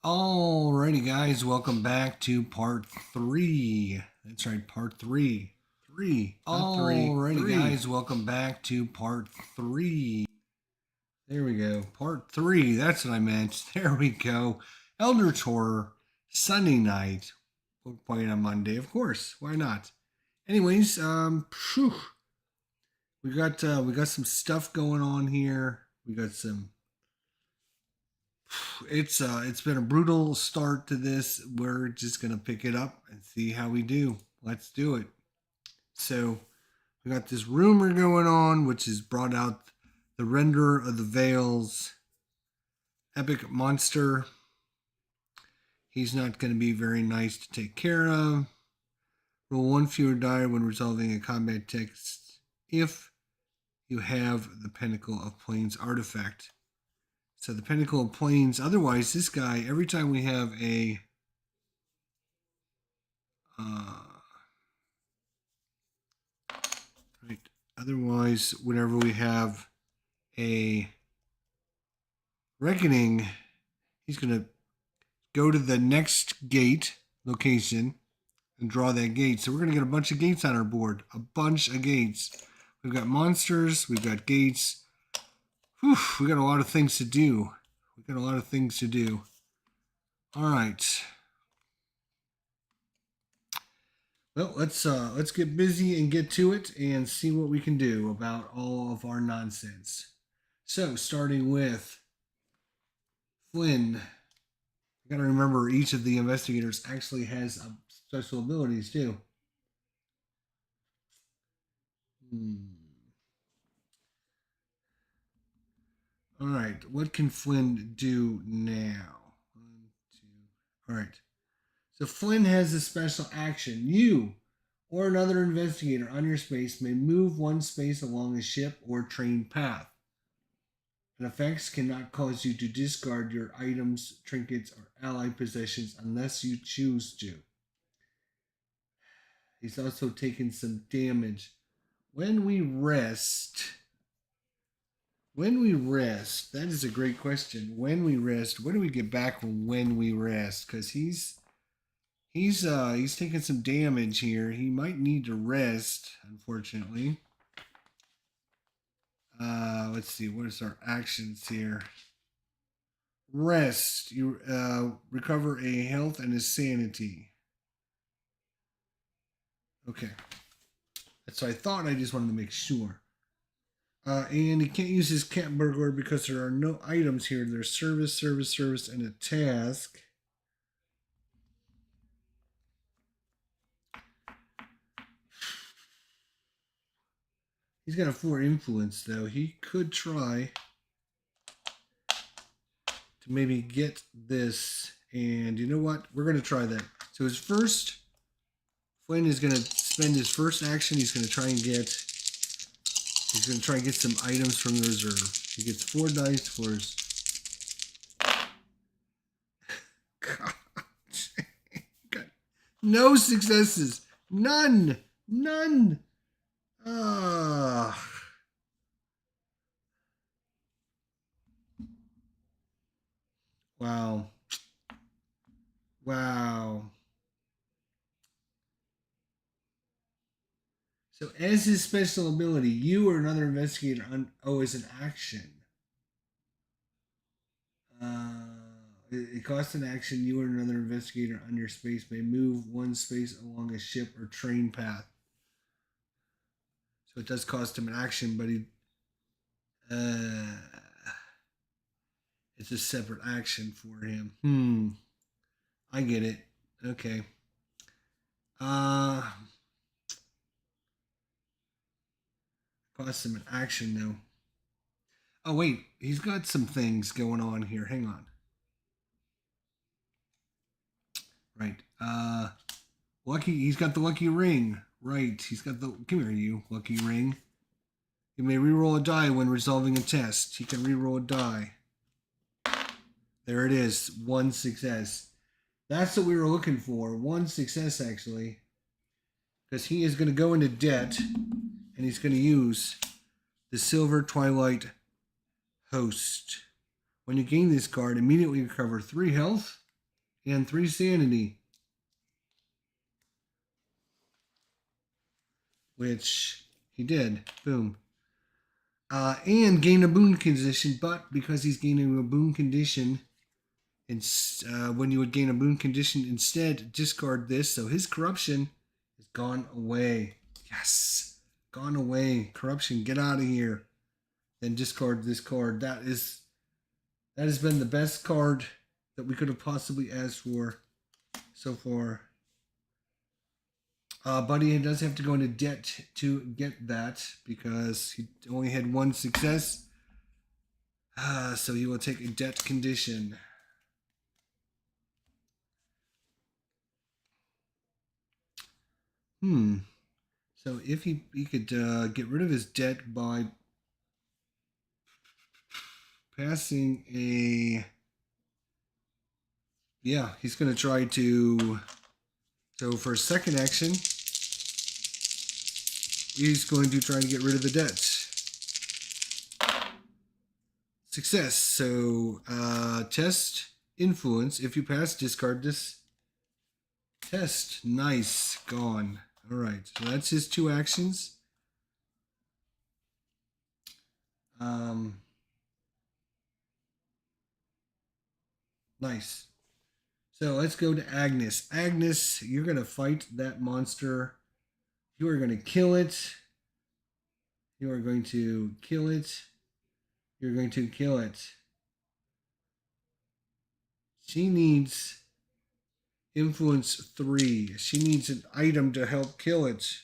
Alrighty, guys, welcome back to part 3. That's right, part 3. Alrighty, guys, welcome back to part 3. There we go, part 3. That's what I meant. There we go. Eldritch Horror, Sunday night. We'll play it on Monday, of course. Why not? Anyways, we got some stuff going on here. We got some. It's been a brutal start to this. We're just gonna pick it up and see how we do. Let's do it. So we got this rumor going on, which has brought out the Render of the Veils epic monster. He's not going to be very nice to take care of. Roll 1 fewer die when resolving a combat text if you have the Pinnacle of Planes artifact. So the Pinnacle of Planes, otherwise this guy, every time we have a otherwise whenever we have a Reckoning, he's going to go to the next gate location and draw that gate. So we're going to get a bunch of gates on our board. A bunch of gates. We've got monsters. We've got gates. Whew, we got a lot of things to do. All right. Well, let's get busy and get to it and see what we can do about all of our nonsense. So, starting with Flynn. You got to remember each of the investigators actually has special abilities too. All right, what can Flynn do now? 1, 2. All right. So Flynn has a special action. You or another investigator on your space may move 1 space along a ship or train path. And effects cannot cause you to discard your items, trinkets, or ally possessions unless you choose to. He's also taken some damage. When we rest, that is a great question. When we rest, what do we get back when we rest? Because he's taking some damage here. He might need to rest, unfortunately. Let's see, what is our actions here? Rest. You recover a health and a sanity. Okay. That's what I thought. I just wanted to make sure. And he can't use his cat burglar because there are no items here. There's service, and a task. He's got a 4 influence, though. He could try to maybe get this. And you know what? We're going to try that. So his first, Flynn is going to spend his first action. He's going to try and get some items from the reserve. He gets 4 dice for his... God. Got no successes. None. Wow. So as his special ability, you or another investigator as an action. It costs an action. You or another investigator on your space may move 1 space along a ship or train path. So it does cost him an action, but it's a separate action for him. I get it. Okay. Cost him an action though. Oh wait, he's got some things going on here. Hang on. Right. He's got the lucky ring. Right. He's got the... Come here, you lucky ring. You may reroll a die when resolving a test. He can reroll a die. There it is. 1 success. That's what we were looking for. 1 success, actually. Because he is going to go into debt. And he's going to use the Silver Twilight Host. When you gain this card, immediately recover 3 health and 3 sanity. Which he did. Boom. And gain a boon condition, but because he's gaining a boon condition, and when you would gain a boon condition, instead discard this. So his corruption is gone away. Yes, gone away. Corruption, get out of here. Then discard this card. That has been the best card that we could have possibly asked for so far. Buddy does have to go into debt to get that because he only had 1 success. So he will take a debt condition. So if he could get rid of his debt by passing a... Yeah, he's going to try to... So for a second action, he's going to try to get rid of the debt. Success. So test influence. If you pass, discard this test. Nice. Gone. All right. So that's his 2 actions. Nice. So let's go to Agnes. Agnes, you're going to fight that monster. You are going to kill it. You are going to kill it. You're going to kill it. She needs influence 3. She needs an item to help kill it.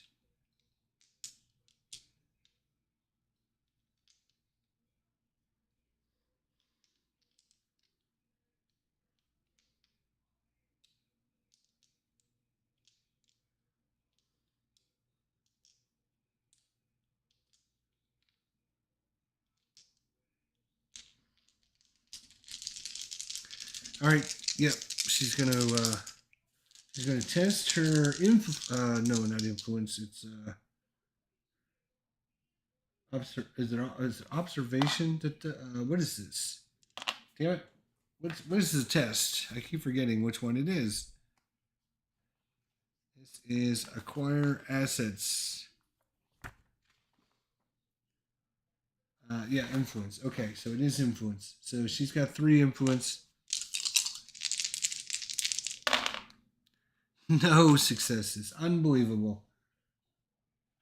All right. Yep. She's gonna test her no, not influence. It's is observation that what is this? Damn it. What is the test? I keep forgetting which one it is. This is acquire assets. Yeah, influence. Okay, so it is influence. So she's got 3 influence. No successes. Unbelievable.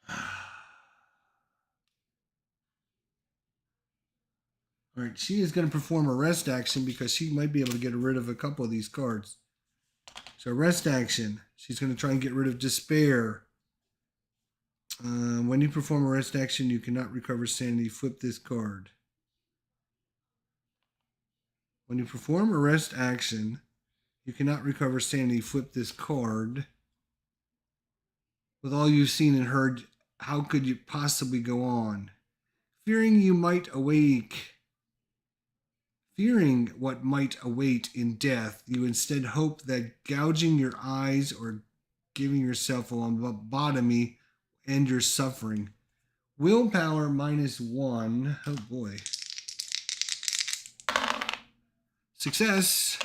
All right, she is going to perform a rest action because she might be able to get rid of a couple of these cards. So rest action. She's going to try and get rid of despair. When you perform a rest action, you cannot recover sanity. Flip this card. When you perform a rest action, you cannot recover sanity. Flip this card. With all you've seen and heard, how could you possibly go on? Fearing you might awake. Fearing what might await in death, you instead hope that gouging your eyes or giving yourself a lobotomy will end your suffering. Willpower -1. Oh boy. Success.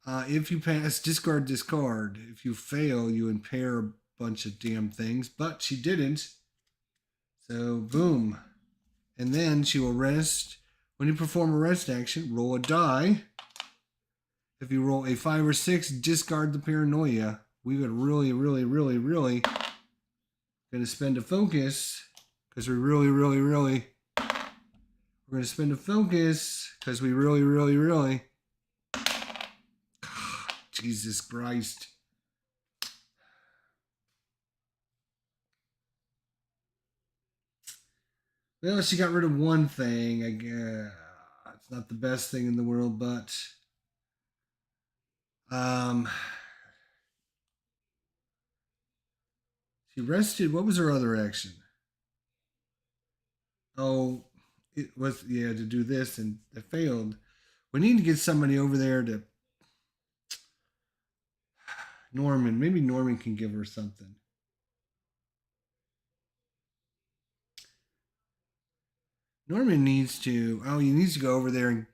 If you pass, discard this card. If you fail, you impair a bunch of damn things. But she didn't. So, boom. And then she will rest. When you perform a rest action, roll a die. If you roll a 5 or 6, discard the paranoia. We would really going to spend a focus because we we're going to spend a focus because we really Jesus Christ. Well, she got rid of one thing. I guess it's not the best thing in the world, but she rested. What was her other action? Oh, it was to do this, and it failed. We need to get somebody over there to Norman. Maybe Norman can give her something. Norman needs to. Oh, he needs to go over there and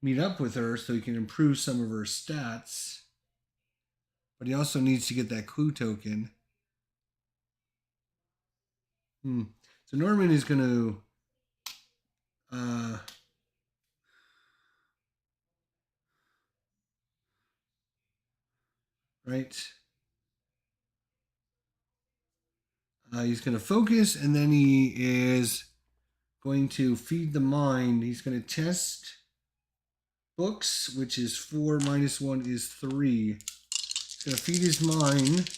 meet up with her so he can improve some of her stats. But he also needs to get that clue token. So Norman is going to right. He's going to focus, and then he is going to feed the mind. He's going to test books, which is 4 minus 1 is 3. He's going to feed his mind.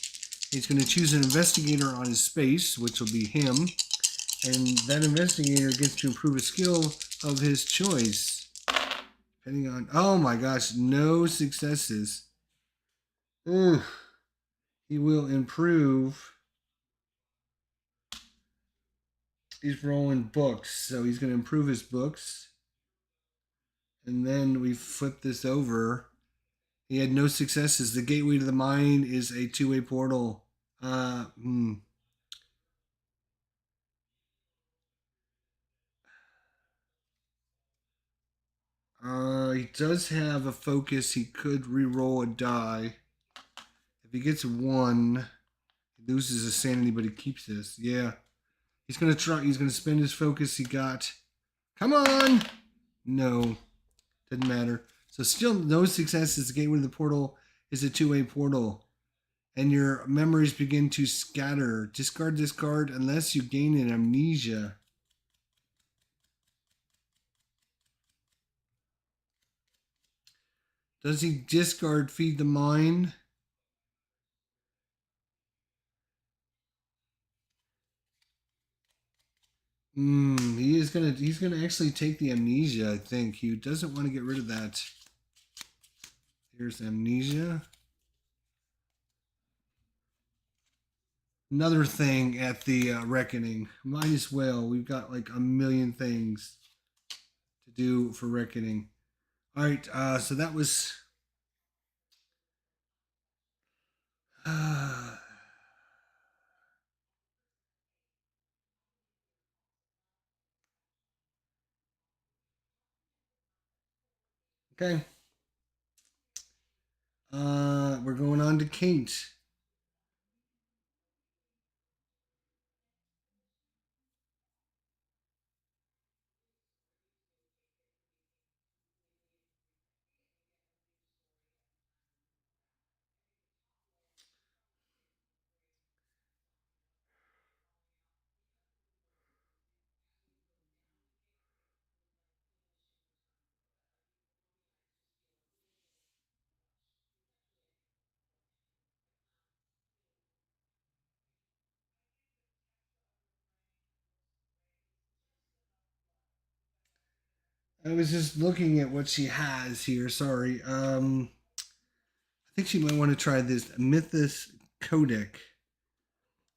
He's going to choose an investigator on his space, which will be him. And that investigator gets to improve a skill of his choice. Depending on... Oh my gosh, no successes. Ugh. He will improve... He's rolling books, so he's going to improve his books. And then we flip this over. He had no successes. The gateway to the mind is a two-way portal. He does have a focus. He could re-roll a die. If he gets 1, he loses a sanity, but he keeps this. Yeah. He's gonna try. He's gonna spend his focus. He got. Come on. No, didn't matter. So still no successes. The gateway to the portal is a two-way portal, and your memories begin to scatter. Discard this card unless you gain an amnesia. Does he discard feed the mind? He's gonna actually take the amnesia, I think. He doesn't want to get rid of that. Here's amnesia. Another thing at the reckoning. Might as well. We've got like a million things to do for reckoning. All right, so that was okay. We're going on to Kate. I was just looking at what she has here. Sorry. I think she might want to try this Mythos Codec.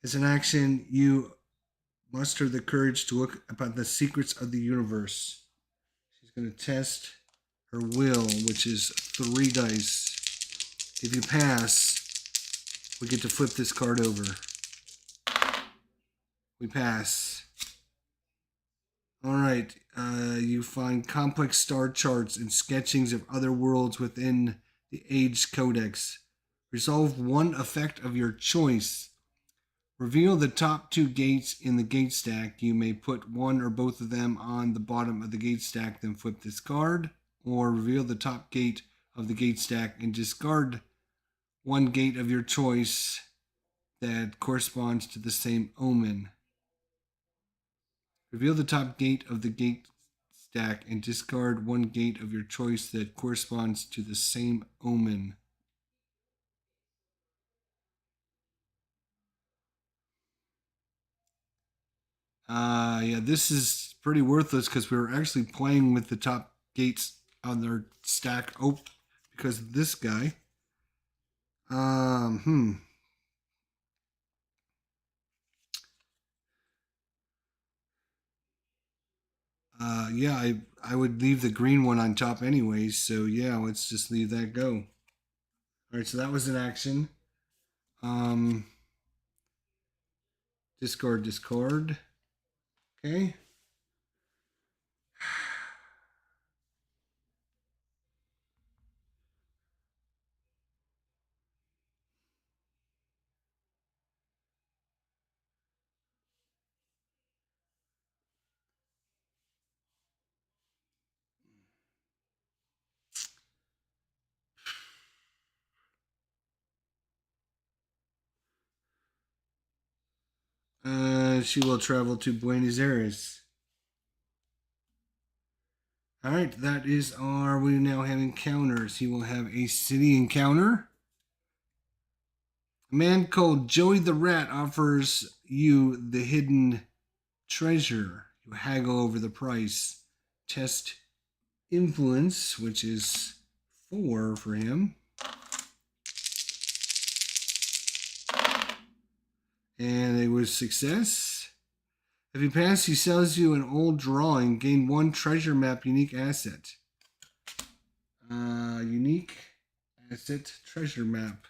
As an action, you muster the courage to look about the secrets of the universe. She's going to test her will, which is 3 dice. If you pass, we get to flip this card over. We pass. All right. You find complex star charts and sketchings of other worlds within the Age Codex. Resolve one effect of your choice. Reveal the top 2 gates in the gate stack. You may put one or both of them on the bottom of the gate stack, then flip this card. Or reveal the top gate of the gate stack and discard one gate of your choice that corresponds to the same omen. Reveal the top gate of the gate stack and discard one gate of your choice that corresponds to the same omen. Yeah, this is pretty worthless because we were actually playing with the top gates on their stack. Oh, because of this guy. Yeah, I would leave the green one on top anyways. So yeah, let's just leave that go. All right, so that was an action. Discard. Okay. She will travel to Buenos Aires. Alright, that is our... We now have encounters. He will have a city encounter. A man called Joey the Rat offers you the hidden treasure. You haggle over the price. Test influence, which is 4 for him. And it was success. If you pass, he sells you an old drawing. Gain 1 treasure map unique asset. Unique asset treasure map.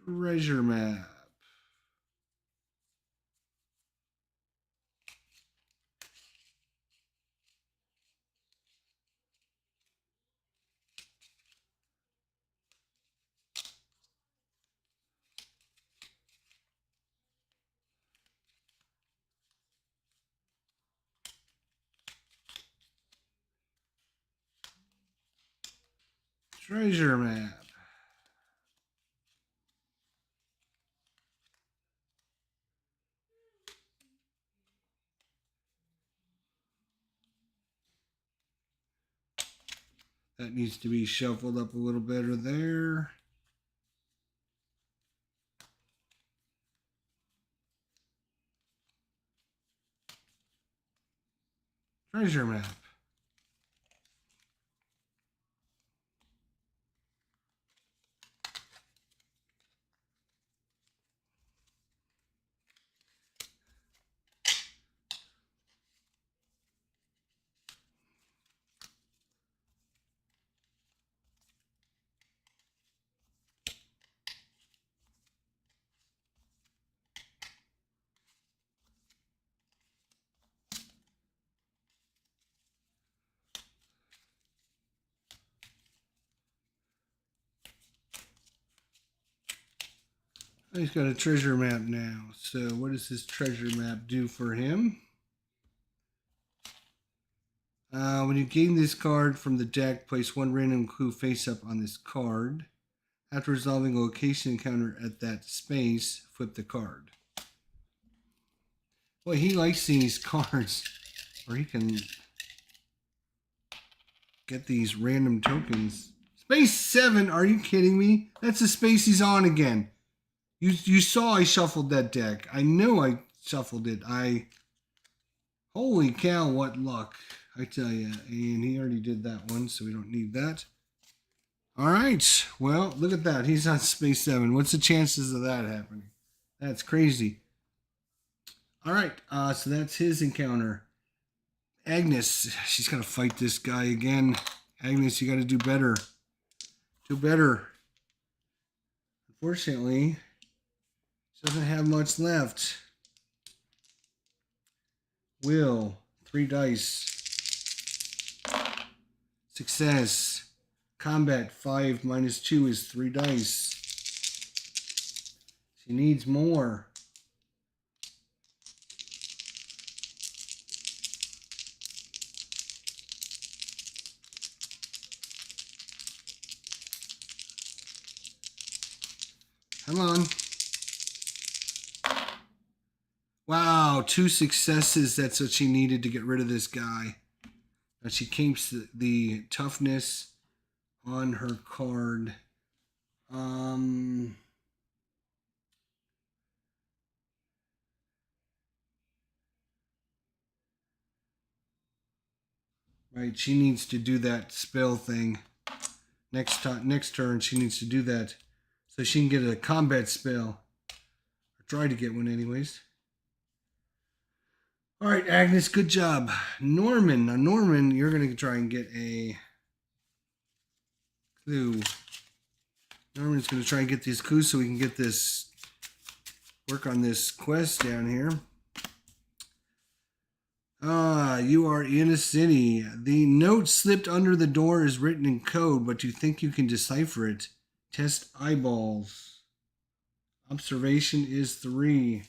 Treasure map. Treasure map. That needs to be shuffled up a little better there. Treasure map. He's got a treasure map now. So what does this treasure map do for him? When you gain this card from the deck, place 1 random clue face up on this card. After resolving a location encounter at that space, flip the card. Boy, he likes these cards where he can get these random tokens. Space 7, are you kidding me? That's the space he's on again. You saw I shuffled that deck. I know I shuffled it. Holy cow, what luck. I tell you. And he already did that one, so we don't need that. All right. Well, look at that. He's on space 7. What's the chances of that happening? That's crazy. All right. So that's his encounter. Agnes. She's going to fight this guy again. Agnes, you got to do better. Do better. Unfortunately, she doesn't have much left. Will. 3 dice. Success. Combat 5 minus 2 is 3 dice. She needs more. Come on. Wow, 2 successes. That's what she needed to get rid of this guy. Now she keeps the toughness on her card. Right, she needs to do that spell thing. Next turn, she needs to do that so she can get a combat spell. Or try to get one anyways. All right, Agnes, good job. Norman. Now, Norman, you're going to try and get a clue. Norman's going to try and get these clues so we can get this, work on this quest down here. You are in a city. The note slipped under the door is written in code, but you think you can decipher it. Test eyeballs. Observation is 3.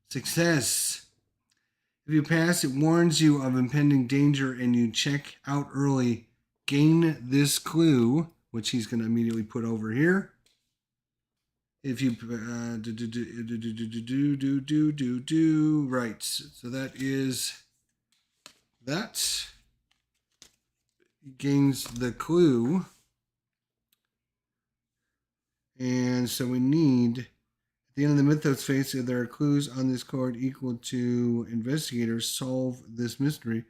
Success. If If you pass, it warns you of impending danger and you check out early. Gain this clue, which he's going to immediately put over here. If you right, so that is that gains the clue, and so we need at the end of the Mythos phase. If there are clues on this card equal to investigators, solve this mystery.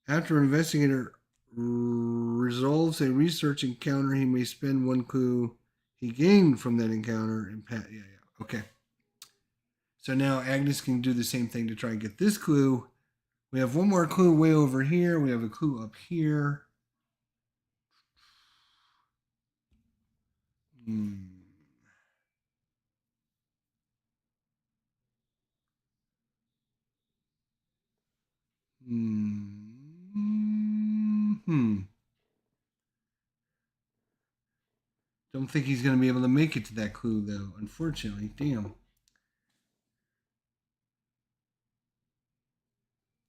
After an investigator resolves a research encounter, he may spend one clue he gained from that encounter. And okay. So now Agnes can do the same thing to try and get this clue. We have one more clue way over here. We have a clue up here. Hmm. Don't think he's going to be able to make it to that clue, though, unfortunately. Damn.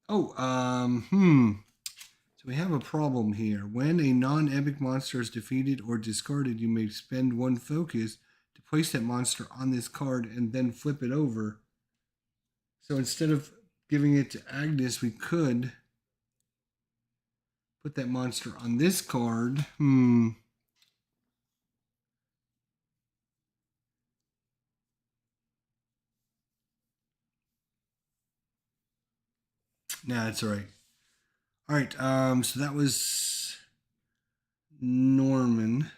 Oh, So we have a problem here. When a non-epic monster is defeated or discarded, you may spend one focus to place that monster on this card and then flip it over. So instead of giving it to Agnes, we could put that monster on this card. No, that's all right. All right, so that was Norman.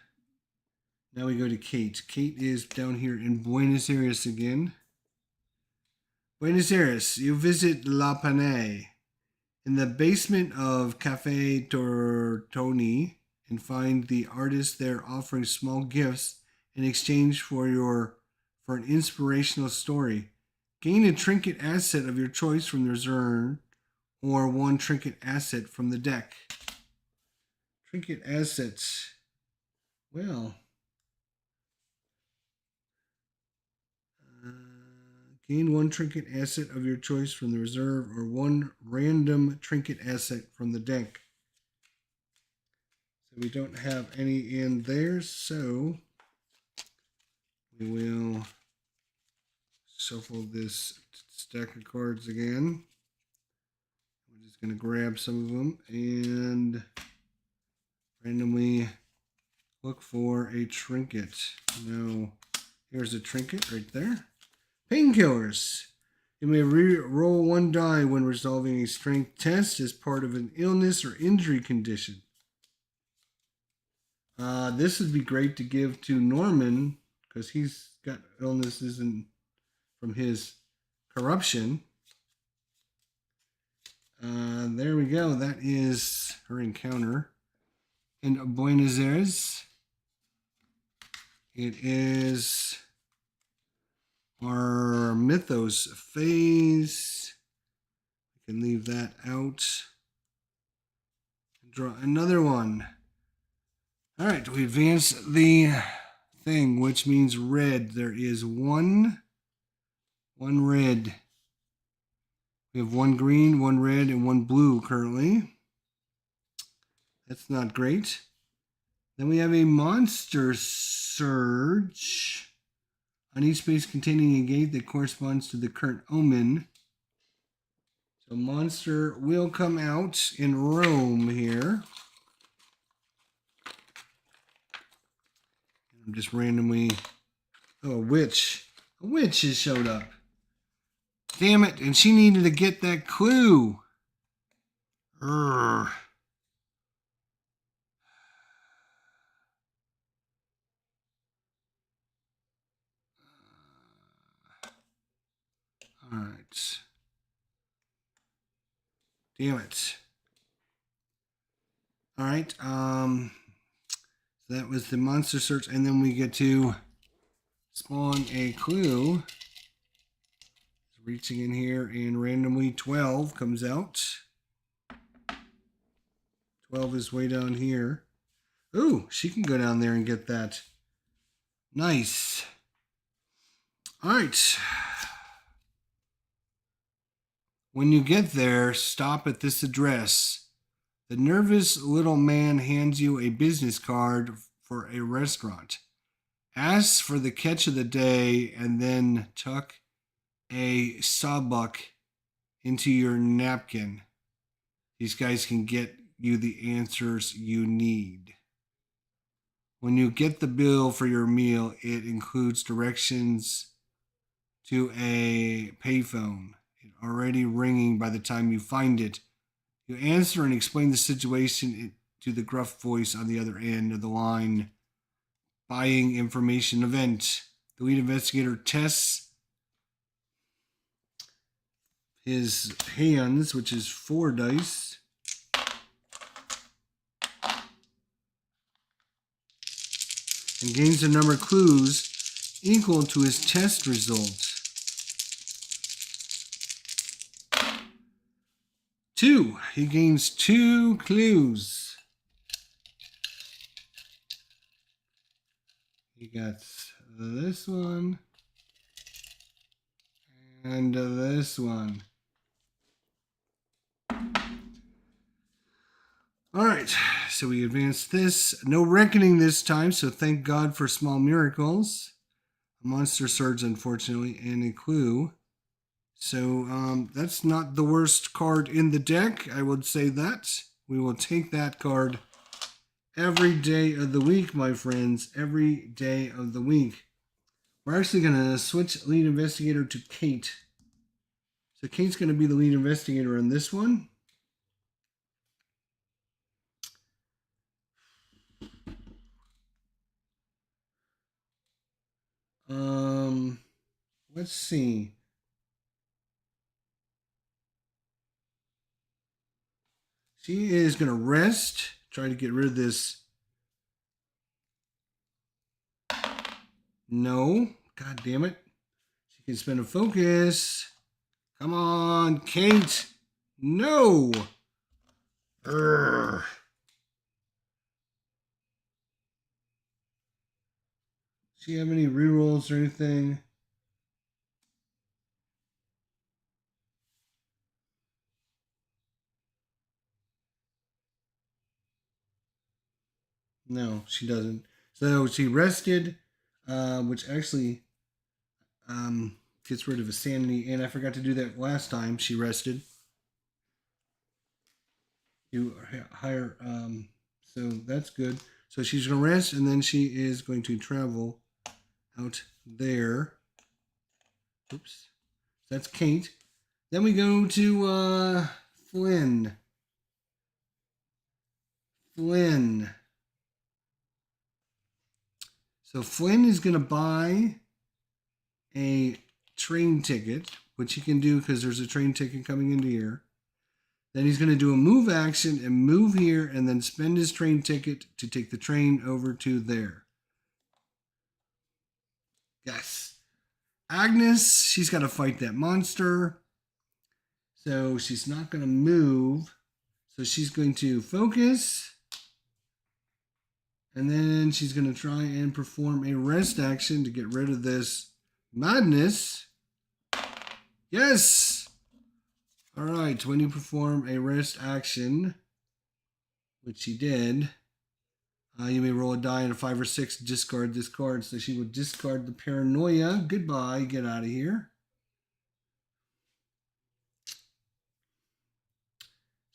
Now we go to Kate. Kate is down here in Buenos Aires again. Buenos Aires, you visit La Panay in the basement of Cafe Tortoni and find the artist there offering small gifts in exchange for an inspirational story. Gain a trinket asset of your choice from the reserve or one trinket asset from the deck. Trinket assets. Well, gain one trinket asset of your choice from the reserve or one random trinket asset from the deck. So we don't have any in there, so we will shuffle this stack of cards again. We're just going to grab some of them and randomly look for a trinket. Now, here's a trinket right there. Painkillers. You may roll one die when resolving a strength test as part of an illness or injury condition. This would be great to give to Norman because he's got illnesses from his corruption. There we go. That is her encounter in Buenos Aires. It is our Mythos phase. We can leave that out. Draw another one. All right, we advance the thing, which means red. There is one red. We have one green, one red, and one blue currently. That's not great. Then we have a monster surge. On each space containing a gate that corresponds to the current omen. So monster will come out in Rome here. I'm just randomly... Oh, a witch. A witch has showed up. Damn it, and she needed to get that clue. Urgh. All right. Damn it. All right. So that was the monster search, and then we get to spawn a clue. Reaching in here, and randomly 12 comes out. 12 is way down here. Ooh, she can go down there and get that. Nice. All right. When you get there, stop at this address. The nervous little man hands you a business card for a restaurant. Ask for the catch of the day and then tuck a sawbuck into your napkin. These guys can get you the answers you need. When you get the bill for your meal, it includes directions to a payphone. It's already ringing by the time you find it. You answer and explain the situation to the gruff voice on the other end of the line. Buying information event. The lead investigator tests his hands, which is 4 dice. And gains a number of clues equal to his test result. 2. He gains 2 clues. He got this one and this one. All right, so we advanced this. No reckoning this time, so thank God for small miracles. A monster surge, unfortunately, and a clue. So that's not the worst card in the deck, I would say that. We will take that card every day of the week, my friends. Every day of the week. We're actually going to switch lead investigator to Kate. So Kate's going to be the lead investigator on this one. Let's see. She is going to rest, try to get rid of this. No. God damn it. She can spend a focus. Come on, Kate. No. Urgh. Does she have any rerolls or anything? No, she doesn't. So she rested, which actually gets rid of a sanity. And I forgot to do that last time. She rested. You hire. So that's good. So she's going to rest, and then she is going to travel out there. Oops. That's Kate. Then we go to Flynn. Flynn. So Flynn is going to buy a train ticket, which he can do because there's a train ticket coming into here. Then he's going to do a move action and move here and then spend his train ticket to take the train over to there. Yes. Agnes, she's got to fight that monster. So she's not going to move. So she's going to focus. And then she's going to try and perform a rest action to get rid of this madness. Yes! All right, when you perform a rest action, which she did, you may roll a die and a 5 or 6 to discard this card. So she would discard the Paranoia. Goodbye, get out of here.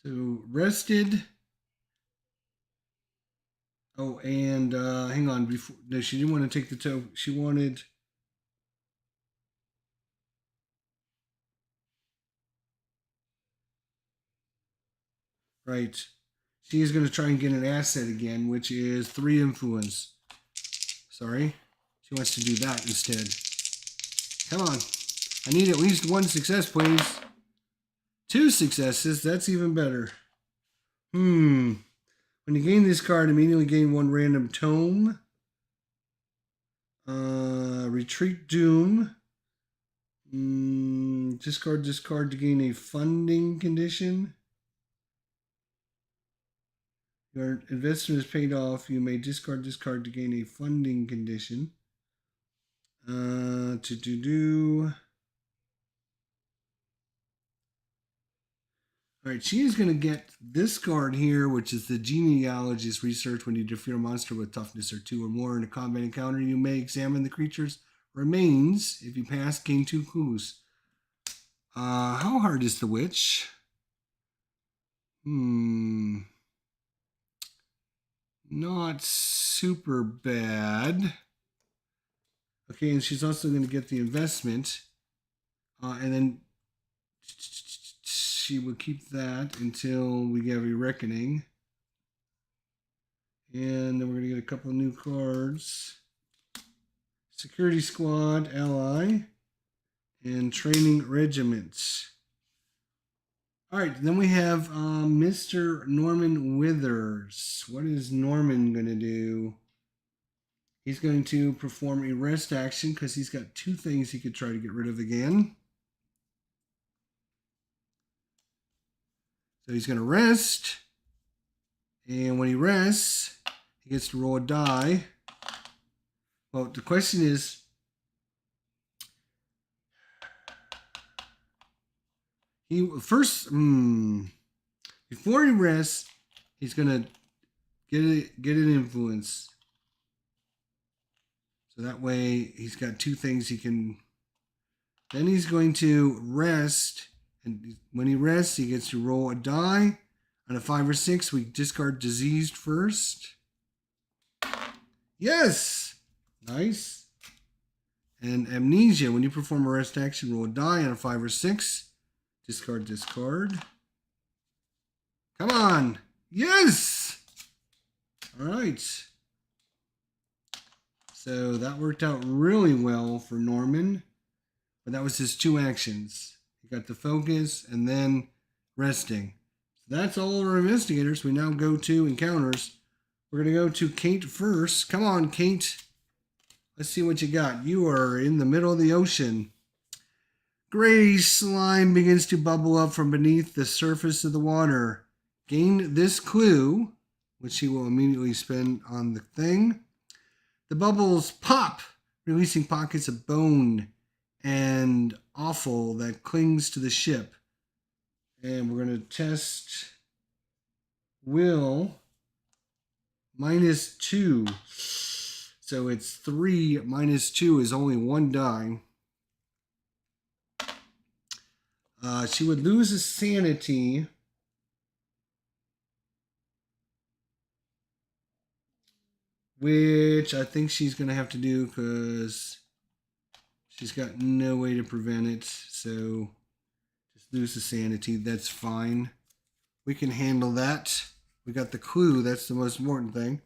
So rested. Oh, and hang on. Before, no, she didn't want to take the toe. She wanted. Right. She is going to try and get an asset again, which is 3 influence. Sorry. She wants to do that instead. Come on. I need at least 1 success, please. 2 successes. That's even better. When you gain this card, immediately gain 1 random tome. Retreat Doom. Discard this card to gain a funding condition. Your investment is paid off. You may discard this card to gain a funding condition. All right, she is going to get this card here, which is the genealogist research. When you defeat a monster with toughness or 2 or more in a combat encounter, you may examine the creature's remains. If you pass, gain 2 clues. How hard is the witch? Not super bad. Okay, and she's also going to get the investment. And then she will keep that until we have a reckoning. And then we're going to get a couple of new cards. Security Squad, Ally, and Training Regiments. All right, then we have Mr. Norman Withers. What is Norman going to do? He's going to perform a rest action because he's got 2 things he could try to get rid of again. So he's going to rest. And when he rests, he gets to roll a die. Well, the question is, before he rests, he's going to get an influence. So that way he's got 2 things he can. Then he's going to rest. And when he rests, he gets to roll a die. On a 5 or 6, we discard diseased first. Yes! Nice. And amnesia. When you perform a rest action, roll a die. On a 5 or 6, discard. Come on! Yes! All right. So that worked out really well for Norman. But that was his 2 actions. He got the focus and then resting. So that's all our investigators. We now go to encounters. We're going to go to Kate first. Come on, Kate. Let's see what you got. You are in the middle of the ocean. Gray slime begins to bubble up from beneath the surface of the water. Gain this clue, which he will immediately spend on the thing. The bubbles pop, releasing pockets of bone and offal that clings to the ship. And we're going to test will -2. So it's 3 minus 2 is only 1 die. She would lose a sanity. Which I think she's going to have to do because she's got no way to prevent it. So just lose the sanity. That's fine. We can handle that. We got the clue. That's the most important thing.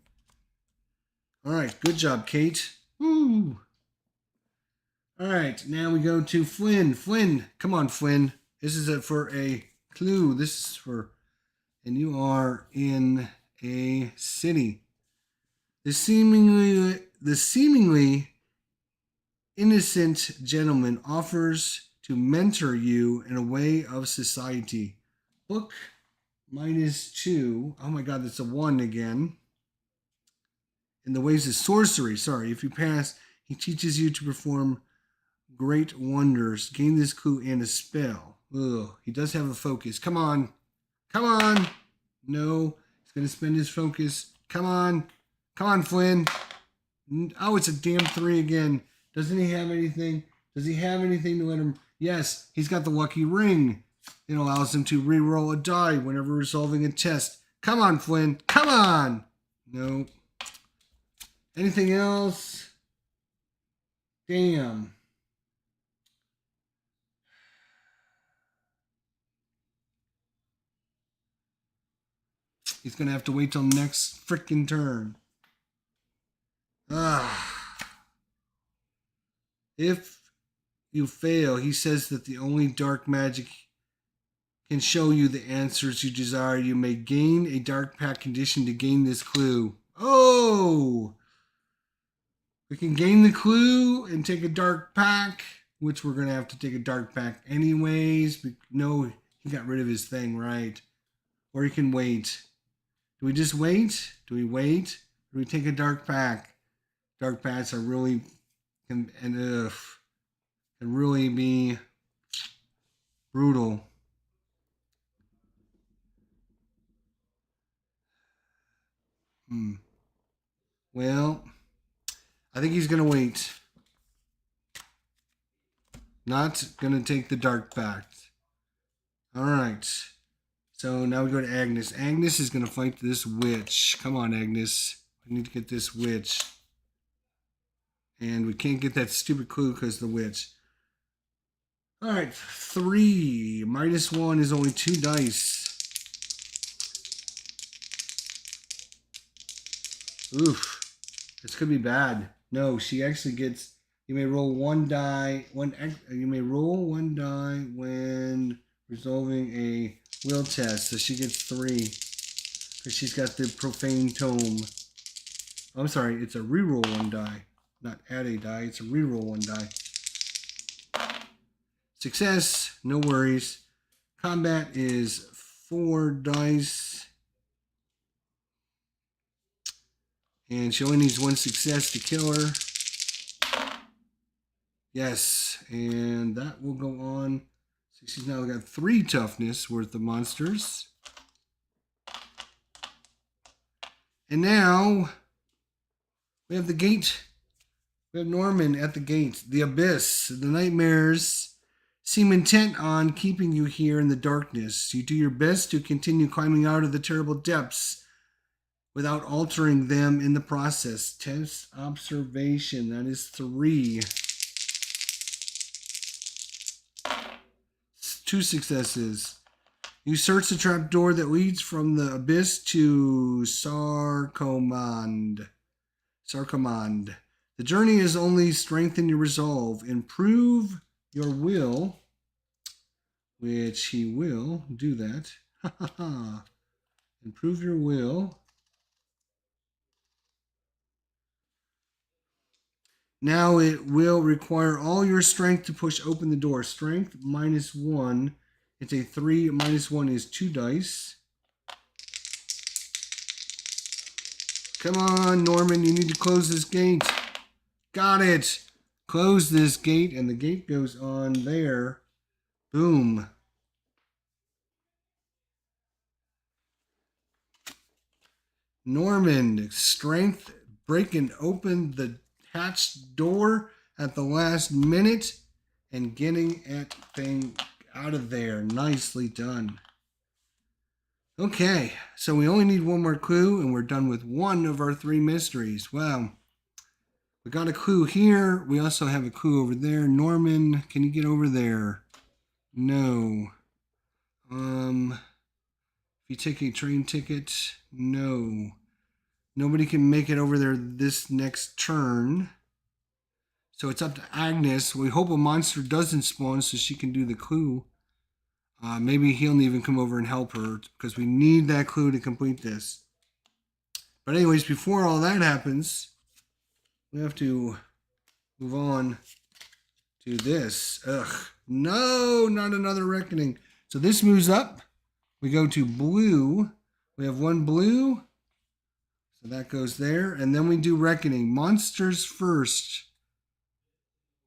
All right. Good job, Kate. Woo. All right. Now we go to Flynn. Flynn. Come on, Flynn. This is for a clue. This is for... And you are in a city. The seemingly innocent gentleman offers to mentor you in a way of society. Book -2. Oh my God, that's a 1 again. In the ways of sorcery. Sorry, if you pass, he teaches you to perform great wonders. Gain this clue and a spell. Ugh, he does have a focus. Come on. Come on. No, he's going to spend his focus. Come on. Come on, Flynn. Oh, it's a damn 3 again. Doesn't he have anything? Does he have anything to let him? Yes, he's got the lucky ring. It allows him to re-roll a die whenever resolving a test. Come on, Flynn. Come on. No. Anything else? Damn. He's going to have to wait till next freaking turn. If you fail, he says that the only dark magic can show you the answers you desire. You may gain a dark pack condition to gain this clue. Oh! We can gain the clue and take a dark pack, which we're going to have to take a dark pack anyways. No, he got rid of his thing, right? Or he can wait. Do we just wait? Do we wait? Or do we take a dark pack? Dark packs are really can really be brutal. Well, I think he's going to wait. Not going to take the dark pact. All right. So now we go to Agnes. Agnes is going to fight this witch. Come on, Agnes. We need to get this witch. And we can't get that stupid clue because of the witch. All right. 3 minus 1 is only 2 dice. Oof. This could be bad. No, she actually gets... You may roll 1 die. You may roll 1 die when resolving a will test. So she gets 3 because she's got the profane tome. I'm sorry, it's a reroll 1 die, not add a die. It's a reroll 1 die. Success, no worries. Combat is 4 dice, and she only needs 1 success to kill her. Yes, and that will go on. So she's now got 3 toughness worth of monsters. And now we have the gate. We have Norman at the gate. The abyss. The nightmares seem intent on keeping you here in the darkness. You do your best to continue climbing out of the terrible depths without altering them in the process. Test observation. That is 3. 2 successes. You search the trapdoor that leads from the abyss to Sarcomand. The journey is only strengthen your resolve, improve your will, which he will do that. Improve your will. Now it will require all your strength to push open the door. Strength minus 1. It's a 3. Minus 1 is 2 dice. Come on, Norman. You need to close this gate. Got it. Close this gate, and the gate goes on there. Boom. Norman, strength, breaking open the hatched door at the last minute and getting that thing out of there. Nicely done. Okay, so we only need 1 more clue and we're done with 1 of our 3 mysteries. Wow. We got a clue here. We also have a clue over there. Norman, can you get over there? No. If you take a train ticket, no. Nobody can make it over there this next turn. So it's up to Agnes. We hope a monster doesn't spawn so she can do the clue. Maybe he'll even come over and help her because we need that clue to complete this. But anyways, before all that happens, we have to move on to this. Ugh. No, not another reckoning. So this moves up. We go to blue. We have 1 blue. So that goes there. And then we do reckoning. Monsters first.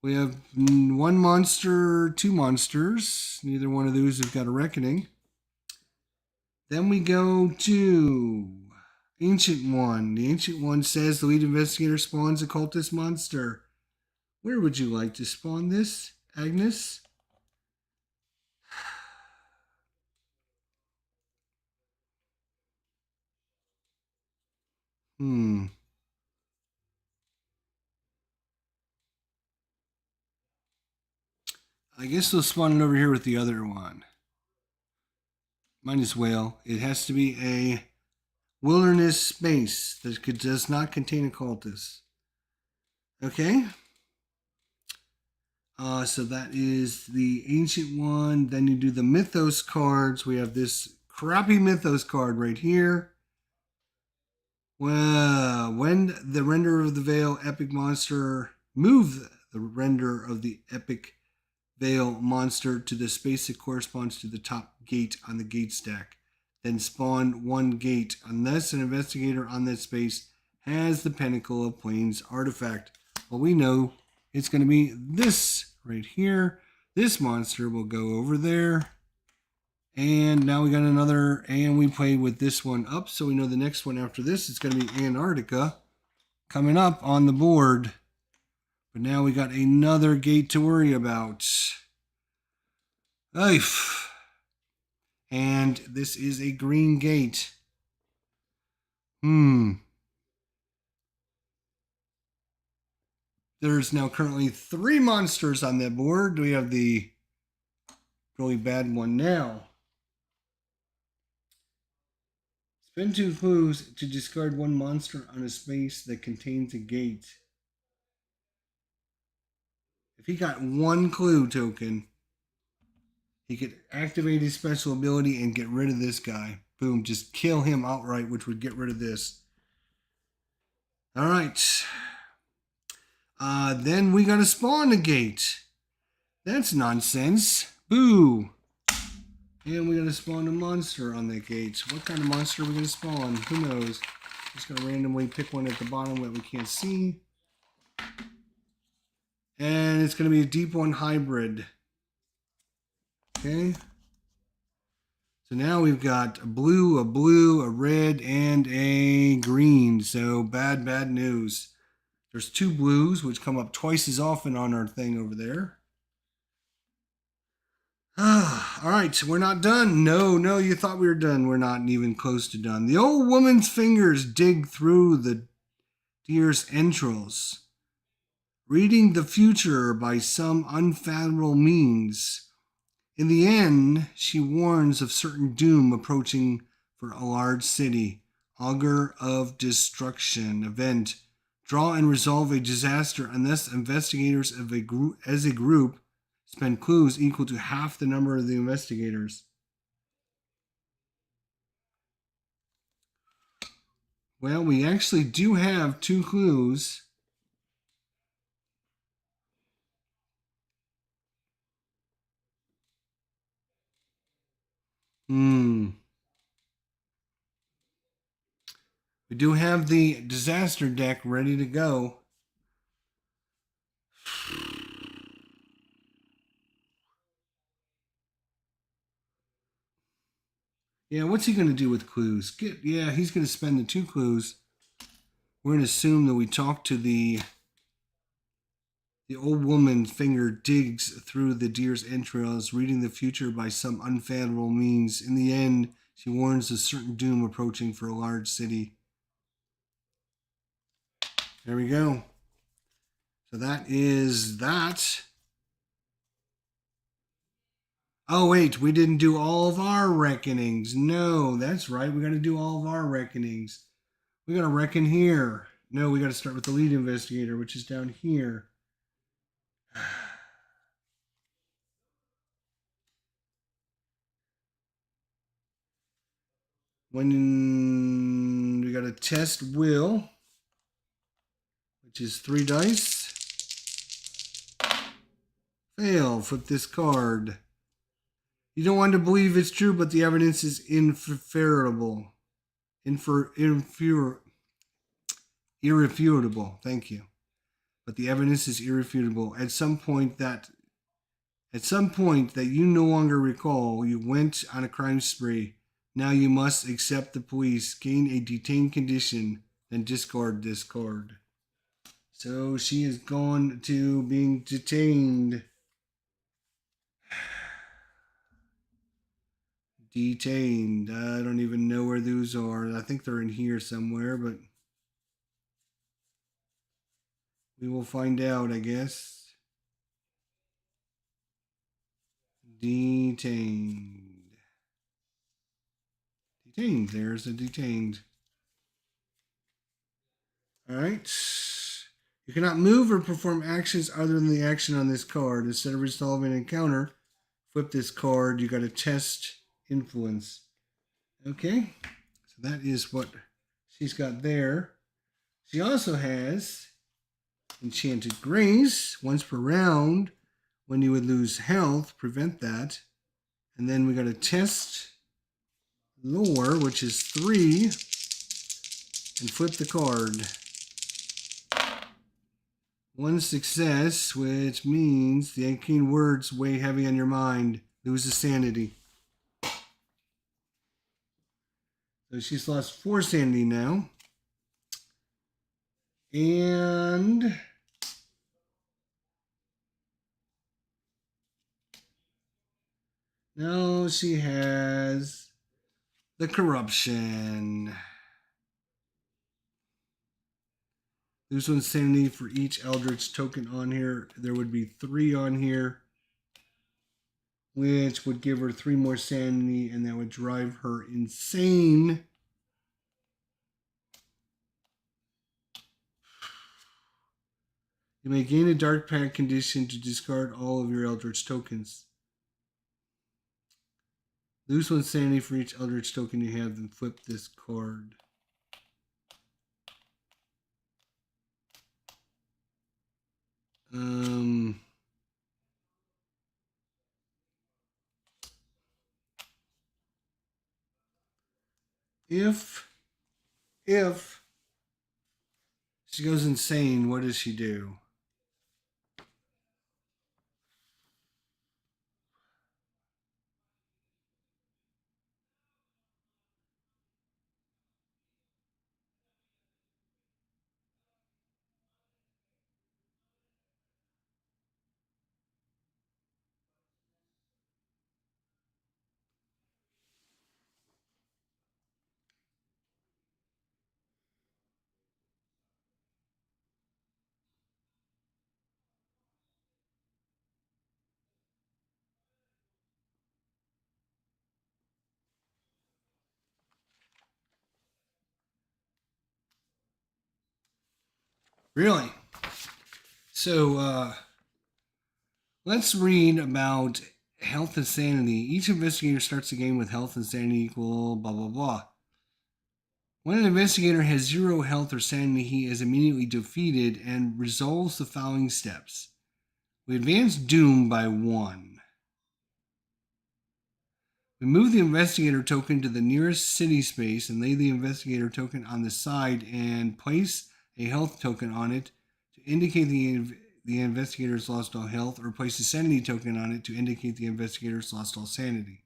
We have 1 monster, 2 monsters. Neither one of those have got a reckoning. Then we go to Ancient One. The Ancient One says the lead investigator spawns a cultist monster. Where would you like to spawn this, Agnes? I guess we'll spawn it over here with the other one. Might as well. It has to be a wilderness space that does not contain a cultist. Okay. So that is the Ancient One. Then you do the Mythos cards. We have this crappy Mythos card right here. Well, when the render of the veil epic monster, move the render of the epic veil monster to the space that corresponds to the top gate on the gate stack. Then spawn 1 gate unless an investigator on that space has the Pinnacle of Plains artifact. Well, we know it's going to be this right here. This monster will go over there And now we got another, and we play with this one up, so we know the next one after this is going to be Antarctica coming up on the board. But now we got another gate to worry about. Oof. And this is a green gate. There's now currently 3 monsters on that board. We have the really bad one now. Spend 2 clues to discard 1 monster on a space that contains a gate. If he got 1 clue token, he could activate his special ability and get rid of this guy. Boom, just kill him outright, which would get rid of this. All right. Then we got to spawn a gate. That's nonsense. Boo. And we got to spawn a monster on that gate. What kind of monster are we going to spawn? Who knows? Just going to randomly pick one at the bottom that we can't see. And it's going to be a deep one hybrid. Okay. So now we've got a blue, a red, and a green. So bad news. There's 2 blues, which come up twice as often on our thing over there. All right, we're not done. No, you thought we were done. We're not even close to done. The old woman's fingers dig through the deer's entrails, reading the future by some unfathomable means. In the end, she warns of certain doom approaching for a large city. Augur of destruction. Event. Draw and resolve a disaster unless investigators of as a group spend clues equal to half the number of the investigators. Well, we actually do have 2 clues. We do have the disaster deck ready to go. Yeah, what's he going to do with clues? Yeah, he's going to spend the 2 clues. We're going to assume that we talk to the old woman's finger digs through the deer's entrails, reading the future by some unfathomable means. In the end, she warns of certain doom approaching for a large city. There we go. So that is that. Oh, wait, we didn't do all of our reckonings. No, that's right. We got to do all of our reckonings. We got to reckon here. No, we got to start with the lead investigator, which is down here. When we got to test will, which is 3 dice. Fail. Flip this card. You don't want to believe it's true, but the evidence is irrefutable. Irrefutable. Thank you. But the evidence is irrefutable. At some point that you no longer recall, you went on a crime spree. Now you must accept the police, gain a detained condition, then discard this card. So she is gone to being detained. Detained. I don't even know where those are. I think they're in here somewhere, but we will find out, I guess. Detained. Detained. There's a detained. All right. You cannot move or perform actions other than the action on this card. Instead of resolving an encounter, flip this card. You got to test influence. Okay. So that is what she's got there. She also has Enchanted Grace once per round. When you would lose health, prevent that. And then we got to test lore, which is 3, and flip the card. 1 success, which means the arcane words weigh heavy on your mind. Lose the sanity. So she's lost 4 sanity now. And now she has the corruption. Lose 1 sanity for each Eldritch token on here. There would be 3 on here, which would give her 3 more sanity, and that would drive her insane. You may gain a dark pact condition to discard all of your Eldritch tokens. Lose 1 sanity for each Eldritch token you have, then flip this card. If she goes insane, what does she do? Really? So, let's read about health and sanity. Each investigator starts the game with health and sanity equal blah, blah, blah. When an investigator has 0 health or sanity, he is immediately defeated and resolves the following steps. We advance Doom by 1. We move the investigator token to the nearest city space and lay the investigator token on the side and place a health token on it to indicate the investigator's lost all health, or place a sanity token on it to indicate the investigator's lost all sanity.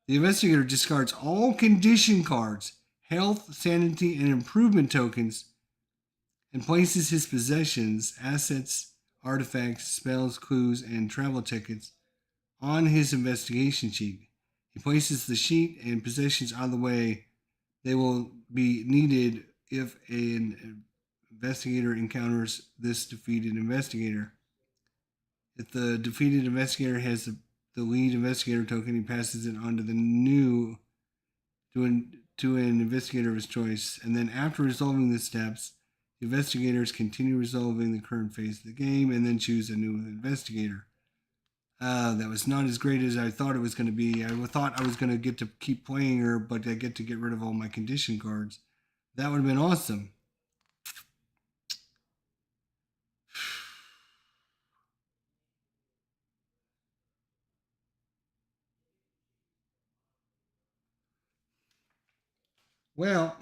The investigator discards all condition cards, health, sanity, and improvement tokens, and places his possessions, assets, artifacts, spells, clues, and travel tickets on his investigation sheet. He places the sheet and possessions out of the way. They will be needed if an investigator encounters this defeated investigator. If the defeated investigator has the lead investigator token, he passes it on to the new to an investigator of his choice. And then after resolving the steps, the investigators continue resolving the current phase of the game and then choose a new investigator. That was not as great as I thought it was going to be. I thought I was going to get to keep playing her, but I get to get rid of all my condition cards. That would have been awesome. Well,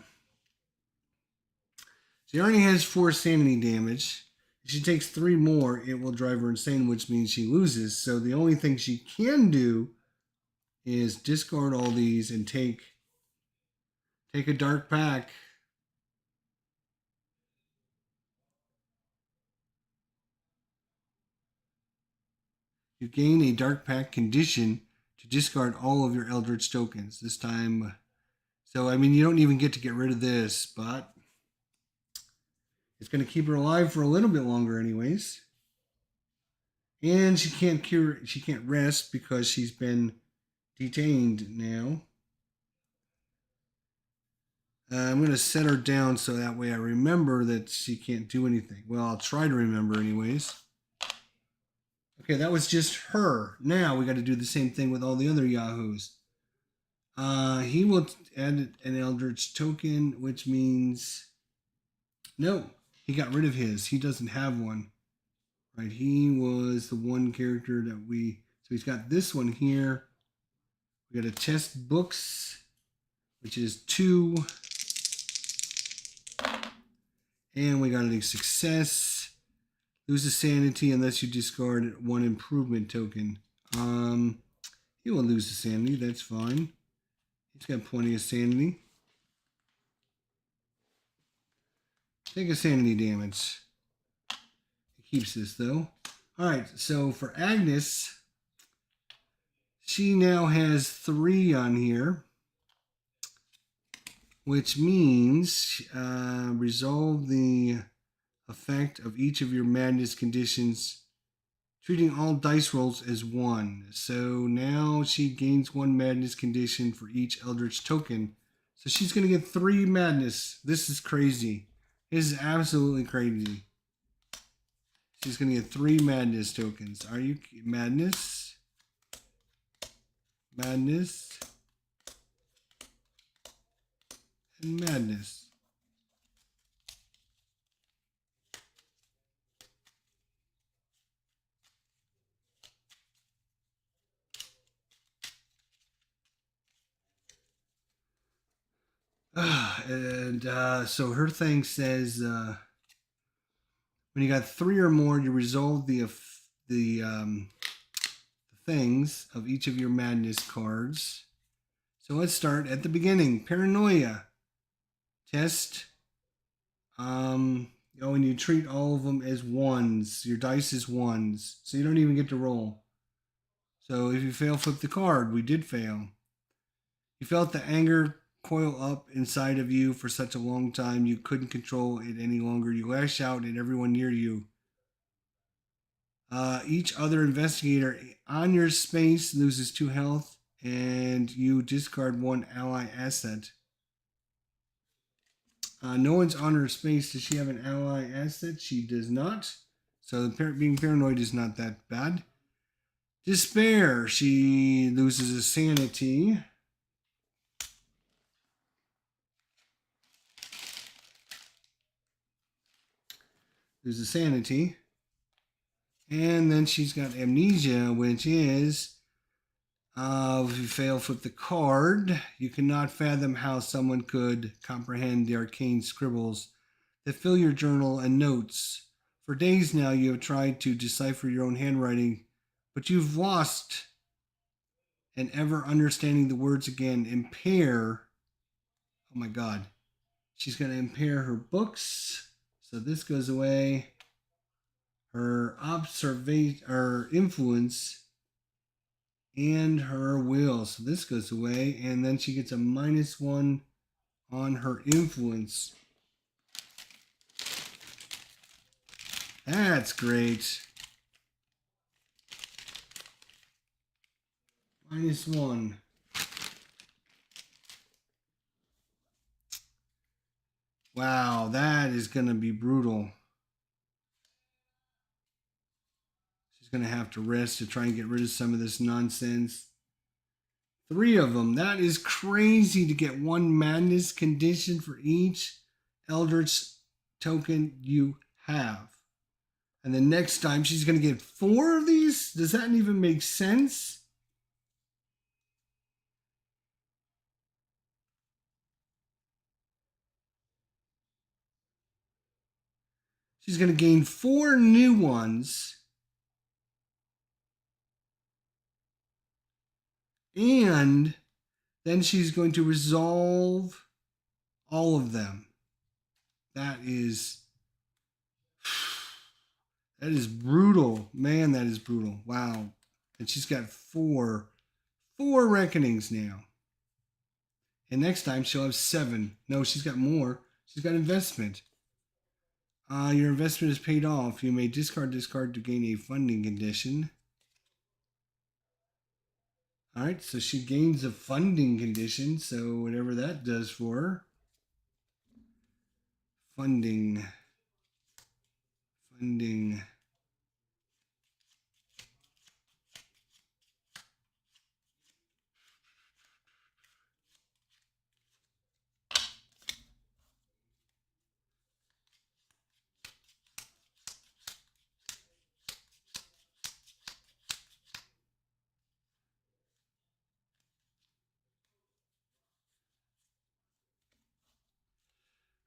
she already has 4 sanity damage. If she takes 3 more, it will drive her insane, which means she loses. So the only thing she can do is discard all these and take a dark pack. You gain a dark pack condition to discard all of your Eldritch tokens. This time, so I mean, you don't even get to get rid of this, but it's going to keep her alive for a little bit longer anyways. And she can't rest because she's been detained now. I'm going to set her down so that way I remember that she can't do anything. Well, I'll try to remember anyways. Okay, that was just her. Now we got to do the same thing with all the other Yahoos. He will add an Eldritch token, which means... No, he got rid of his. He doesn't have one. Right, he was the one character that we... So he's got this one here. We got a test books, which is 2. And we got a success. Lose a sanity unless you discard 1 improvement token. He will lose the sanity, that's fine. She's got plenty of sanity. Take a sanity damage. It keeps this though. Alright, so for Agnes, she now has 3 on here, which means resolve the effect of each of your madness conditions, treating all dice rolls as 1. So now she gains 1 madness condition for each Eldritch token. So she's going to get 3 madness. This is crazy. This is absolutely crazy. She's going to get 3 madness tokens. Are you madness? Madness. And madness. So her thing says when you got 3 or more, you resolve the things of each of your madness cards. So let's start at the beginning. Paranoia Test. And you treat all of them as 1s. Your dice is 1s, so you don't even get to roll. So if you fail, flip the card. We did fail. You felt the anger coil up inside of you for such a long time you couldn't control it any longer. You lash out at everyone near you. Each other investigator on your space loses 2 health, and you discard 1 ally asset. No one's on her space. Does she have an ally asset? She does not. So being paranoid is not that bad. Despair. She loses a sanity. There's a sanity. And then she's got amnesia, which is, if you fail, flip the card. You cannot fathom how someone could comprehend the arcane scribbles that fill your journal and notes. For days now, you have tried to decipher your own handwriting, but you've lost an ever understanding the words again. Impair. Oh my God. She's going to impair her books. So this goes away. Her her influence, and her will. So this goes away. And then she gets a -1 on her influence. That's great. -1. Wow, that is going to be brutal. She's going to have to rest to try and get rid of some of this nonsense. 3 of them. That is crazy to get 1 madness condition for each Eldritch token you have. And the next time she's going to get 4 of these? Does that even make sense? She's going to gain 4 new ones. And then she's going to resolve all of them. That is brutal. Man, that is brutal. Wow. And she's got 4 reckonings now. And next time she'll have 7. No, she's got more. She's got investment. Your investment is paid off. You may discard this card to gain a funding condition. All right, so she gains a funding condition. So whatever that does for her. Funding.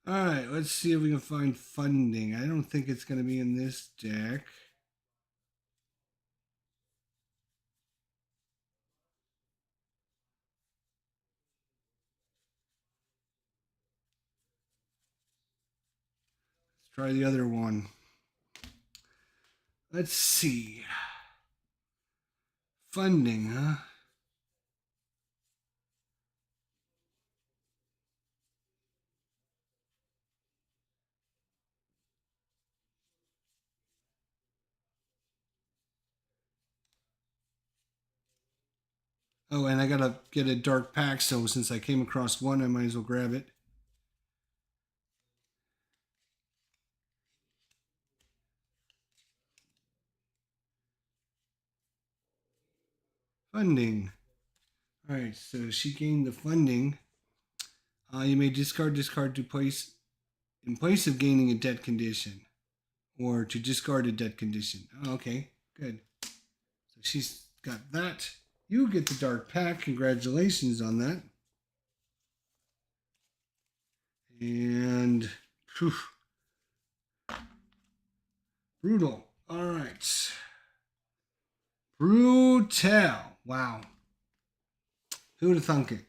All right, let's see if we can find funding. I don't think it's going to be in this deck. try the other one. Let's see. Funding, huh? Oh, and I gotta get a dark pack, so since I came across one, I might as well grab it. Funding. All right, so she gained the funding. You may discard this card to place in place of gaining a debt condition, or to discard a debt condition. Oh, okay, good. So she's got that. You get the dark pack. Congratulations on that. And whew, brutal. All right. Brutal. Wow. Who would have thunk it?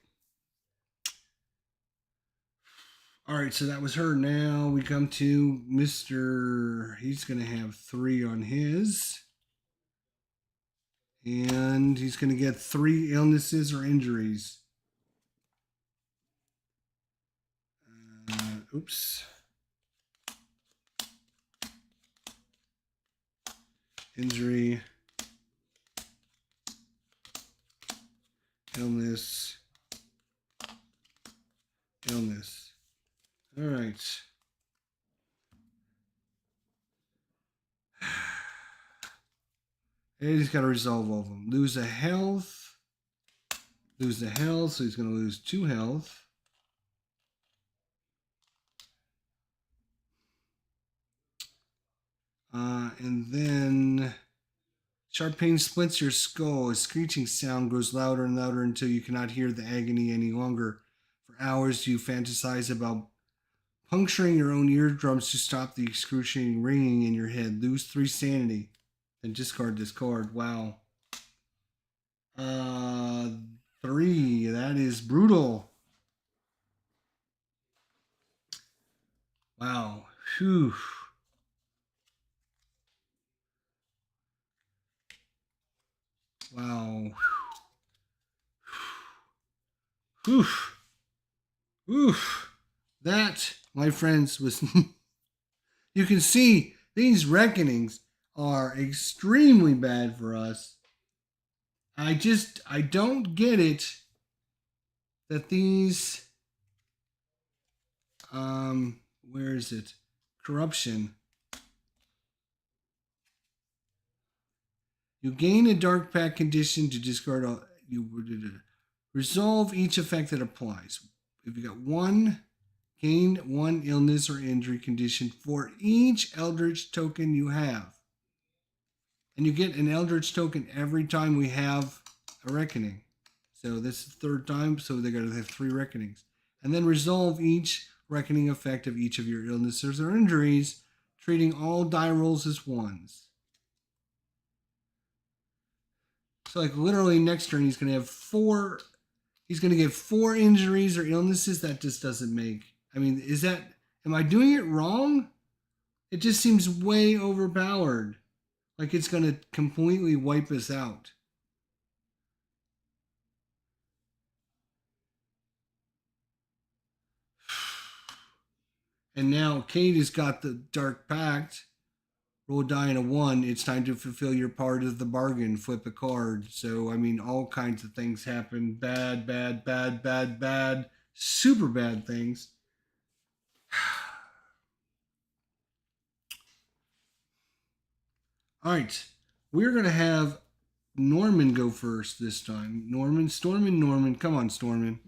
All right, so that was her. Now we come to Mr. He's going to have 3 on his. And he's going to get 3 illnesses or injuries. Oops. Injury. Illness. Illness. All right. And he's got to resolve all of them. Lose a health. Lose the health, so he's going to lose 2 health. And then sharp pain splits your skull. A screeching sound grows louder and louder until you cannot hear the agony any longer. For hours, you fantasize about puncturing your own eardrums to stop the excruciating ringing in your head. Lose 3 sanity. Then discard this card. Wow. 3. That is brutal. Wow. Whew. Wow. Whew. Oof. That, my friends, was... You can see these reckonings are extremely bad for us. I don't get it that these... where is it? Corruption. You gain a dark pack condition to discard all. You resolve each effect that applies. If you got 1, gain 1 illness or injury condition for each Eldritch token you have. And you get an Eldritch token every time we have a reckoning. So this is the 3rd time, so they got to have 3 reckonings. And then resolve each reckoning effect of each of your illnesses or injuries, treating all die rolls as 1s. So like literally next turn he's going to have 4. He's going to get 4 injuries or illnesses. That just doesn't make. I mean, am I doing it wrong? It just seems way overpowered. Like it's going to completely wipe us out. And now Kate has got the Dark Pact. Roll a die and a 1. It's time to fulfill your part of the bargain. Flip a card. So, I mean, all kinds of things happen. Bad, bad, bad, bad, bad. Super bad things. All right. We're going to have Norman go first this time. Norman. Come on, Stormin.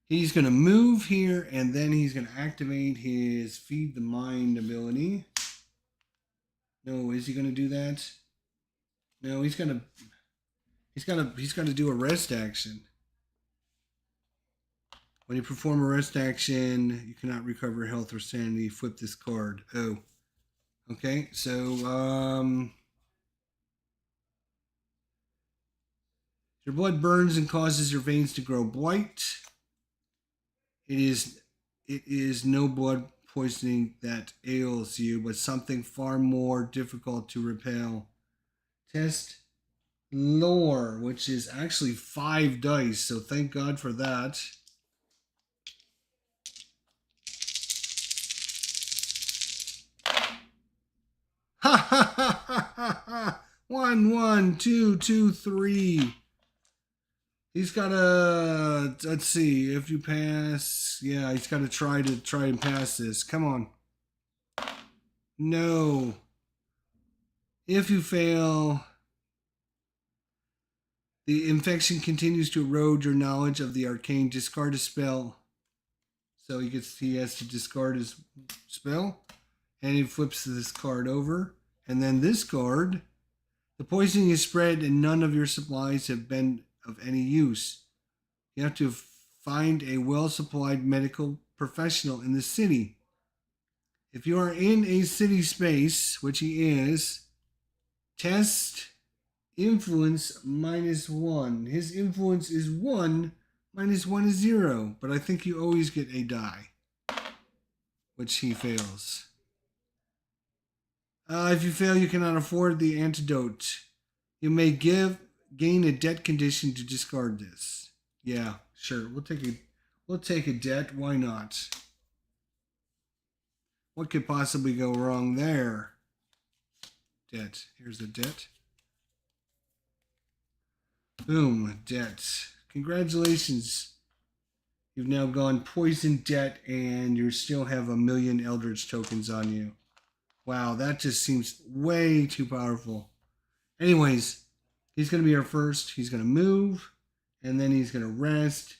He's going to move here, and then he's going to activate his Feed the Mind ability. No, is he going to do that? No, he's got to do a rest action. When you perform a rest action, you cannot recover health or sanity. Flip this card. Oh. Okay, so Your blood burns and causes your veins to grow white. It is no blood poisoning that ails you, but something far more difficult to repel. Test lore, which is actually 5 dice, so thank God for that. Ha ha ha ha ha ha! 1, 1, 2, 2, 3. He's got to, let's see, if you pass, yeah, he's got to try and pass this. Come on. No. If you fail, the infection continues to erode your knowledge of the arcane. Discard a spell. So he has to discard his spell. And he flips this card over. And then this card, the poisoning is spread and none of your supplies have been of any use. You have to find a well-supplied medical professional in the city. If you are in a city space, which he is, test influence -1. His influence is 1, -1 is 0. But I think you always get a die, which he fails. If you fail, you cannot afford the antidote. You may gain a debt condition to discard this. Yeah, sure. We'll take a debt. Why not? What could possibly go wrong there? Debt. Here's the debt. Boom, debt. Congratulations. You've now gone poison debt and you still have 1 million Eldritch tokens on you. Wow, that just seems way too powerful. Anyways, he's going to be our first. He's going to move, and then he's going to rest,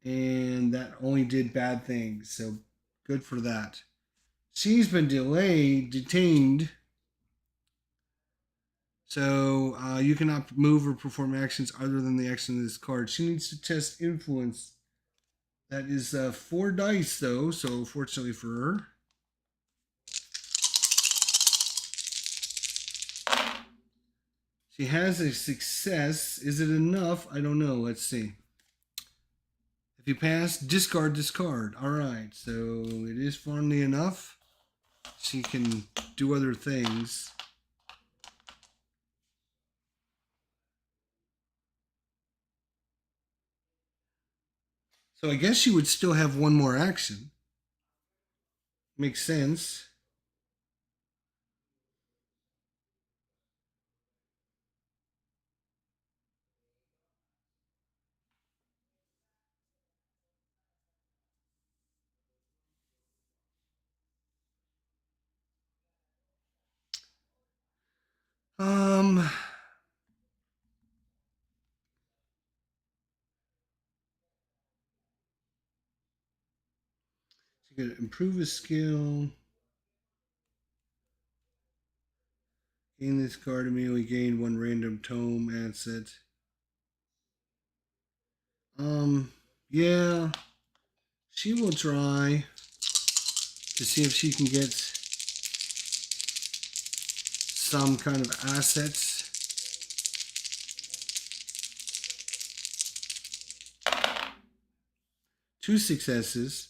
and that only did bad things, so good for that. She's been detained, so you cannot move or perform actions other than the action of this card. She needs to test influence. That is 4 dice, though, so fortunately for her. She has a success. Is it enough? I don't know. Let's see. If you pass, discard this card. All right. So it is finally enough. She can do other things. So I guess she would still have 1 more action. Makes sense. She could improve his skill. Gain this card immediately. Gain 1 random tome asset. Yeah. She will try to see if she can get some kind of assets. Two successes.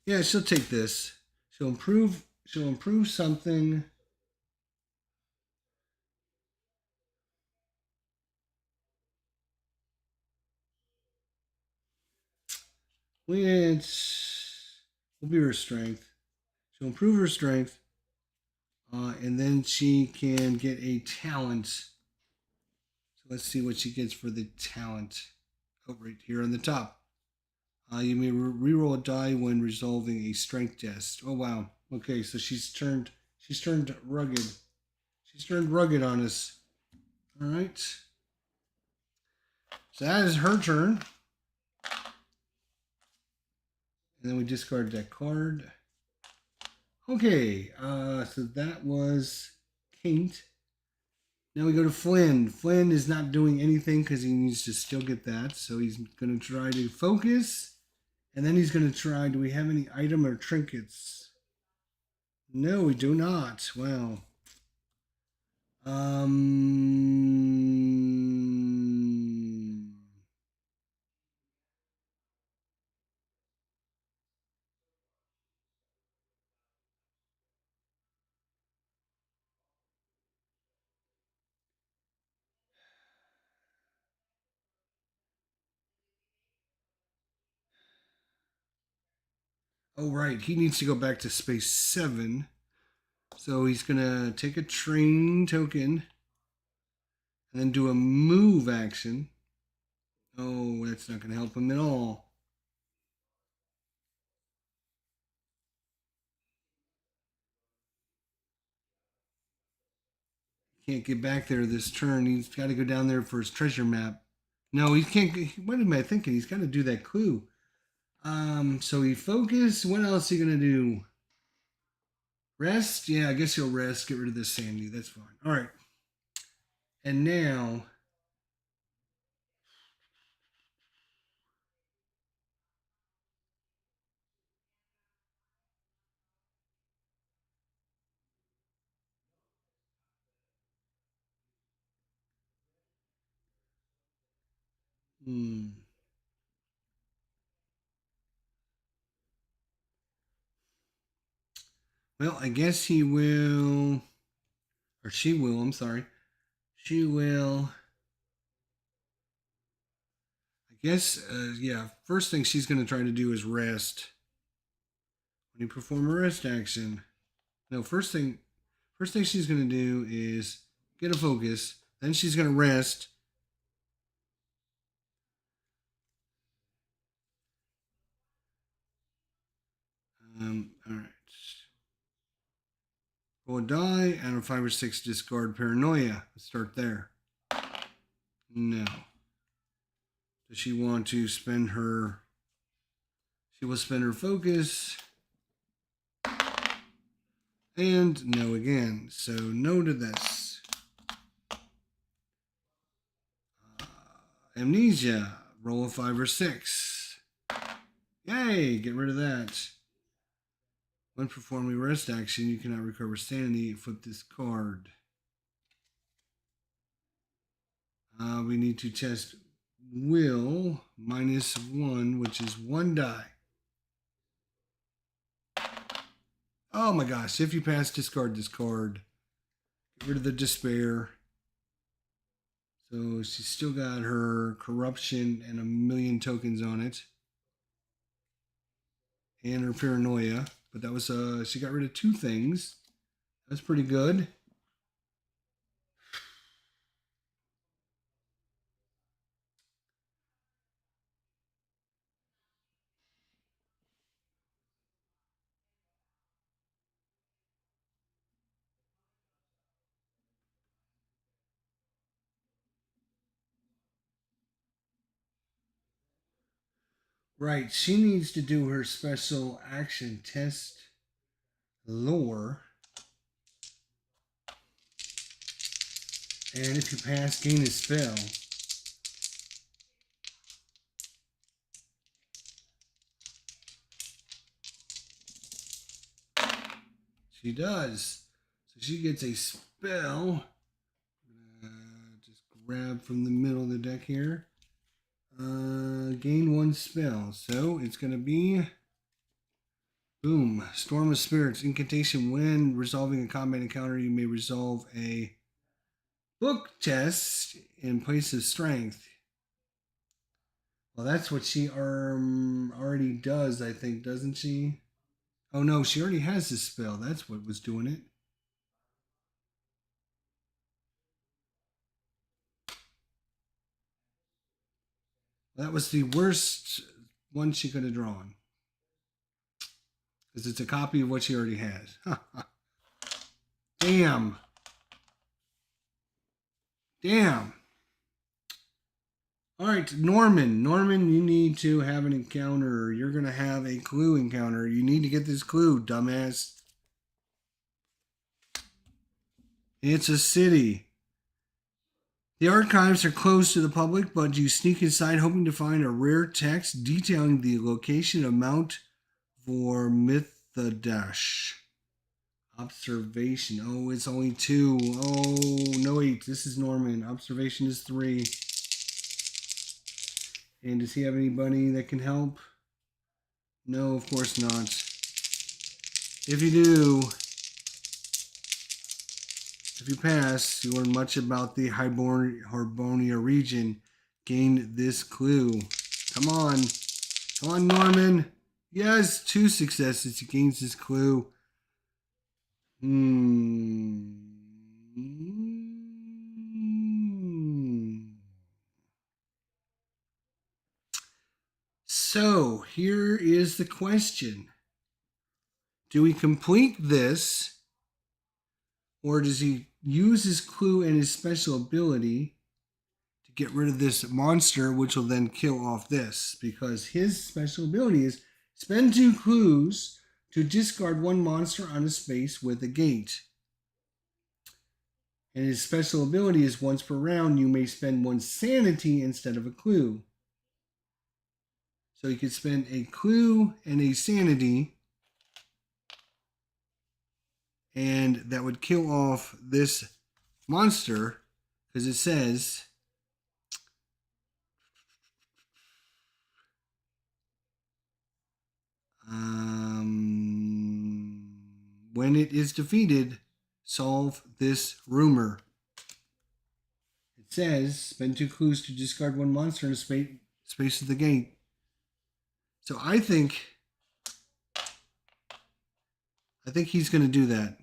Yeah, she'll take this. She'll improve something. Which will be her strength. She'll improve her strength. And then she can get a talent. So let's see what she gets for the talent. Oh, right here on the top. You may reroll a die when resolving a strength test. Oh wow. Okay, so she's turned rugged. She's turned rugged on us. All right. So that is her turn. And then we discard that card. Okay, so that was Kate. Now we go to Flynn. Flynn is not doing anything because he needs to still get that. So he's going to try to focus. And then he's going to try, do we have any item or trinkets? No, we do not. Well, um, oh, right. He needs to go back to space 7. So he's going to take a train token and then do a move action. Oh, that's not going to help him at all. Can't get back there this turn. He's got to go down there for his treasure map. No, he can't. What am I thinking? He's got to do that clue. So he focus. What else is he gonna do? Rest? Yeah, I guess he'll rest. Get rid of this Sanity. That's fine. All right. And now, well, I guess he will, or she will. I'm sorry. She will. I guess, yeah. First thing she's gonna try to do is rest. When you perform a rest action, no. First thing she's gonna do is get a focus. Then she's gonna rest. All right. Roll a die, and a 5 or 6 discard Paranoia. Let's start there. No. Does she want to spend her... She will spend her focus. And no again. So no to this. Amnesia. Roll a 5 or 6. Yay! Get rid of that. When performing rest action, you cannot recover sanity. Flip this card. We need to test will -1, which is 1 die. Oh my gosh. If you pass, discard this card. Get rid of the despair. So she's still got her corruption and a million tokens on it. And her paranoia. But that was, she got rid of 2 things. That's pretty good. Right, she needs to do her special action test lore. And if you pass, gain a spell. She does. So she gets a spell. Just grab from the middle of the deck here. Gain 1 spell. So it's going to be... Boom. Storm of Spirits. Incantation. When resolving a combat encounter, you may resolve a book test in place of strength. Well, that's what she already does, I think, doesn't she? Oh, no, she already has this spell. That's what was doing it. That was the worst one she could have drawn. Because it's a copy of what she already has. Damn. Damn. All right, Norman. Norman, you need to have an encounter. You're going to have a clue encounter. You need to get this clue, dumbass. It's a city. The archives are closed to the public, but you sneak inside hoping to find a rare text detailing the location of Mount Vormithadash. Observation. Oh, it's only 2. Oh, no, wait. This is Norman. Observation is 3. And does he have anybody that can help? No, of course not. If you do, if you pass, you learn much about the Harbonia region. Gain this clue. Come on. Come on, Norman. Yes, 2 successes. He gains this clue. So, here is the question. Do we complete this, or does he use his clue and his special ability to get rid of this monster, which will then kill off this? Because his special ability is spend 2 clues to discard 1 monster on a space with a gate. And his special ability is once per round, you may spend 1 sanity instead of a clue. So you could spend a clue and a sanity, and that would kill off this monster, because it says when it is defeated, solve this rumor. It says spend 2 clues to discard 1 monster in a space of the gate. So I think he's going to do that.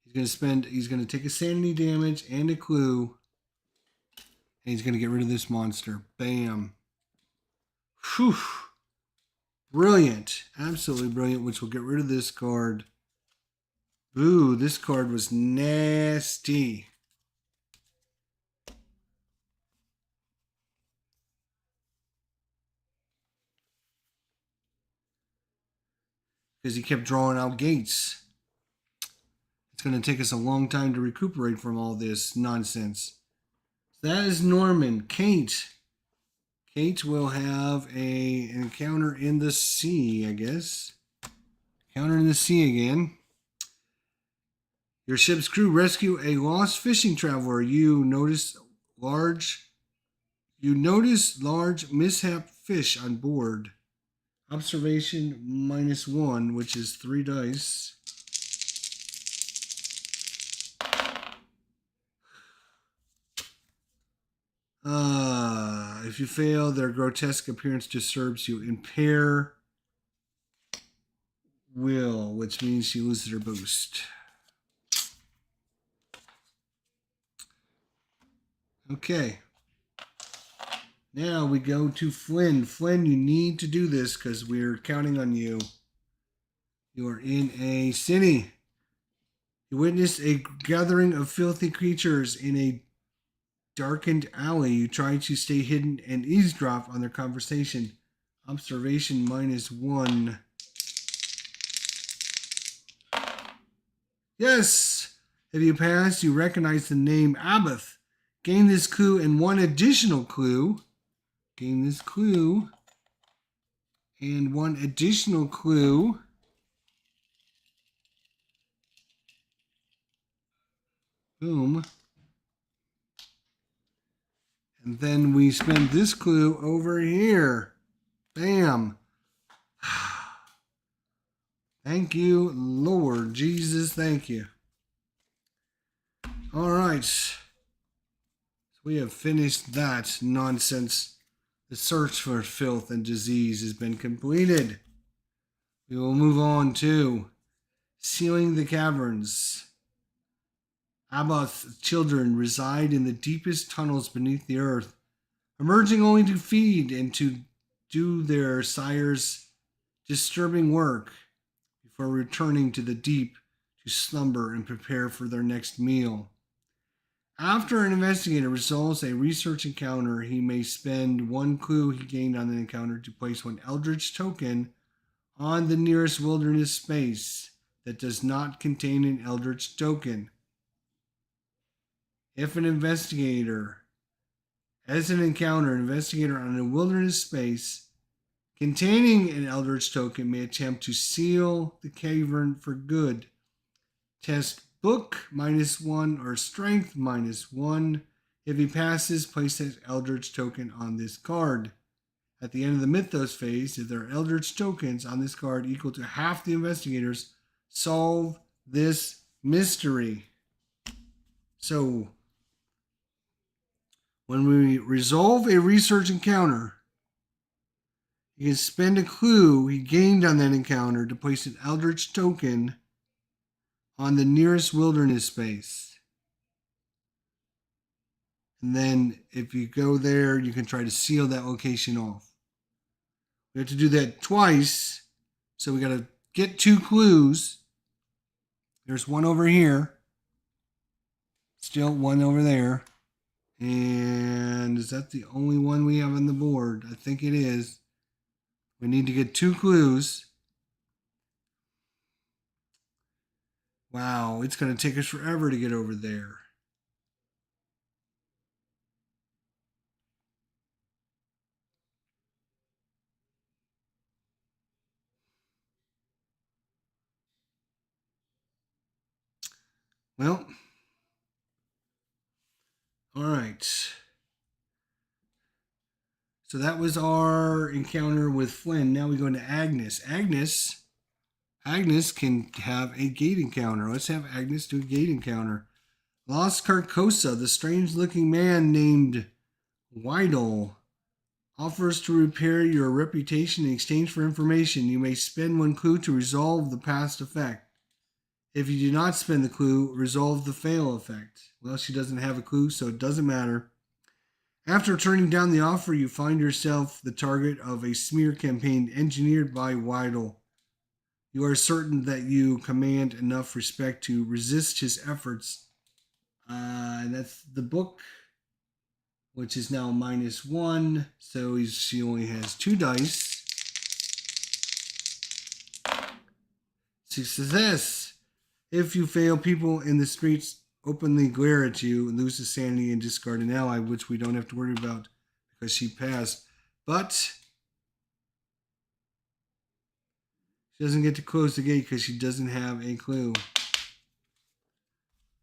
He's going to take a sanity damage and a clue, and he's going to get rid of this monster. Bam. Whew. Brilliant. Absolutely brilliant, which will get rid of this card. Ooh, this card was nasty. Because he kept drawing out gates. It's going to take us a long time to recuperate from all this nonsense. That is Norman. Kate. Kate will have an encounter in the sea, I guess. Encounter in the sea again. Your ship's crew rescue a lost fishing traveler. You notice large mishap fish on board. Observation -1, which is 3 dice. If you fail, their grotesque appearance disturbs you. Impair will, which means she loses her boost. Okay. Now we go to Flynn. Flynn, you need to do this because we're counting on you. You are in a city. You witness a gathering of filthy creatures in a darkened alley. You try to stay hidden and eavesdrop on their conversation. Observation -1. Yes! If you pass, you recognize the name Abath. Gain this clue and 1 additional clue. Gain this clue and 1 additional clue. Boom. And then we spend this clue over here. Bam. Thank you, Lord Jesus. Thank you. All right. So we have finished that nonsense. The search for filth and disease has been completed. We will move on to sealing the caverns. Abath's children reside in the deepest tunnels beneath the earth, emerging only to feed and to do their sire's disturbing work before returning to the deep to slumber and prepare for their next meal. After an investigator resolves a research encounter, he may spend 1 clue he gained on the encounter to place 1 Eldritch token on the nearest wilderness space that does not contain an Eldritch token. If an investigator has an encounter, an investigator on a wilderness space containing an Eldritch token may attempt to seal the cavern for good Test book -1 or strength -1. If he passes, place that Eldritch token on this card. At the end of the Mythos phase, if there are Eldritch tokens on this card equal to half the investigators, solve this mystery. So, when we resolve a research encounter, you can spend a clue he gained on that encounter to place an Eldritch token on the nearest wilderness space. And then if you go there, you can try to seal that location off. We have to do that twice. So we got to get 2 clues. There's one over here. Still one over there. And is that the only one we have on the board? I think it is. We need to get 2 clues. Wow, it's going to take us forever to get over there. Well, all right. So that was our encounter with Flynn. Now we go into Agnes. Agnes can have a gate encounter. Let's have Agnes do a gate encounter. Lost Carcosa, the strange-looking man named Weidel, offers to repair your reputation in exchange for information. You may spend 1 clue to resolve the past effect. If you do not spend the clue, resolve the fail effect. Well, she doesn't have a clue, so it doesn't matter. After turning down the offer, you find yourself the target of a smear campaign engineered by Weidel. You are certain that you command enough respect to resist his efforts. And that's the book, which is now -1. So she only has 2 dice. Success. If you fail, people in the streets openly glare at you and lose sanity and discard an ally, which we don't have to worry about because she passed. But she doesn't get to close the gate because she doesn't have a clue.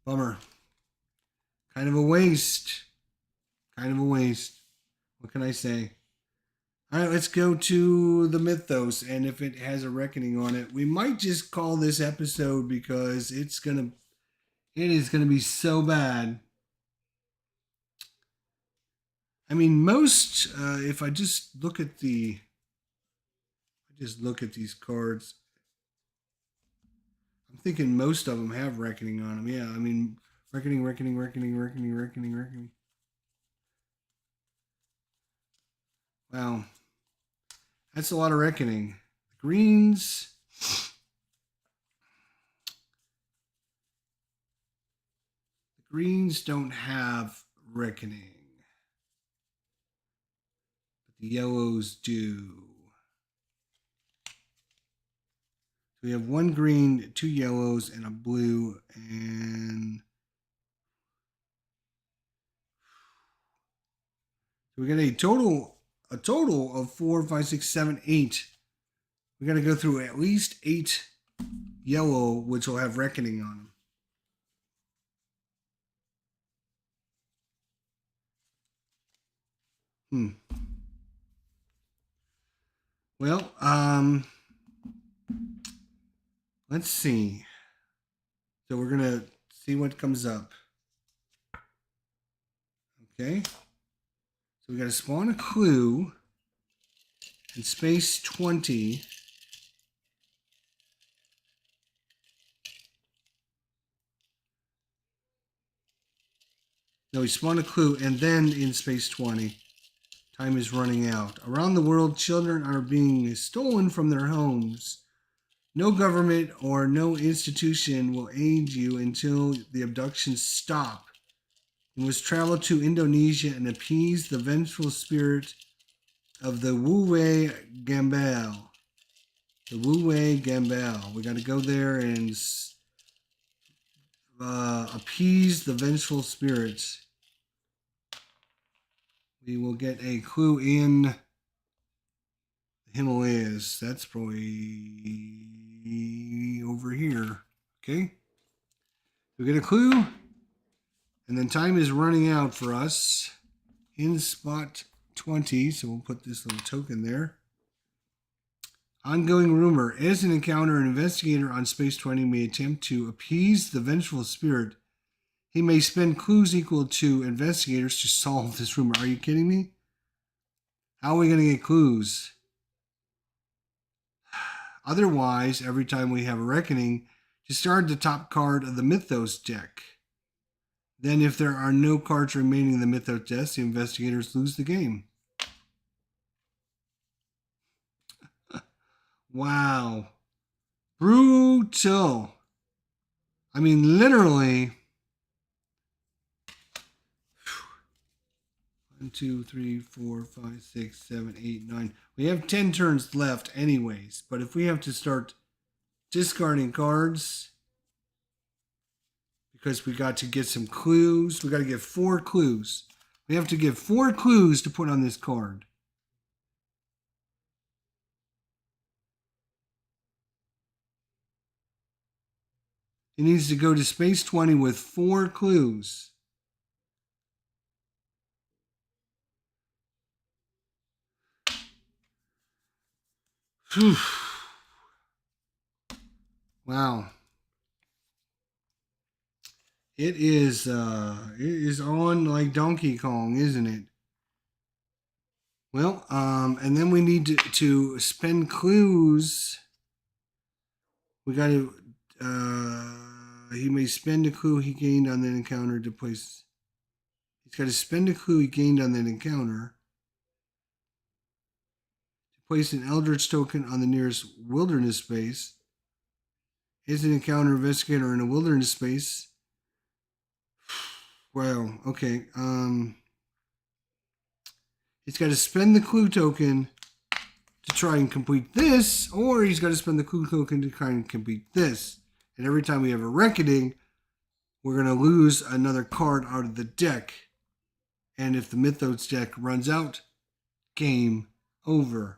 Bummer. Kind of a waste. What can I say? All right, let's go to the Mythos, and if it has a reckoning on it, we might just call this episode because it is gonna be so bad. I mean, most if I just look at these cards, I'm thinking most of them have reckoning on them. Yeah, I mean, reckoning. Wow. That's a lot of reckoning. Greens. The greens don't have reckoning. But the yellows do. So we have 1 green, 2 yellows, and a blue, and we got a total of 4, 5, 6, 7, 8. We got to go through at least 8 yellow, which will have reckoning on them. Well, let's see. So we're going to see what comes up. Okay. So we got to spawn a clue in space 20. No, we spawn a clue and then in space 20. Time is running out. Around the world, children are being stolen from their homes. No government or no institution will aid you until the abductions stop. You must travel to Indonesia and appease the vengeful spirit of the Wu-Wei Gambel. The Wu-Wei Gambel. We got to go there and appease the vengeful spirits. We will get a clue in the Himalayas. That's probably over here. Okay. We get a clue. And then time is running out for us in spot 20. So we'll put this little token there. Ongoing rumor. As an encounter, an investigator on Space 20 may attempt to appease the vengeful spirit. He may spend clues equal to investigators to solve this rumor. Are you kidding me? How are we going to get clues? Otherwise, every time we have a reckoning, discard the top card of the Mythos deck. Then, if there are no cards remaining in the Mythos deck, the investigators lose the game. Wow. Brutal. I mean, literally. 1, 2, 3, 4, 5, 6, 7, 8, 9. We have 10 turns left anyways. But if we have to start discarding cards, because we got to get some clues, we got to get 4 clues. We have to get 4 clues to put on this card. It needs to go to Space 20 with 4 clues. Whew. Wow. It is on like Donkey Kong, isn't it? Well, and then we need to spend clues. We got to, he may spend a clue he gained on that encounter to place. He's got to spend a clue he gained on that encounter to place an Eldritch token on the nearest wilderness space. Is an encounter investigator in a wilderness space. Wow, okay. He's got to spend the clue token to try and complete this, or he's got to spend the clue token to try and complete this. And every time we have a reckoning, we're going to lose another card out of the deck. And if the Mythos deck runs out, game over.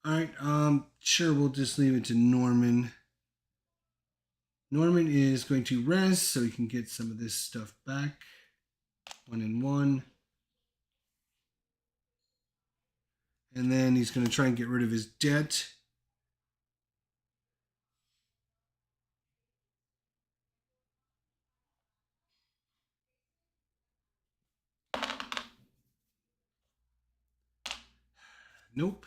All right, sure, we'll just leave it to Norman. Norman is going to rest so he can get some of this stuff back. 1 and 1. And then he's going to try and get rid of his debt. Nope.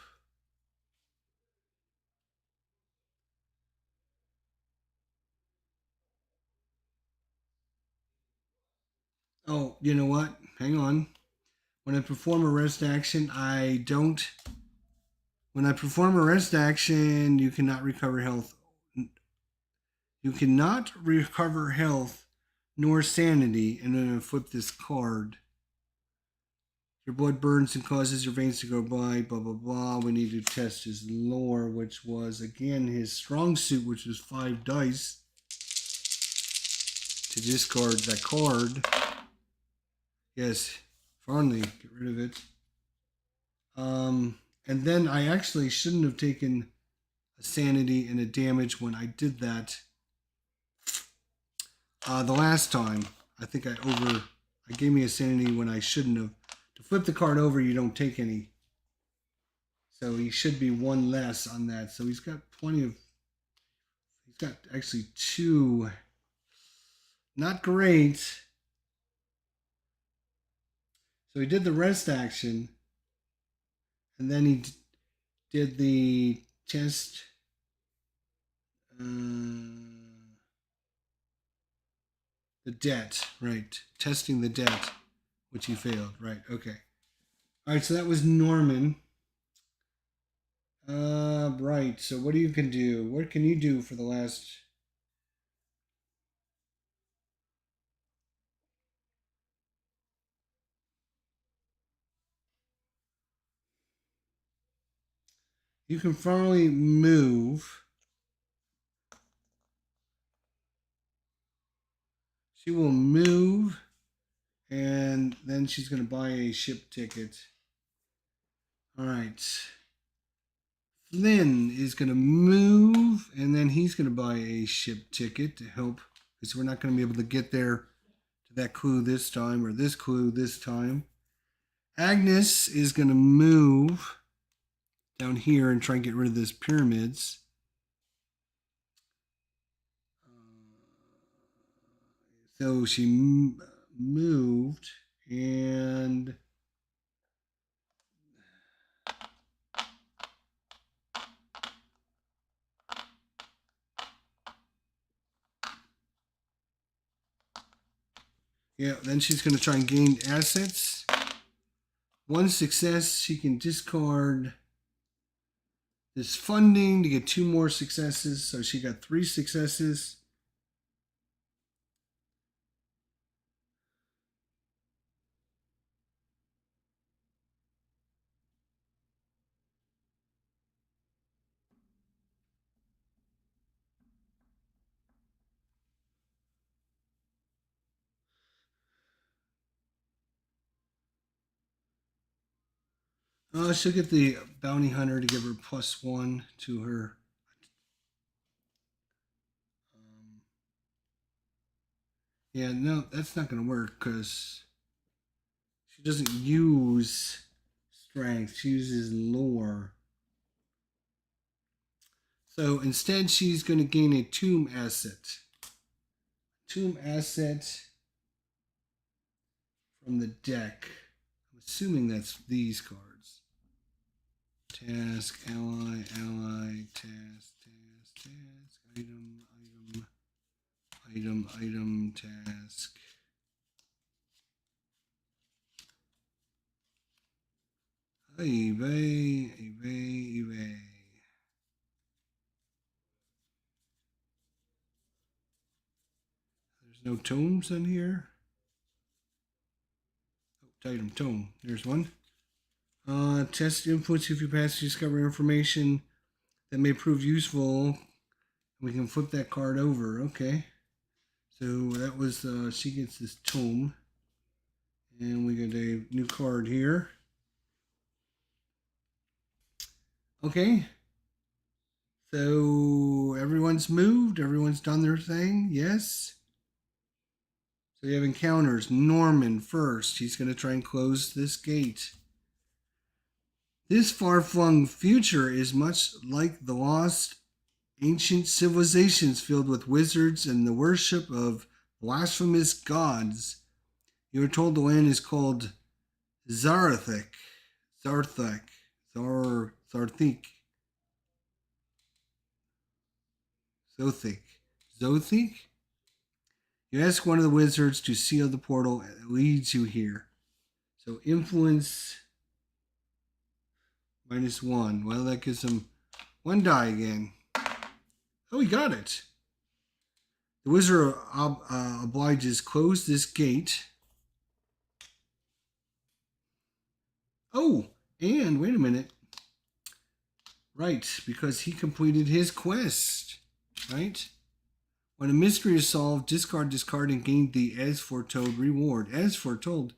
Oh, you know what? Hang on. When I perform a rest action, When I perform a rest action, you cannot recover health. You cannot recover health nor sanity. And I'm going to flip this card. Your blood burns and causes your veins to go by, blah, blah, blah. We need to test his lore, which was, again, his strong suit, which was 5 dice. To discard that card. Yes, finally, get rid of it. And then I actually shouldn't have taken a sanity and a damage when I did that. The last time, I think I gave me a sanity when I shouldn't have. To flip the card over, you don't take any. So he should be 1 less on that. So he's got plenty of, he's got actually 2. Not great. So he did the rest action. And then he did the test. The debt, right. Testing the debt, which he failed. Right, okay. All right, so that was Norman. Right, so what you can do? What can you do for the last... You can finally move She will move, and then she's going to buy a ship ticket. All right. Flynn is going to move, and then he's going to buy a ship ticket to help, because we're not going to be able to get there to that clue this time, or this clue this time. Agnes is going to move down here and try and get rid of this pyramids. So she moved, and yeah, then she's going to try and gain assets. One success, she can discard this funding to get 2 more successes. So she got 3 successes. She'll get the bounty hunter to give her +1 to her. Yeah, no, that's not going to work because she doesn't use strength. She uses lore. So instead, she's going to gain a tomb asset. Tomb asset from the deck. I'm assuming that's these cards. Task, ally, task, item, task. EBay. There's no tomes on here. Oh, item, tome. There's one. Test inputs if you pass to discover information that may prove useful. We can flip that card over. Okay. So that was, she gets this tome. And we get a new card here. Okay. So everyone's moved. Everyone's done their thing. Yes. So we have encounters. Norman first. He's going to try and close this gate. This far-flung future is much like the lost ancient civilizations filled with wizards and the worship of blasphemous gods. You are told the land is called Zarthik. Zarthik. Zothic? You ask one of the wizards to seal the portal and it leads you here. So influence -1. Well, that gives him 1 die again. Oh, he got it. The wizard obliges, close this gate. Oh, and wait a minute. Right, because he completed his quest. Right? When a mystery is solved, discard, and gain the as foretold reward. As foretold.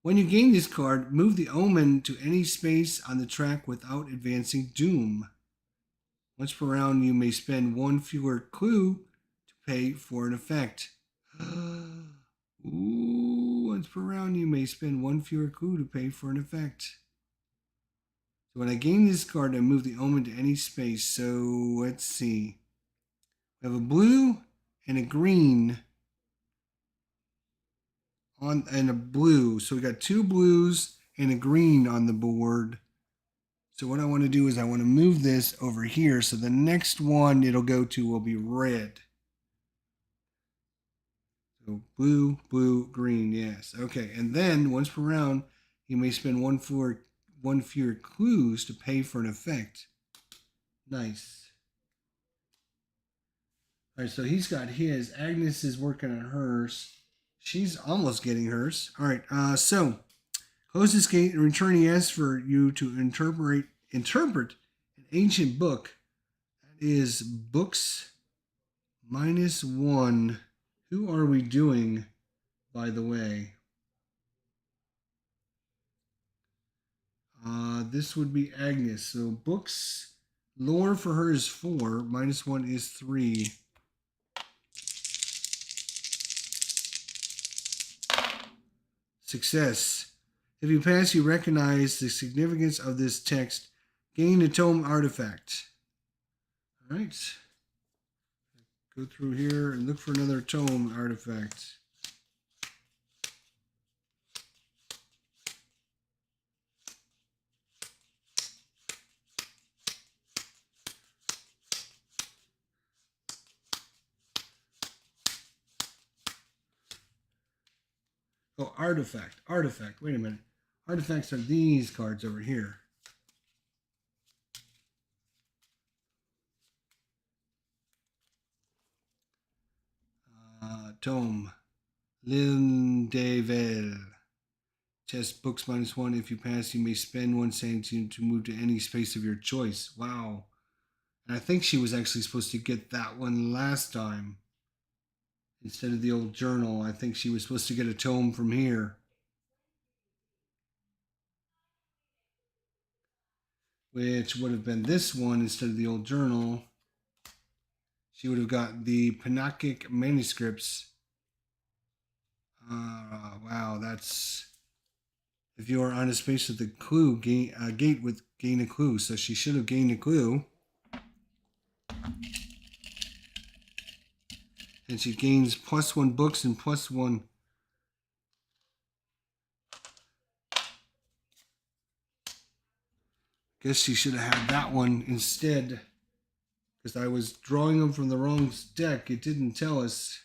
When you gain this card, move the omen to any space on the track without advancing doom. Once per round, you may spend 1 fewer clue to pay for an effect. Ooh, once per round, you may spend 1 fewer clue to pay for an effect. So when I gain this card, I move the omen to any space. So let's see. We have a blue and a green and a blue. So we got 2 blues and a green on the board. So what I want to do is I want to move this over here. So the next one it'll go to will be red. So blue, green, yes. Okay, and then once per round, you may spend 1 fewer clues to pay for an effect. Nice. All right, so he's got his. Agnes is working on hers. She's almost getting hers. All right, so close this gate and return. He asks for you to interpret an ancient book. That is books -1. Who are we doing, by the way? This would be Agnes. So books, lore for her is 4. -1 is 3. Success. If you pass, you recognize the significance of this text. Gain a tome artifact. All right. Go through here and look for another tome artifact. Oh, artifact. Artifact. Wait a minute. Artifacts are these cards over here. Tome. Lindevel. Chest books -1. If you pass, you may spend 1 sanity to move to any space of your choice. Wow. And I think she was actually supposed to get that one last time. Instead of the old journal, I think she was supposed to get a tome from here. Which would have been this one instead of the old journal. She would have got the Panakic manuscripts. Wow, that's... If you are on a space with a clue, gate with gain a clue. So she should have gained a clue. And she gains +1 books and +1. Guess she should have had that one instead. Because I was drawing them from the wrong deck. It didn't tell us.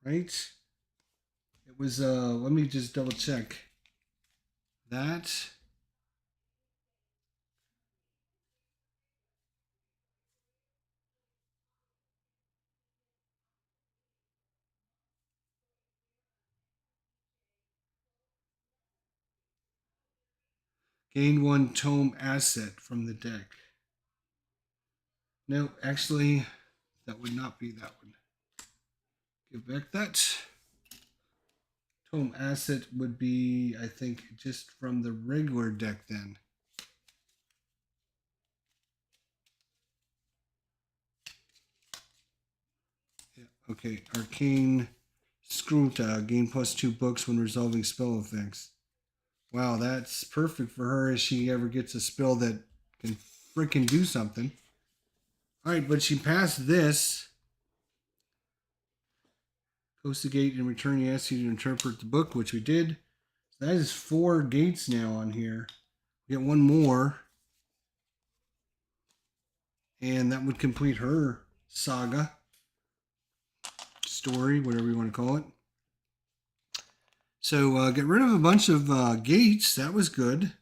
Right? It was, let me just double check. That. Gain 1 tome asset from the deck. No, actually, that would not be that one. Give back that. Tome asset would be, I think, just from the regular deck then. Yeah, okay, Arcane Scruta. Gain +2 books when resolving spell effects. Wow, that's perfect for her if she ever gets a spell that can frickin' do something. Alright, but she passed this. Close the gate and return. He asks you to interpret the book, which we did. So that is 4 gates now on here. We get 1 more. And that would complete her saga. Story, whatever you want to call it. So get rid of a bunch of gates. That was good.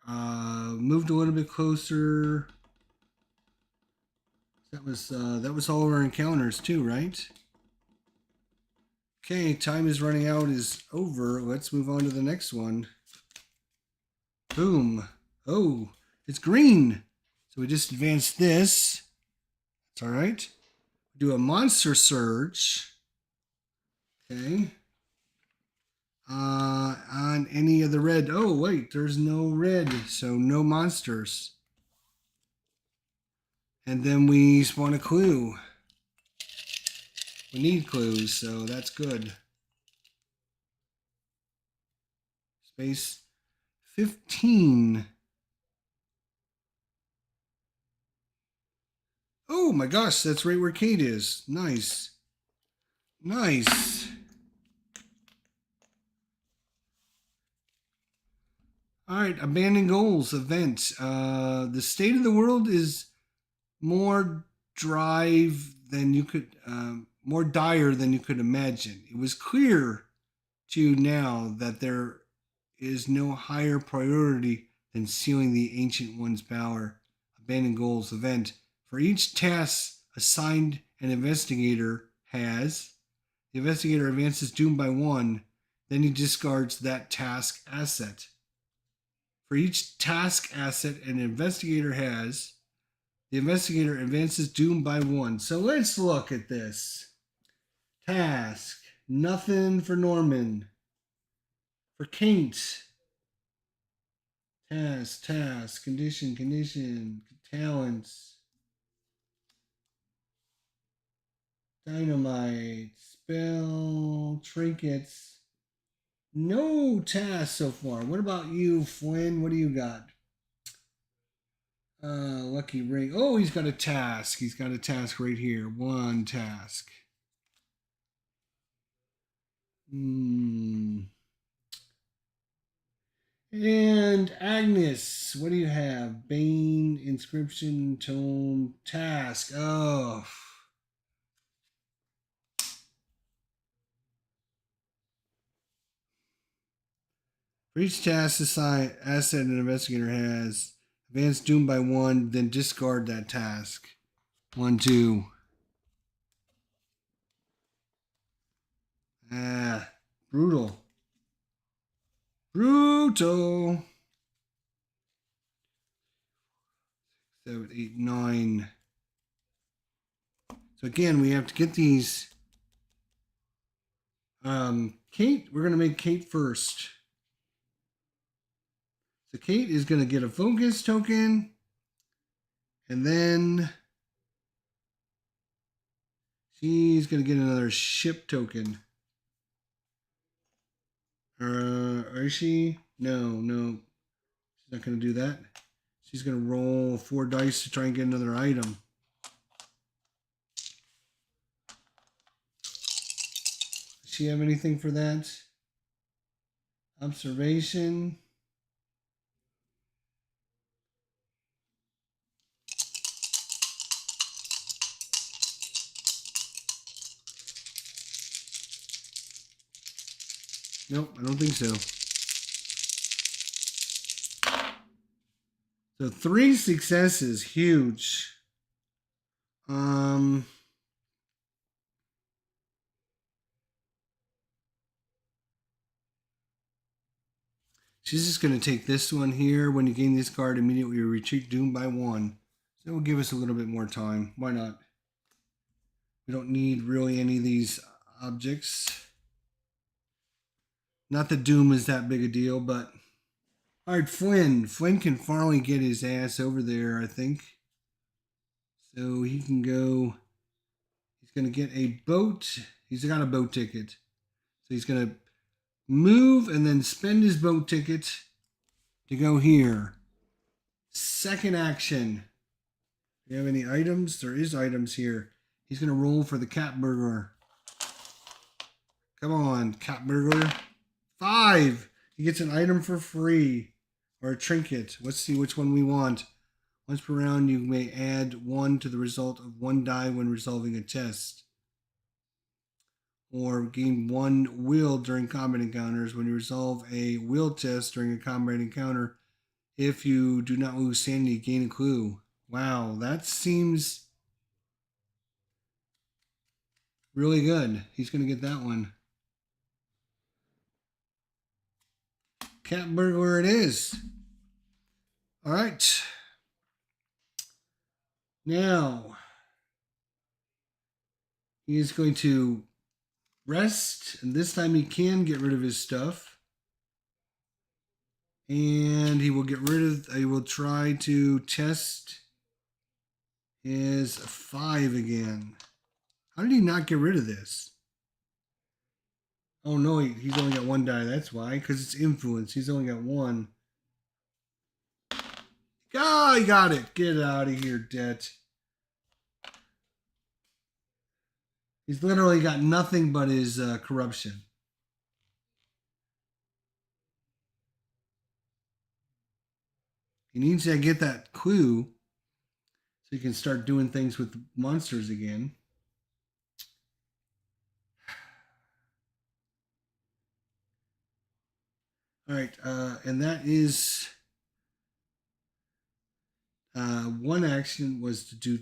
Moved a little bit closer. That was all of our encounters too, right? Okay, time is running out is over. Let's move on to the next one. Boom. Oh, it's green. So we just advanced this. It's all right. Do a monster search. Okay. On any of the red. Oh, wait, there's no red, so no monsters. And then we spawn a clue. We need clues, so that's good. Space 15. Oh my gosh, that's right where Kate is. Nice. Nice. All right, Abandoned Goals event. The state of the world is more drive than you could, more dire than you could imagine. It was clear to you now that there is no higher priority than sealing the Ancient One's power. Abandoned Goals event. For each task assigned an investigator has, the investigator advances doom by 1, then he discards that task asset. For each task asset an investigator has, The investigator advances doom by 1. So let's look at this. Task. Nothing for Norman. For Kate. Task. Condition. Talents. Dynamite. Spell. Trinkets. No tasks so far. What about you, Flynn? What do you got? Lucky ring. Oh, he's got a task. He's got a task right here. 1 task. And Agnes, what do you have? Bane, inscription, tome, task. Oh. For each task asset an investigator has, advance doom by 1, then discard that task. 1, 2. Brutal. 7, 8, 9. So again, we have to get these. Kate, we're going to make Kate first. So Kate is going to get a focus token. And then she's going to get another ship token. Is she? No. She's not going to do that. She's going to roll 4 dice to try and get another item. Does she have anything for that? Observation. Nope, I don't think so. So 3 successes, huge. She's just going to take this one here. When you gain this card, immediately you retreat doom by 1. So it will give us a little bit more time. Why not? We don't need really any of these objects. Not that doom is that big a deal, but... Alright, Flynn. Flynn can finally get his ass over there, I think. So he can go... He's going to get a boat. He's got a boat ticket. So he's going to move and then spend his boat ticket to go here. Second action. Do you have any items? There is items here. He's going to roll for the cat burglar. Come on, cat burglar. 5. He gets an item for free. Or a trinket. Let's see which one we want. Once per round, you may add 1 to the result of 1 die when resolving a test. Or gain 1 will during combat encounters. When you resolve a will test during a combat encounter, if you do not lose sanity, gain a clue. Wow, that seems really good. He's going to get that one. Cat burglar it is. All right. Now, he is going to rest, and this time he can get rid of his stuff. And he will get rid of, he will try to test his 5 again. How did he not get rid of this? Oh no, he's only got 1 die, that's why, because it's influence. He's only got 1. Ah, he got it. Get out of here, Det. He's literally got nothing but his corruption. He needs to get that clue so he can start doing things with monsters again. All right, and that is... one action was to do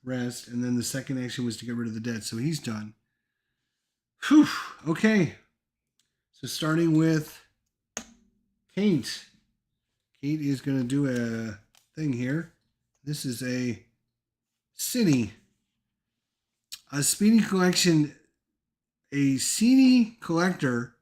rest, and then the second action was to get rid of the dead. So he's done. Whew. Okay. So starting with Kate. Kate is going to do a thing here. This is a city. A speedy collection. A seedy collector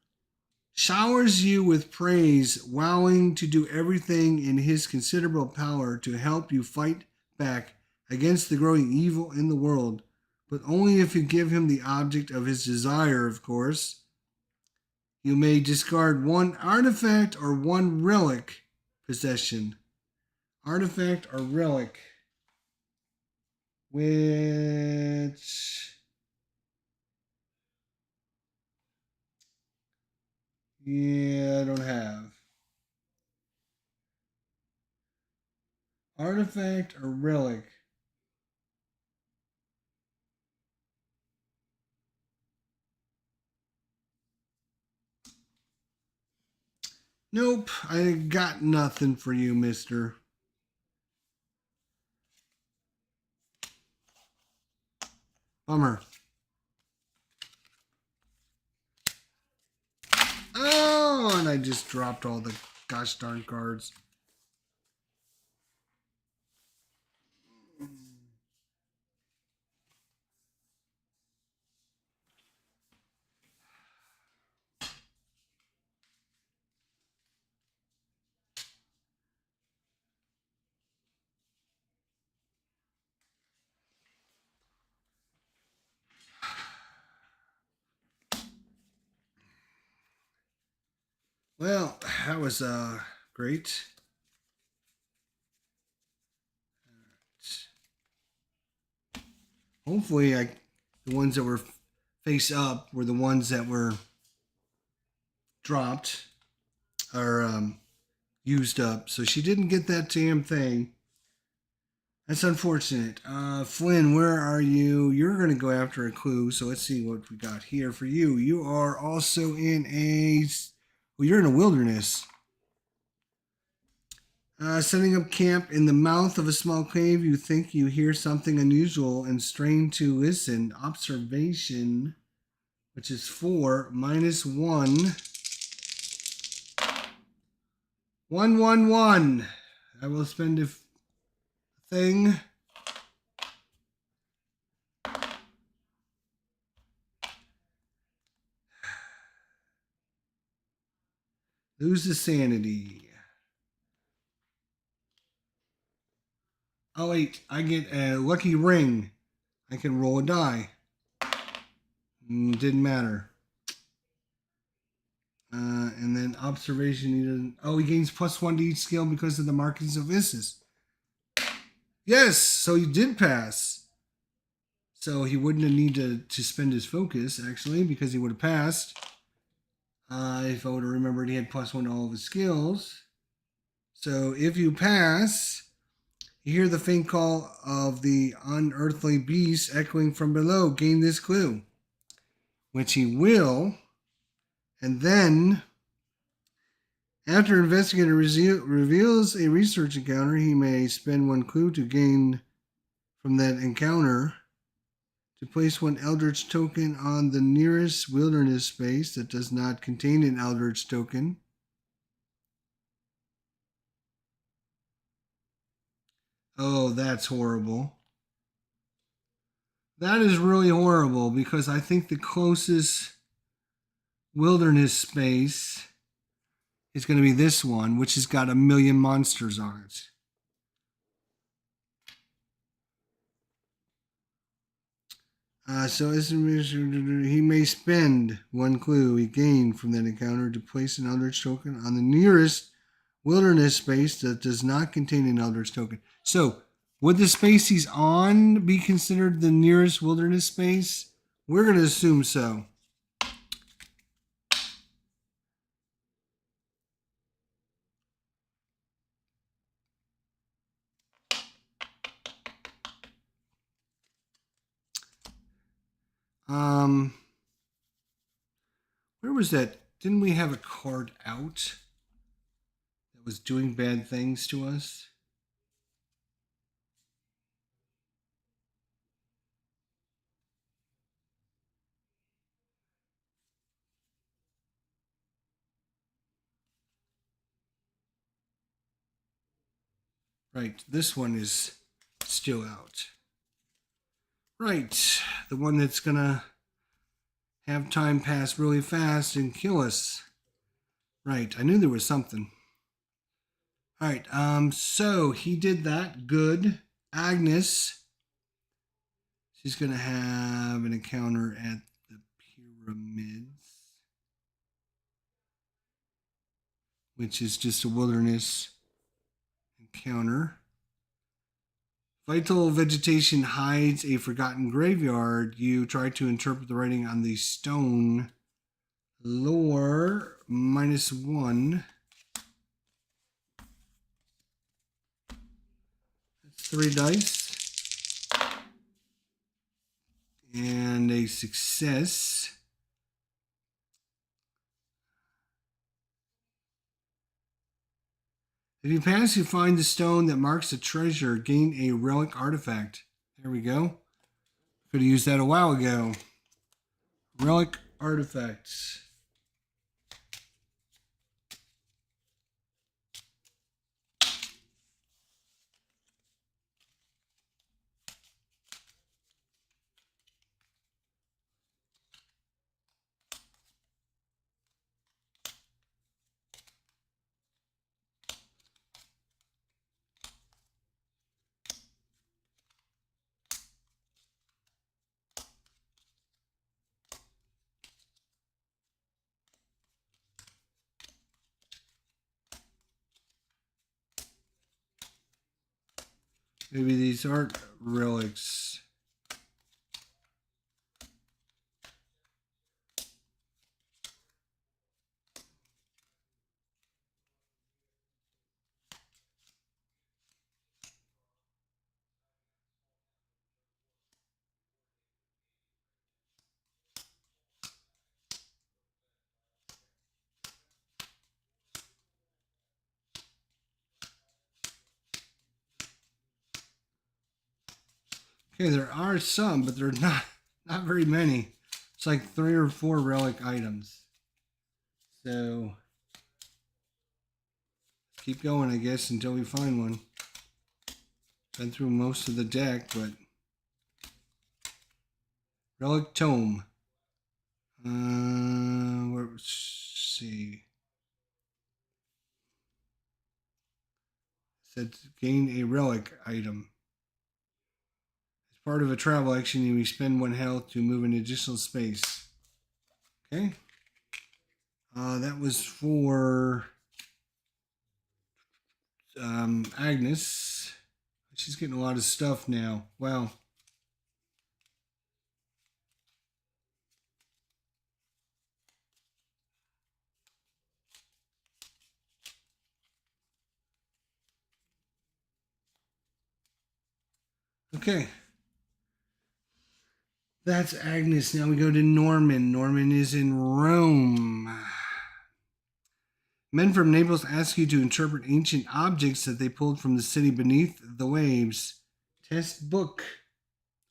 showers you with praise, vowing to do everything in his considerable power to help you fight back against the growing evil in the world, but only if you give him the object of his desire, of course. You may discard one artifact or one relic possession. Artifact or relic, which... yeah, I don't have. Artifact or relic. Nope, I got nothing for you, mister. Bummer. Oh, and I just dropped all the gosh darn cards. Well, that was great. Hopefully, the ones that were face up were the ones that were dropped or used up. So she didn't get that damn thing. That's unfortunate. Flynn, where are you? You're going to go after a clue. So let's see what we got here for you. You are also in you're in a wilderness. Setting up camp in the mouth of a small cave, you think you hear something unusual and strain to listen. Observation, which is 4, -1. 1, 1, 1. I will spend a thing. Lose the sanity. Oh, wait. I get a lucky ring. I can roll a die. Didn't matter. And then observation. He doesn't. Oh, he gains +1 to each skill because of the markings of Isis. Yes, so he did pass. So he wouldn't have needed to spend his focus, actually, because he would have passed. If I would have remembered, he had +1 to all of his skills. So if you pass, you hear the faint call of the unearthly beast echoing from below. Gain this clue, which he will. And then, after investigator reveals a research encounter, he may spend 1 clue to gain from that encounter to place 1 Eldritch token on the nearest wilderness space that does not contain an Eldritch token. Oh, that's horrible. That is really horrible because I think the closest wilderness space is going to be this one, which has got 1,000,000 monsters on it. So he may spend 1 clue he gained from that encounter to place an Eldritch token on the nearest wilderness space that does not contain an Eldritch token. So, would the space he's on be considered the nearest wilderness space? We're going to assume so. Where was that? Didn't we have a card out that was doing bad things to us? Right, this one is still out. Right, the one that's gonna have time pass really fast and kill us. Right, I knew there was something. All right, so he did that. Good. Agnes, she's gonna have an encounter at the pyramids, which is just a wilderness encounter. Vital vegetation hides a forgotten graveyard. You try to interpret the writing on the stone. Lore -1. That's 3 dice. And a success. If you pass, you find the stone that marks the treasure. Gain a relic artifact. There we go. Could have used that a while ago. Relic artifacts. Maybe these aren't relics. Okay, there are some, but they're not very many. It's like 3 or 4 relic items. So keep going, I guess, until we find one. Been through most of the deck, but relic tome. Let's see. It said gain a relic item. Part of a travel action, you spend 1 health to move an additional space. Okay. That was for Agnes. She's getting a lot of stuff now. Wow. Okay. That's Agnes. Now we go to Norman. Norman is in Rome. Men from Naples ask you to interpret ancient objects that they pulled from the city beneath the waves. Test book.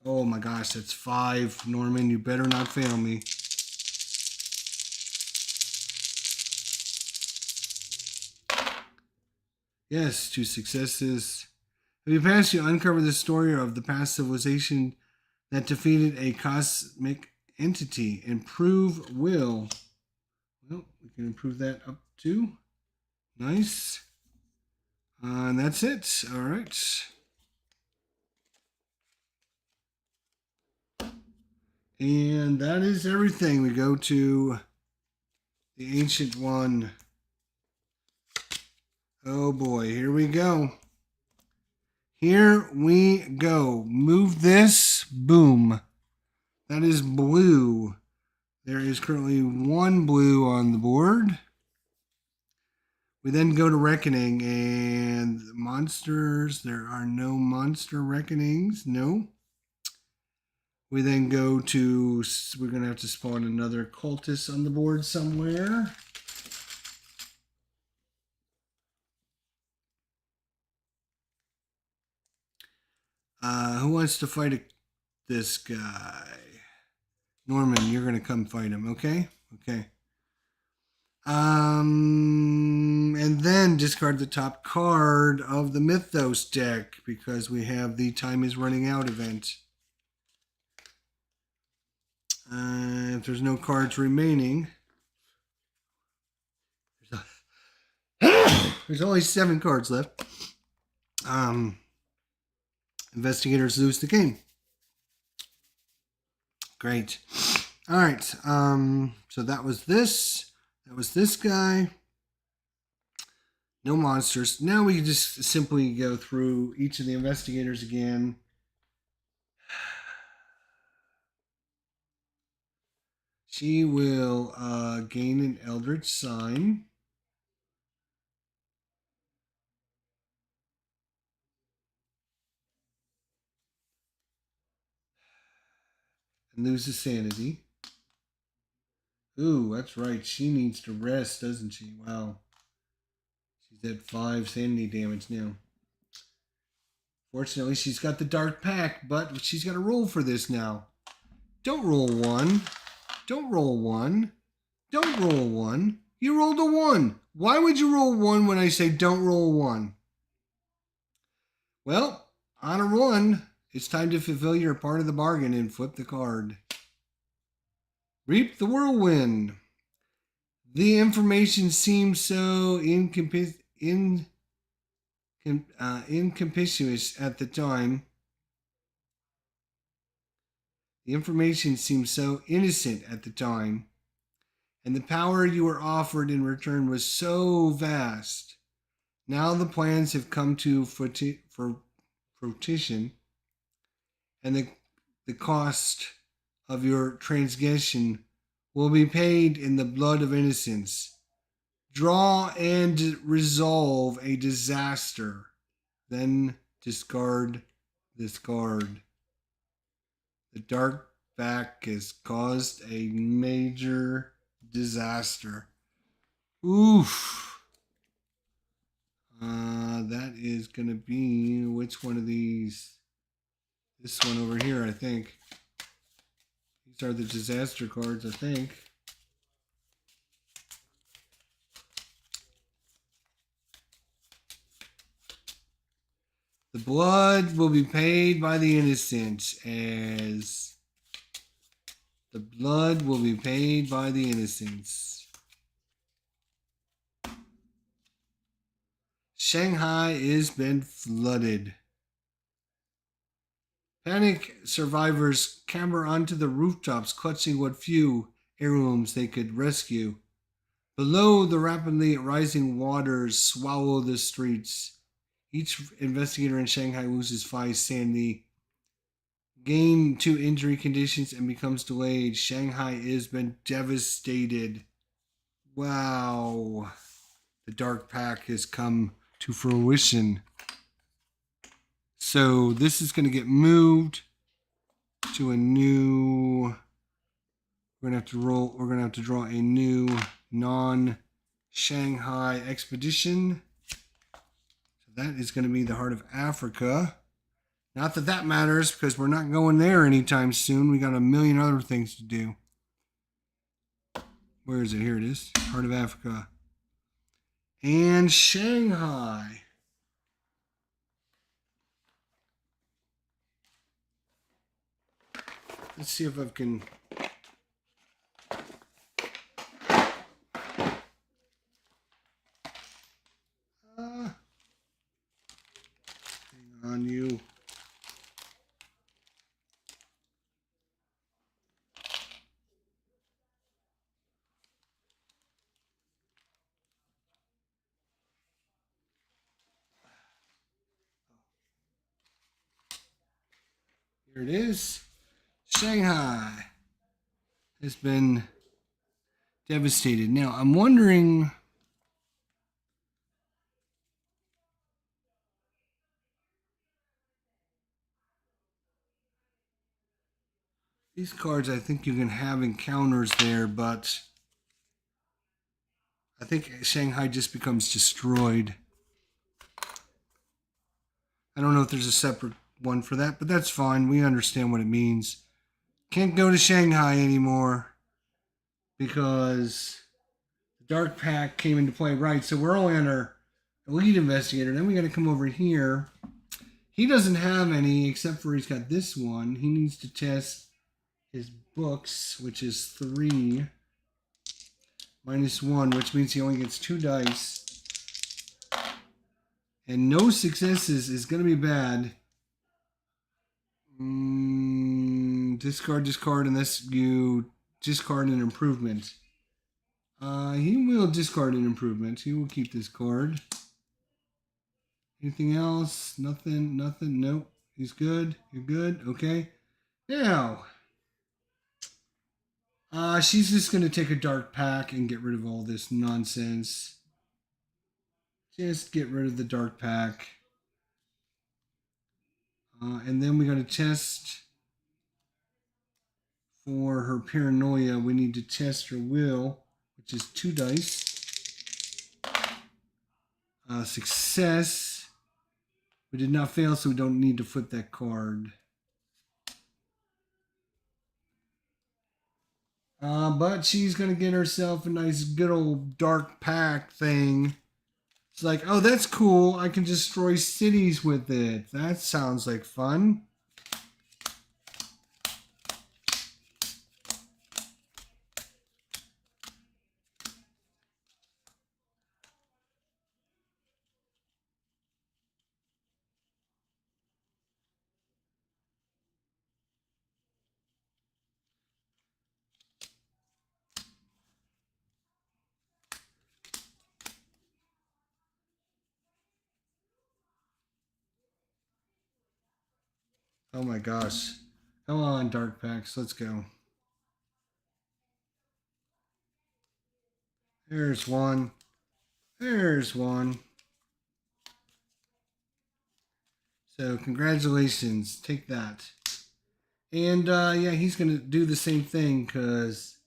Oh my gosh, that's 5. Norman, you better not fail me. Yes, 2 successes. If you pass, you uncover the story of the past civilization that defeated a cosmic entity. Improve will. Well, we can improve that up to. Nice. And that's it. All right. And that is everything. We go to the ancient one. Oh boy, here we go. Here we go. Move this. Boom. That is blue. There is currently 1 blue on the board. We then go to Reckoning and monsters. There are no monster reckonings. No. We then go to, we're going to have to spawn another cultist on the board somewhere. Who wants to fight this guy? Norman, you're going to come fight him, okay? Okay. And then discard the top card of the Mythos deck because we have the Time is Running Out event. If there's no cards remaining, there's only 7 cards left. Investigators lose the game. Great. All right. So that was this. That was this guy. No monsters. Now we just simply go through each of the investigators again. She will gain an Eldritch sign. And lose a sanity. Ooh, that's right. She needs to rest, doesn't she? Wow. She's at 5 sanity damage now. Fortunately, she's got the dark pack, but she's got to roll for this now. Don't roll 1. Don't roll 1. Don't roll 1. You rolled a 1. Why would you roll 1 when I say don't roll 1? Well, on a 1, it's time to fulfill your part of the bargain and flip the card. Reap the whirlwind. The information seems so inconspicuous at the time. The information seemed so innocent at the time, and the power you were offered in return was so vast. Now the plans have come to fruition, and the cost of your transgression will be paid in the blood of innocence. Draw and resolve a disaster, then discard this card. The dark back has caused a major disaster. Oof. That is going to be, which one of these? This one over here, I think. These are the disaster cards, I think. The blood will be paid by the innocent as the blood will be paid by the innocents. Shanghai has been flooded. Panic survivors clamber onto the rooftops, clutching what few heirlooms they could rescue. Below, the rapidly rising waters swallow the streets. Each investigator in Shanghai loses 5 sanity, gain 2 injury conditions, and becomes delayed. Shanghai has been devastated. Wow. The dark pack has come to fruition. So this is going to get moved to a new... We're going to have to draw a new non-Shanghai expedition. That is going to be the Heart of Africa. Not that that matters, because we're not going there anytime soon. We got a million other things to do. Where is it? Here it is. Heart of Africa. And Shanghai. Let's see if I can... on you. Here it is. Shanghai has been devastated. Now, I'm wondering... These cards, I think you can have encounters there, but I think Shanghai just becomes destroyed. I don't know if there's a separate one for that, but that's fine. We understand what it means. Can't go to Shanghai anymore because the Dark Pack came into play. Right, so we're only on our elite investigator. Then we got to come over here. He doesn't have any, except for he's got this one. He needs to test his books, which is 3 minus 1, which means he only gets 2 dice. And no successes is going to be bad. Discard, discard, unless you discard an improvement. He will discard an improvement. He will keep this card. Anything else? Nothing, nothing. Nope. He's good. You're good. Okay. Now, she's just going to take a dark pack and get rid of all this nonsense. Just get rid of the dark pack. And then we got to test for her paranoia. We need to test her will, which is 2 dice. Success. We did not fail, so we don't need to flip that card. But she's going to get herself a nice good old dark pack thing. It's like, oh, that's cool. I can destroy cities with it. That sounds like fun. Oh my gosh. Come on, dark packs. Let's go. There's one. There's one. So congratulations. Take that. And yeah, he's going to do the same thing because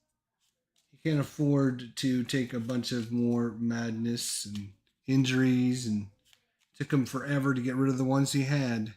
he can't afford to take a bunch of more madness and injuries, and it took him forever to get rid of the ones he had.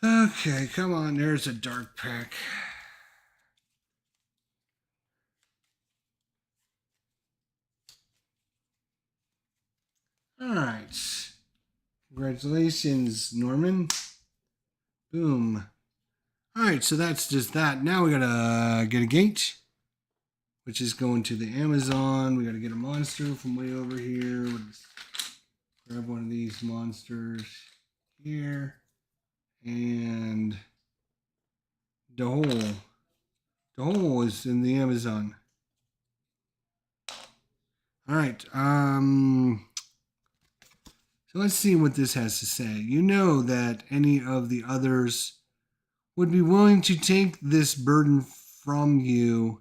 Okay, come on. There's a dark pack. All right. Congratulations, Norman. Boom. All right, so that's just that. Now we gotta get a gate, which is going to the Amazon. We gotta get a monster from way over here. Let's grab one of these monsters here. And the hole is in the Amazon. All right. So let's see what this has to say. You know that any of the others would be willing to take this burden from you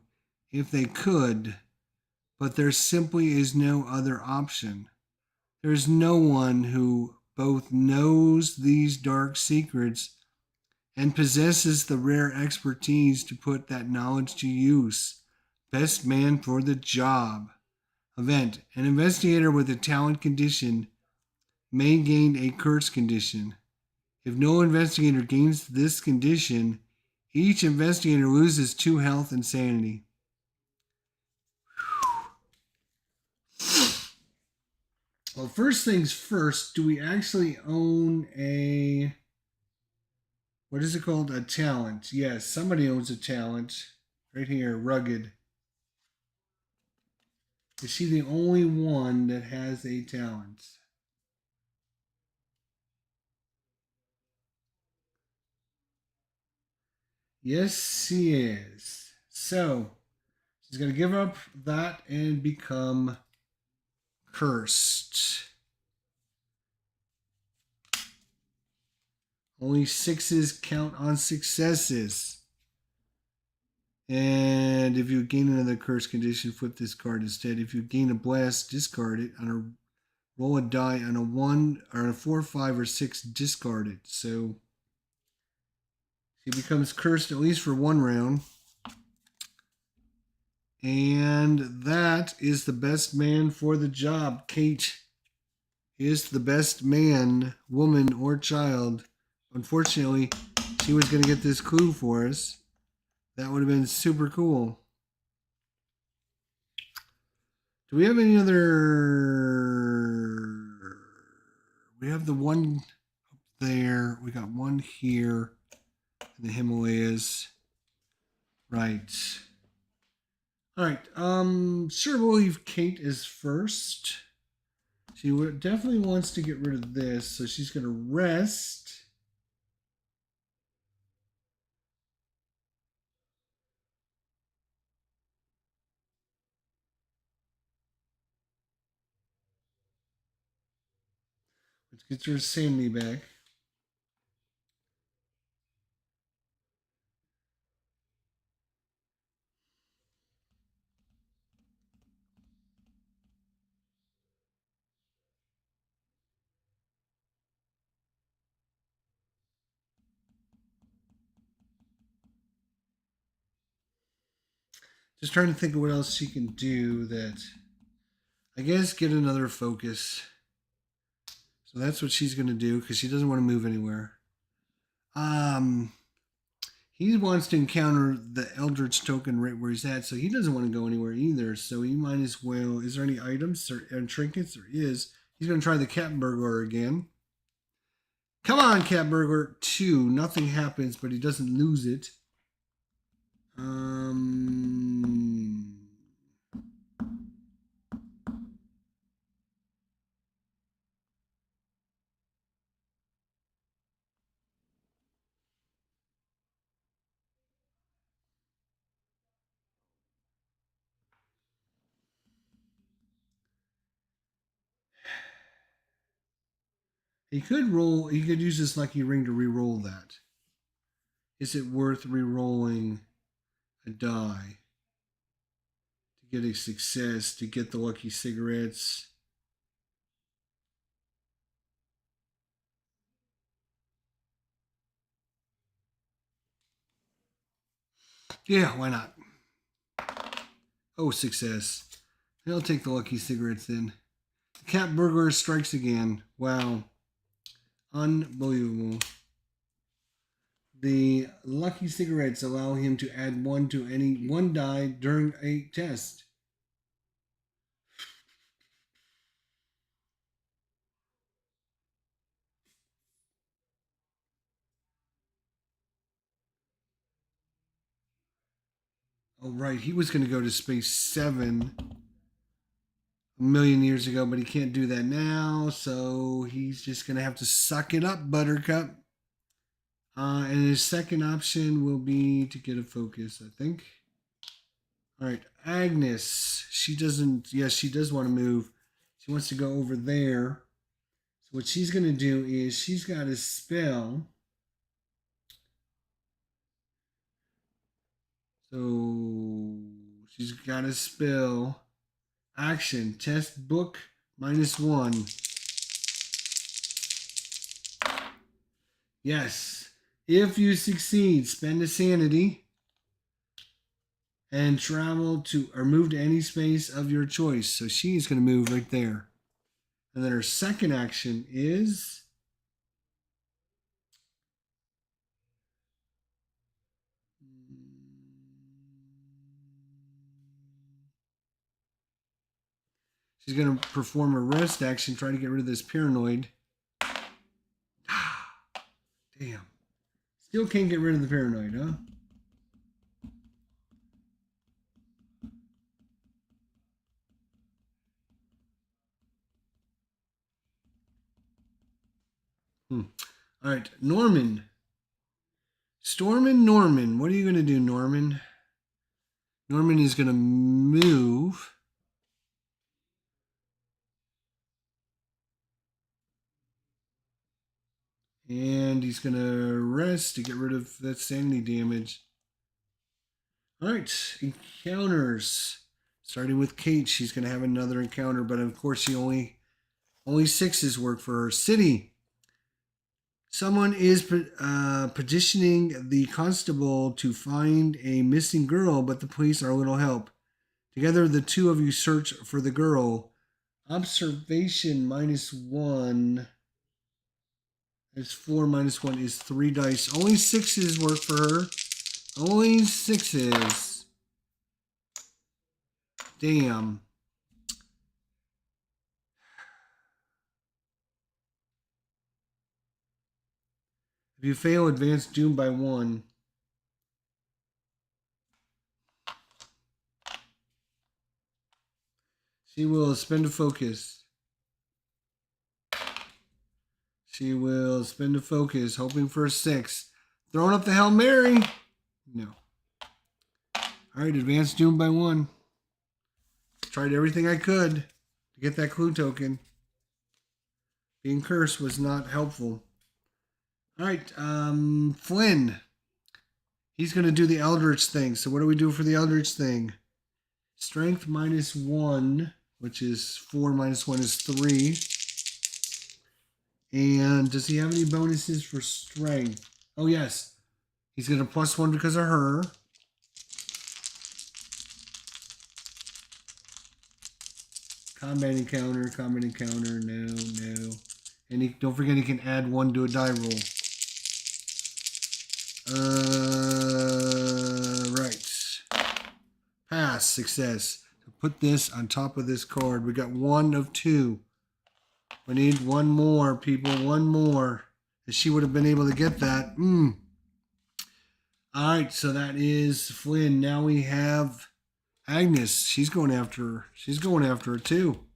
if they could, but there simply is no other option. There is no one who both knows these dark secrets and possesses the rare expertise to put that knowledge to use. Best man for the job. Event. An investigator with a talent condition may gain a curse condition. If no investigator gains this condition, each investigator loses 2 health and sanity. Well, first things first, do we actually own a... What is it called? A talent. Yes, somebody owns a talent. Right here, rugged. Is she the only one that has a talent? Yes, she is. So, she's going to give up that and become cursed. Only 6s count on successes. And if you gain another curse condition, flip this card instead. If you gain a blast, discard it. On a roll a die on a 1 or a 4, 5, or 6, discard it. So he becomes cursed at least for 1 round. And that is the best man for the job. Kate is the best man, woman, or child. Unfortunately, she was going to get this clue for us. That would have been super cool. Do we have any other... We have the one up there. We got one here in the Himalayas. Right. All right. Sure, we'll leave Kate as first. She definitely wants to get rid of this, so she's going to rest. Let's get her Sanity back. Just trying to think of what else she can do that, I guess, get another focus. So that's what she's going to do because she doesn't want to move anywhere. He wants to encounter the Eldritch token right where he's at, so he doesn't want to go anywhere either. So he might as well. Is there any items or trinkets? There is. He's going to try the cat burglar again. Come on, cat burglar. 2. Nothing happens, but he doesn't lose it. He could roll. He could use this lucky ring to re-roll that. Is it worth re-rolling a die to get a success, to get the lucky cigarettes? Yeah, why not? Oh, success. He'll take the lucky cigarettes then. The cat burglar strikes again. Wow. Unbelievable. The lucky cigarettes allow him to add 1 to any 1 die during a test. Oh, right. He was going to go to space 7 a million years ago, but he can't do that now. So he's just going to have to suck it up, Buttercup. And his second option will be to get a focus, I think. All right. Agnes. She doesn't. Yes, she does want to move. She wants to go over there. So what she's going to do is she's got a spell. So she's got a spell. Action. Test book -1. Yes. If you succeed, spend a sanity and travel to or move to any space of your choice. So she's going to move right there. And then her second action is she's going to perform a rest action, try to get rid of this paranoid. Damn. Still can't get rid of the paranoid, huh? All right, Norman. Norman. What are you going to do, Norman? Norman is going to move. And he's going to rest to get rid of that sanity damage. All right, encounters. Starting with Kate, she's going to have another encounter, but of course she only 6s work for her. City. Someone is petitioning the constable to find a missing girl, but the police are little help. Together, the two of you search for the girl. Observation -1 is 4, -1 is 3 dice. Only 6s work for her. Only 6s. Damn. If you fail, advance doom by 1. She will spend a focus. She will spend a focus, hoping for a 6. Throwing up the Hail Mary. No. Alright, advance doom by 1. Tried everything I could to get that clue token. Being cursed was not helpful. Alright, Flynn. He's going to do the Eldritch thing. So what do we do for the Eldritch thing? Strength -1, which is 4 -1 is 3. And does he have any bonuses for strength? Oh, yes. He's going to +1 because of her. Combat encounter, no. And don't forget he can add 1 to a die roll. Right. Pass, success. So put this on top of this card. We got 1 of 2. We need 1 more, people. 1 more. And she would have been able to get that. Alright, so that is Flynn. Now we have Agnes. She's going after her. She's going after her too.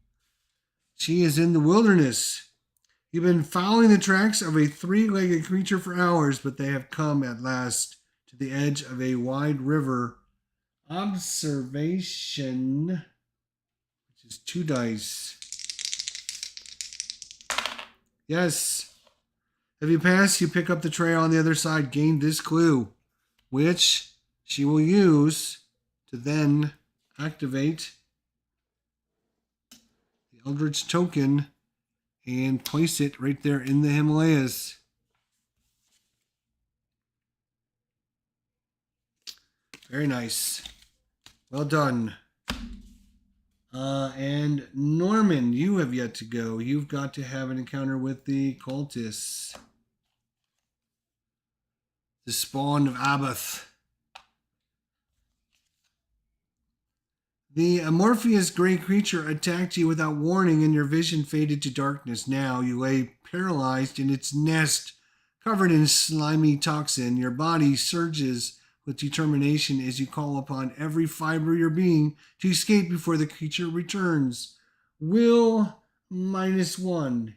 She is in the wilderness. You've been following the tracks of a 3-legged creature for hours, but they have come at last to the edge of a wide river. Observation, which is 2 dice. Yes. If you pass, you pick up the trail on the other side, gain this clue, which she will use to then activate the Eldritch token and place it right there in the Himalayas. Very nice. Well done. And Norman, you have yet to go. You've got to have an encounter with the Cultists. The spawn of Abath. The amorphous gray creature attacked you without warning and your vision faded to darkness. Now you lay paralyzed in its nest, covered in slimy toxin. Your body surges with determination as you call upon every fiber of your being to escape before the creature returns. Will -1.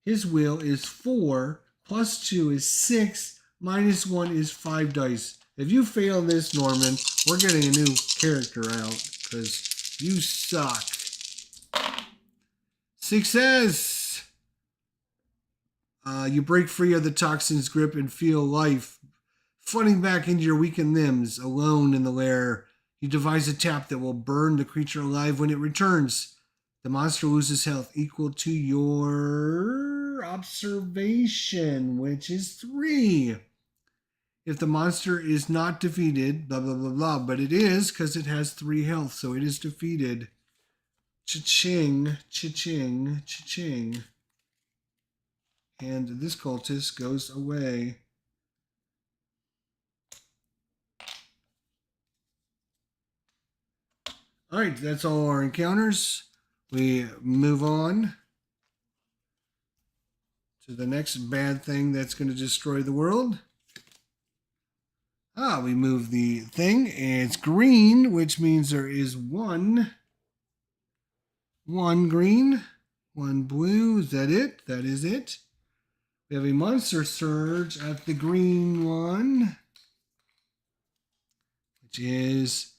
His will is 4, +2 is 6, -1 is 5 dice. If you fail this, Norman, we're getting a new character out because you suck. Success! You break free of the toxin's grip and feel life flooding back into your weakened limbs. Alone in the lair, you devise a tap that will burn the creature alive when it returns. The monster loses health equal to your observation, which is 3. If the monster is not defeated, blah, blah, blah, blah, but it is because it has 3 health, so it is defeated. Cha-ching, cha-ching, cha-ching. And this cultist goes away. All right, that's all our encounters. We move on to the next bad thing that's going to destroy the world. We move the thing, and it's green, which means there is one green, 1 blue. Is that it? That is it. We have a monster surge at the green one, which is...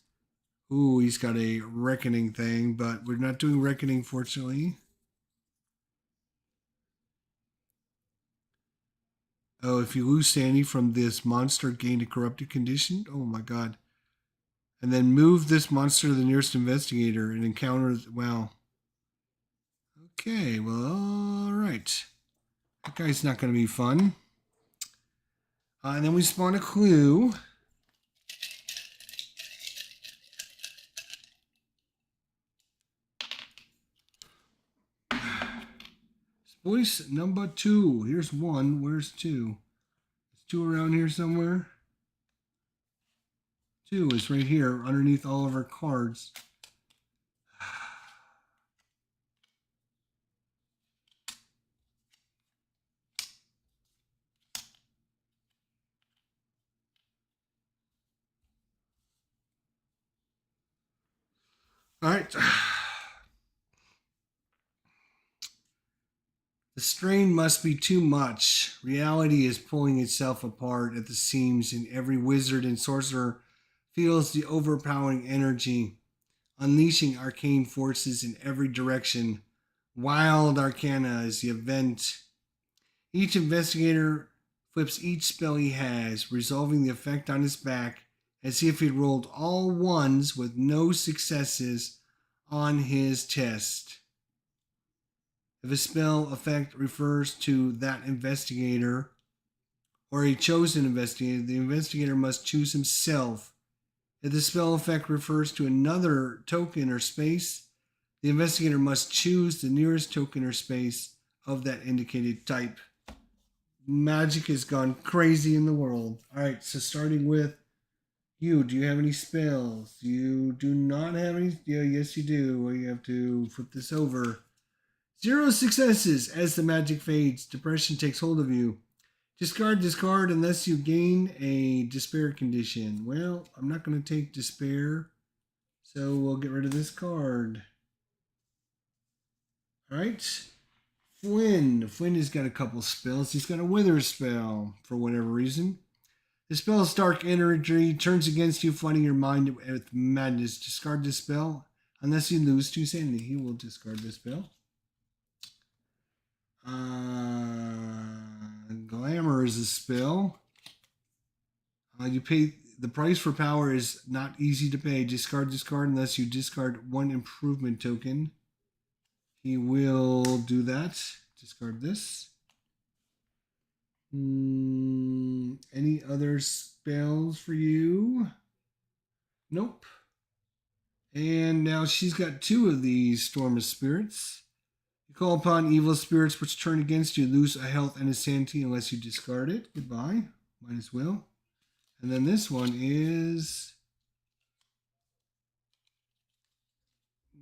Ooh, he's got a reckoning thing, but we're not doing reckoning, fortunately. Oh, if you lose Sanity from this monster, gain a corrupted condition. Oh my god. And then move this monster to the nearest investigator and encounter. Wow. Okay, well, alright. That guy's not going to be fun. And then we spawn a clue. Voice number 2. Here's 1. Where's 2? Is 2 around here somewhere? 2 is right here underneath all of our cards. All right. The strain must be too much. Reality is pulling itself apart at the seams, and every wizard and sorcerer feels the overpowering energy, unleashing arcane forces in every direction. Wild Arcana is the event. Each investigator flips each spell he has, resolving the effect on his back as if he rolled all ones with no successes on his test. If a spell effect refers to that investigator or a chosen investigator, the investigator must choose himself. If the spell effect refers to another token or space, the investigator must choose the nearest token or space of that indicated type. Magic has gone crazy in the world. All right, so starting with you, do you have any spells? You do not have any? Yeah, yes, you do. Well, you have to flip this over. 0 successes. As the magic fades, depression takes hold of you. Discard this card unless you gain a despair condition. Well, I'm not going to take despair, so we'll get rid of this card. All right. Flynn. Flynn has got a couple spells. He's got a wither spell for whatever reason. The spell's dark energy turns against you, flooding your mind with madness. Discard this spell unless you lose 2 sanity. He will discard this spell. Glamour is a spell. You pay the price for power is not easy to pay. Discard this card unless you discard 1 improvement token. He will do that. Discard this. Any other spells for you? Nope. And now she's got 2 of these Storm of Spirits. You call upon evil spirits which turn against you, lose a health and a sanity unless you discard it. Goodbye. Might as well. And then this one is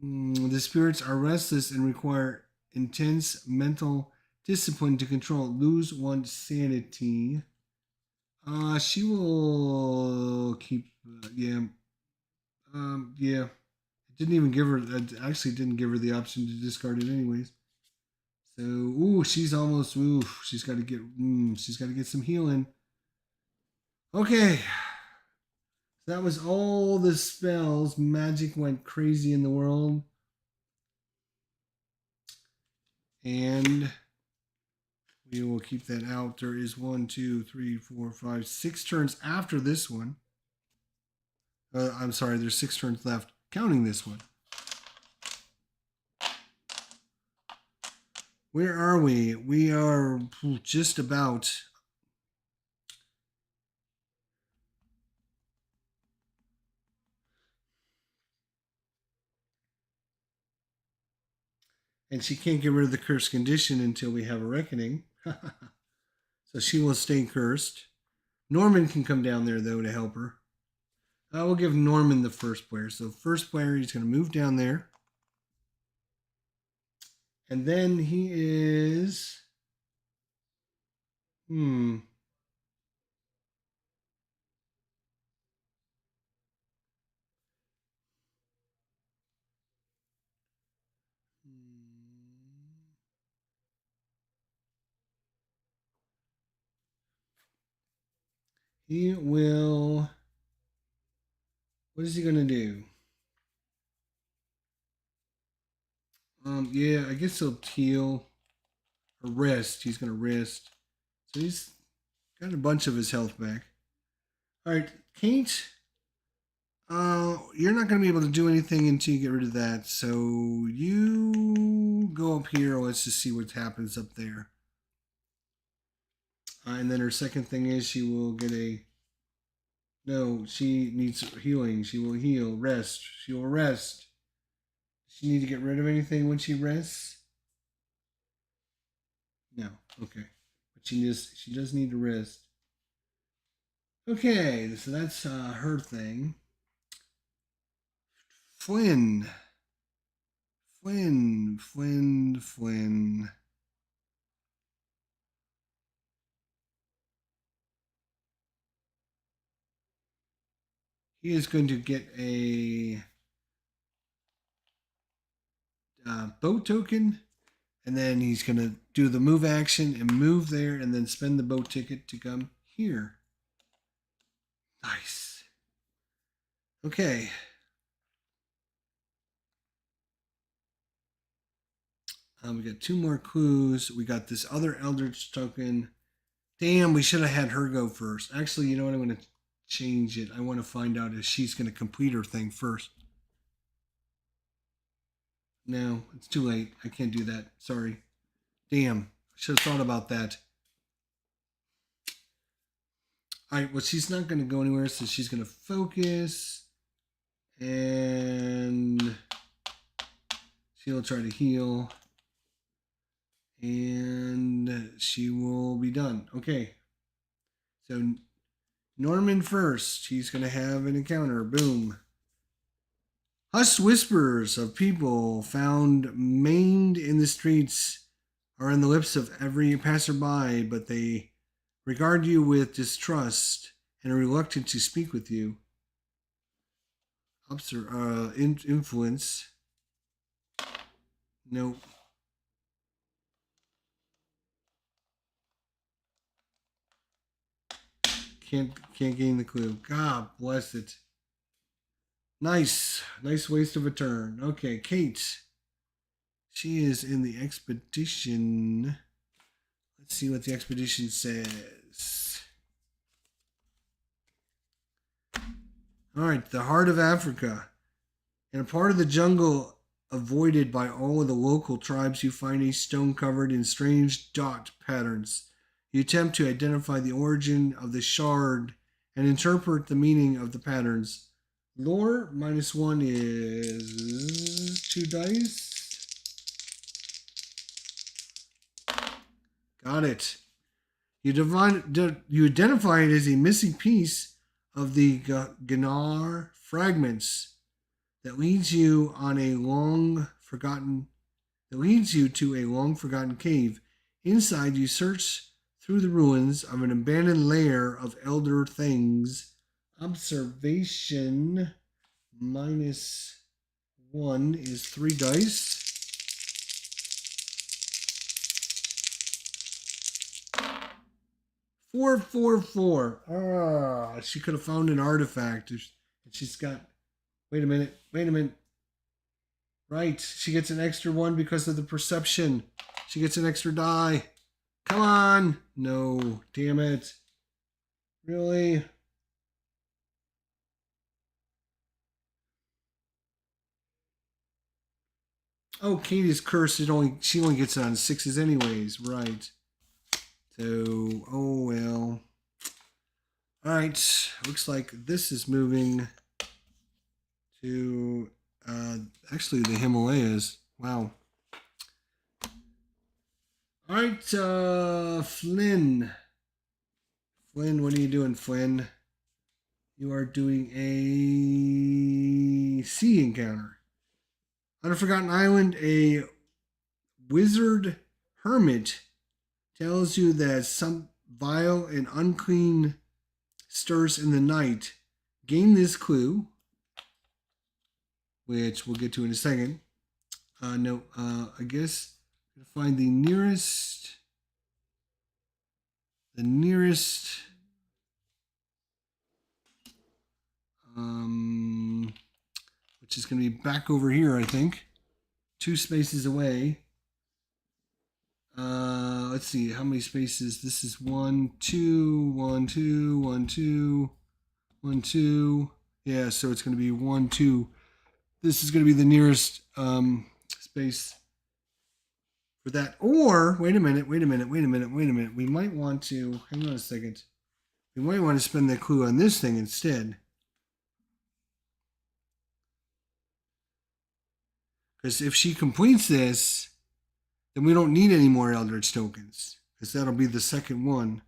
the spirits are restless and require intense mental discipline to control. Lose 1 sanity. She will keep. Yeah. Yeah. It didn't even give her. Actually, didn't give her the option to discard it anyways. So, ooh, she's almost. Ooh, she's got to get. She's got to get some healing. Okay. That was all the spells. Magic went crazy in the world. And we will keep that out. There is 1, 2, 3, 4, 5, 6 turns after this one. I'm sorry, there's 6 turns left, counting this one. Where are we? We are just about. And she can't get rid of the cursed condition until we have a reckoning. So she will stay cursed. Norman can come down there, though, to help her. I will give Norman the first player. So first player, he's going to move down there. And then he is... He will... What is he going to do? I guess he'll heal or rest. He's going to rest. So he's Got a bunch of his health back. All right, Kate. You're not going to be able to do anything until you get rid of that. So you go up here. Let's just see what happens up there. And then her second thing is she will get a... No, she needs healing. She will heal. Rest. She will rest. Does she need to get rid of anything when she rests? No. Okay. But she does need to rest. Okay, so that's her thing. Flynn. He is going to get a boat token, and then he's going to do the move action and move there, and then spend the boat ticket to come here. Nice. Okay. We got 2 more clues. We got this other Eldritch token. Damn, we should have had her go first. Actually, you know what? I'm going to change it. I want to find out if she's going to complete her thing first. No, it's too late. I can't do that. Sorry. Damn. I should have thought about that. Alright, well, she's not going to go anywhere, so she's going to focus. And she'll try to heal. And she will be done. Okay. So Norman first. He's going to have an encounter. Boom. Hushed whispers of people found maimed in the streets are on the lips of every passerby, but they regard you with distrust and are reluctant to speak with you. Influence. Nope. Can't gain the clue. God bless it. Nice waste of a turn. Okay, Kate. She is in the expedition. Let's see what the expedition says. All right, the heart of Africa. In a part of the jungle avoided by all of the local tribes, you find a stone covered in strange dot patterns. You attempt to identify the origin of the shard and interpret the meaning of the patterns. Lore -1 is 2 dice. Got it. You identify it as a missing piece of the Gnar fragments that leads you to a long forgotten cave. Inside, you search through the ruins of an abandoned lair of elder things. Observation -1 is 3 dice. Four. She could have found an artifact. She's got... Wait a minute. Right. She gets an extra 1 because of the perception. She gets an extra die. Come on. No. Damn it. Really? Oh, Katie's cursed. She only gets it on 6s anyways. Right. So, oh well. Alright, looks like this is moving to, actually the Himalayas. Wow. Alright, Flynn. Flynn, what are you doing, Flynn? You are doing a sea encounter. On a forgotten island, a wizard hermit tells you that some vile and unclean stirs in the night. Gain this clue, which we'll get to in a second. I guess find the nearest, which is going to be back over here, I think. 2 spaces away. let's see how many spaces. This is 1, 2, 1, 2, 1, 2, 1, 2. Yeah, so it's going to be 1, 2. This is going to be the nearest space for that. Or wait a minute. We might want to hang on a second. We might want to spend that clue on this thing instead. Because if she completes this, then we don't need any more Eldritch tokens. Because that'll be the second one.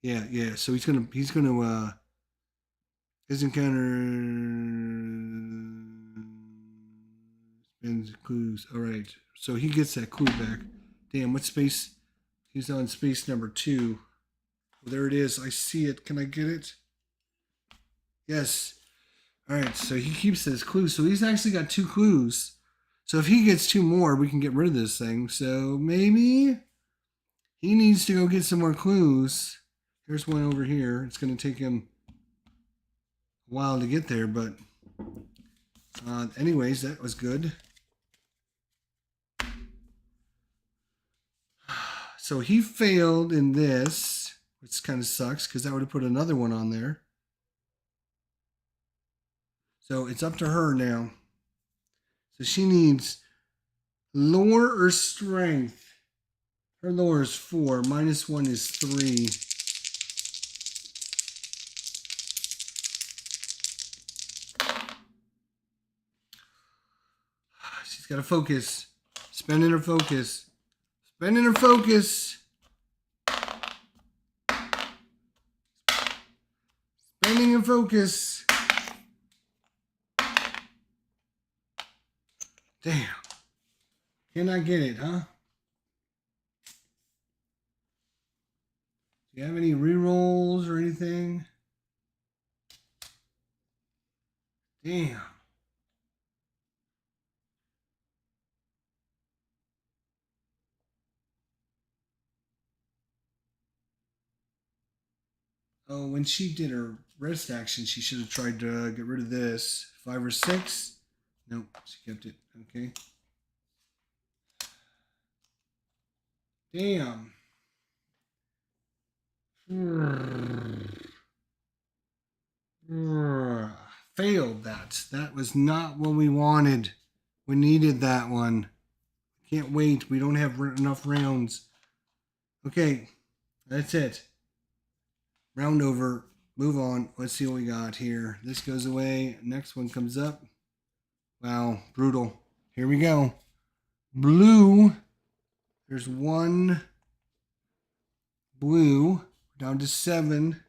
Yeah. So he's gonna his encounter spends clues. Alright. So he gets that clue back. Damn, what space? He's on space number 2. Oh, there it is. I see it. Can I get it? Yes. Alright, so he keeps his clues. So he's actually got 2 clues. So if he gets 2 more, we can get rid of this thing. So maybe he needs to go get some more clues. Here's one over here. It's going to take him a while to get there, but anyways, that was good. So he failed in this, which kind of sucks because that would have put another one on there. So it's up to her now. So she needs lore or strength. Her lore is 4. -1 is 3. She's got to focus. Spending her focus. Spending her focus. Spending her focus. Damn. Can I get it, huh? Do you have any rerolls or anything? Damn. Oh, when she did her rest action, she should have tried to get rid of this. 5 or 6? Nope, she kept it. Okay. Damn. Failed that. That was not what we wanted. We needed that one. Can't wait. We don't have enough rounds. Okay, that's it. Round over. Move on. Let's see what we got here. This goes away. Next one comes up. Wow, brutal. Here we go. Blue. There's 1 blue. Down to 7.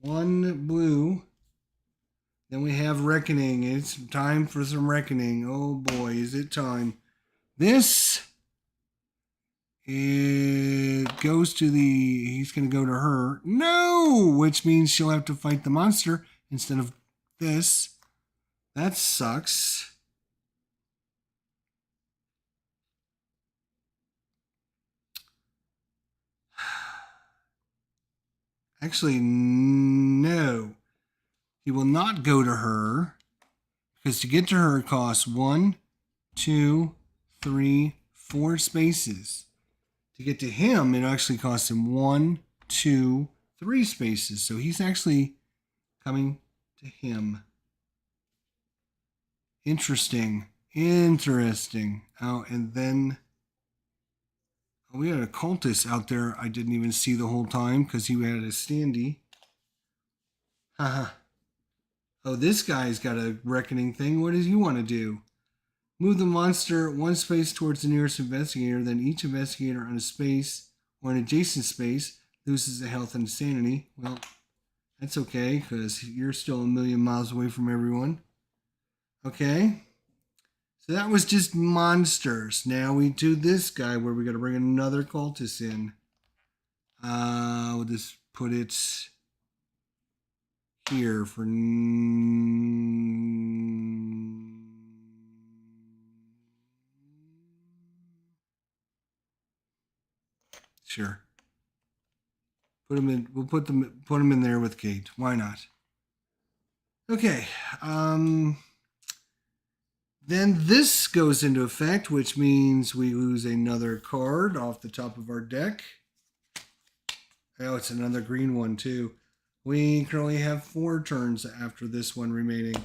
1 blue. Then we have Reckoning. It's time for some Reckoning. Oh boy, is it time. This, it goes to he's going to go to her. No! Which means she'll have to fight the monster instead of this. That sucks. Actually, no. He will not go to her because to get to her it costs 1, 2, 3, 4 spaces. To get to him, it actually costs him 1, 2, 3 spaces. So he's actually coming to him. Interesting. Oh, and then we had a cultist out there I didn't even see the whole time because he had a standee. Haha. Oh, this guy's got a reckoning thing. What does he want to do? Move the monster 1 space towards the nearest investigator. Then each investigator on a space or an adjacent space loses a health and sanity. Well, that's okay because you're still a million miles away from everyone. Okay. So that was just monsters. Now we do this guy where we got to bring another cultist in. We'll just put it here for sure. Put him in. We'll put him in there with Kate. Why not? Okay. Then this goes into effect, which means we lose another card off the top of our deck. Oh, it's another green one too. We currently have 4 turns after this one remaining.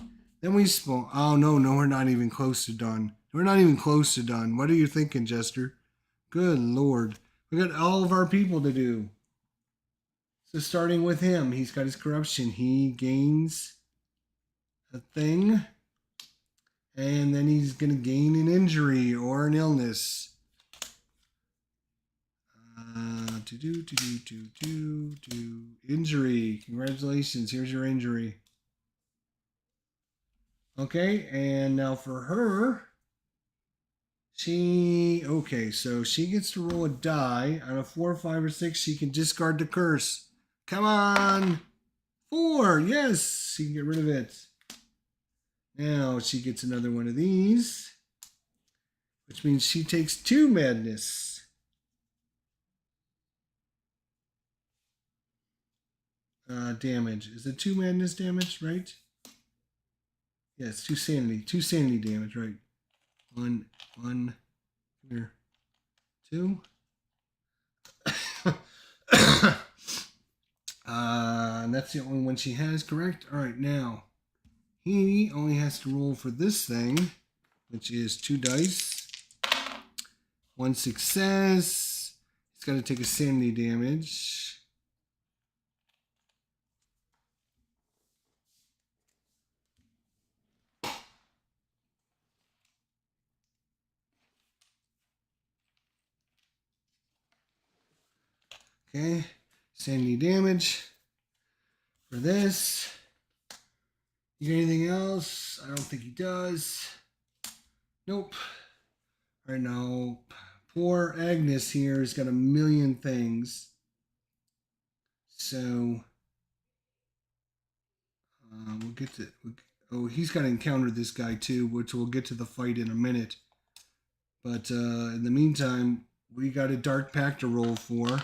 Then we spawn. Oh, no, we're not even close to done. We're not even close to done. What are you thinking, Jester? Good Lord. We got all of our people to do. So starting with him, he's got his corruption. He gains a thing. And then he's going to gain an injury or an illness. Injury. Congratulations. Here's your injury. Okay, and now for her, so she gets to roll a die. On a 4, 5, or 6, she can discard the curse. Come on. 4. Yes, she can get rid of it. Now she gets another one of these, which means she takes 2 madness. Damage. Is it 2 madness damage, right? Yeah, it's 2 sanity. 2 sanity damage, right? 1, here. 2. And that's the only one she has, correct? All right, now he only has to roll for this thing, which is 2 dice. 1 success. He's got to take a sanity damage. Okay, sanity damage for this. You got anything else? I don't think he does. Nope. All right, now poor Agnes here has got a million things. So we'll get to. Oh, he's got to encounter this guy too, which we'll get to the fight in a minute. But in the meantime, we got a dark pact to roll for.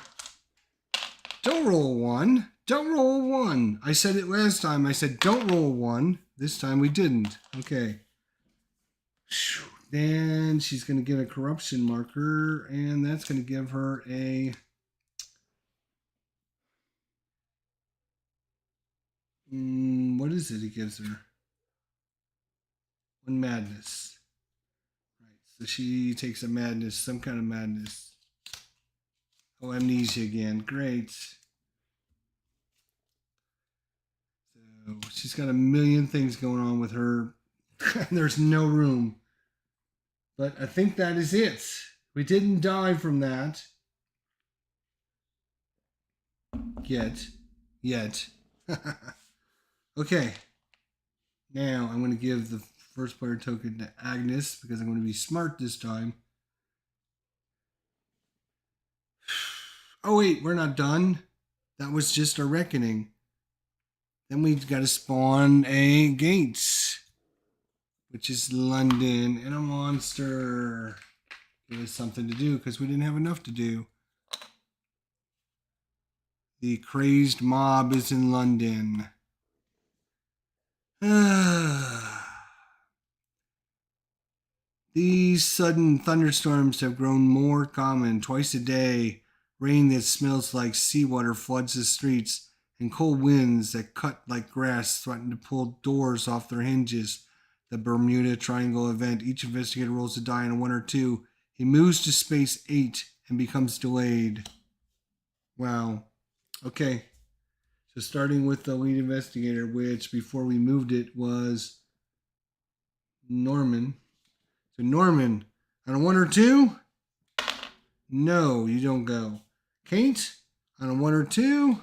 Don't roll 1. Don't roll 1. I said it last time. I said don't roll 1. This time we didn't. Okay. Then she's going to get a corruption marker, and that's going to give her a... what is it he gives her? 1 madness. Right. So she takes a madness, some kind of madness. Oh, amnesia again. Great. So she's got a million things going on with her. There's no room. But I think that is it. We didn't die from that. Yet. Okay. Now I'm going to give the first player token to Agnes because I'm going to be smart this time. Oh wait, we're not done. That was just a reckoning. Then we've got to spawn a gate, which is London, and a monster. Give us something to do because we didn't have enough to do. The crazed mob is in London. These sudden thunderstorms have grown more common. Twice a day, rain that smells like seawater floods the streets, and cold winds that cut like grass threaten to pull doors off their hinges. The Bermuda Triangle event. Each investigator rolls a die on a 1 or 2. He moves to space 8 and becomes delayed. Wow. Okay. So starting with the lead investigator, which before we moved it was Norman. So Norman, on a 1 or 2? No, you don't go. Kate, on a 1 or 2?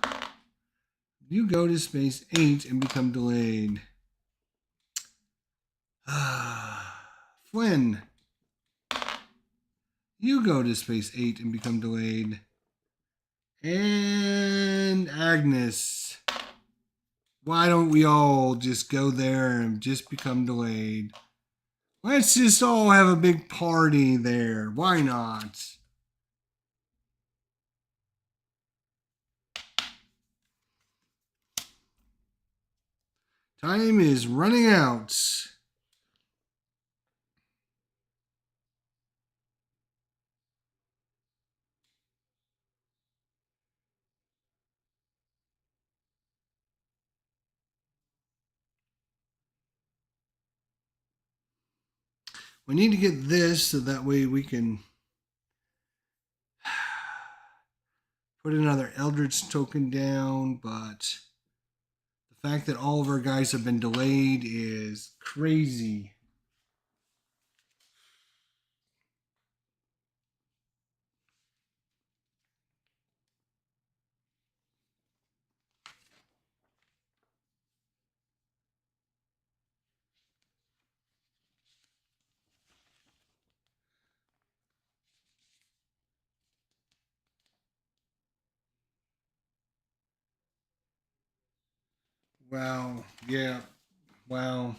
You go to space 8 and become delayed. Flynn, you go to space 8 and become delayed. And Agnes, why don't we all just go there and just become delayed? Let's just all have a big party there. Why not? Time is running out. We need to get this so that way we can put another Eldritch token down, but the fact that all of our guys have been delayed is crazy. Wow. Yeah. Wow.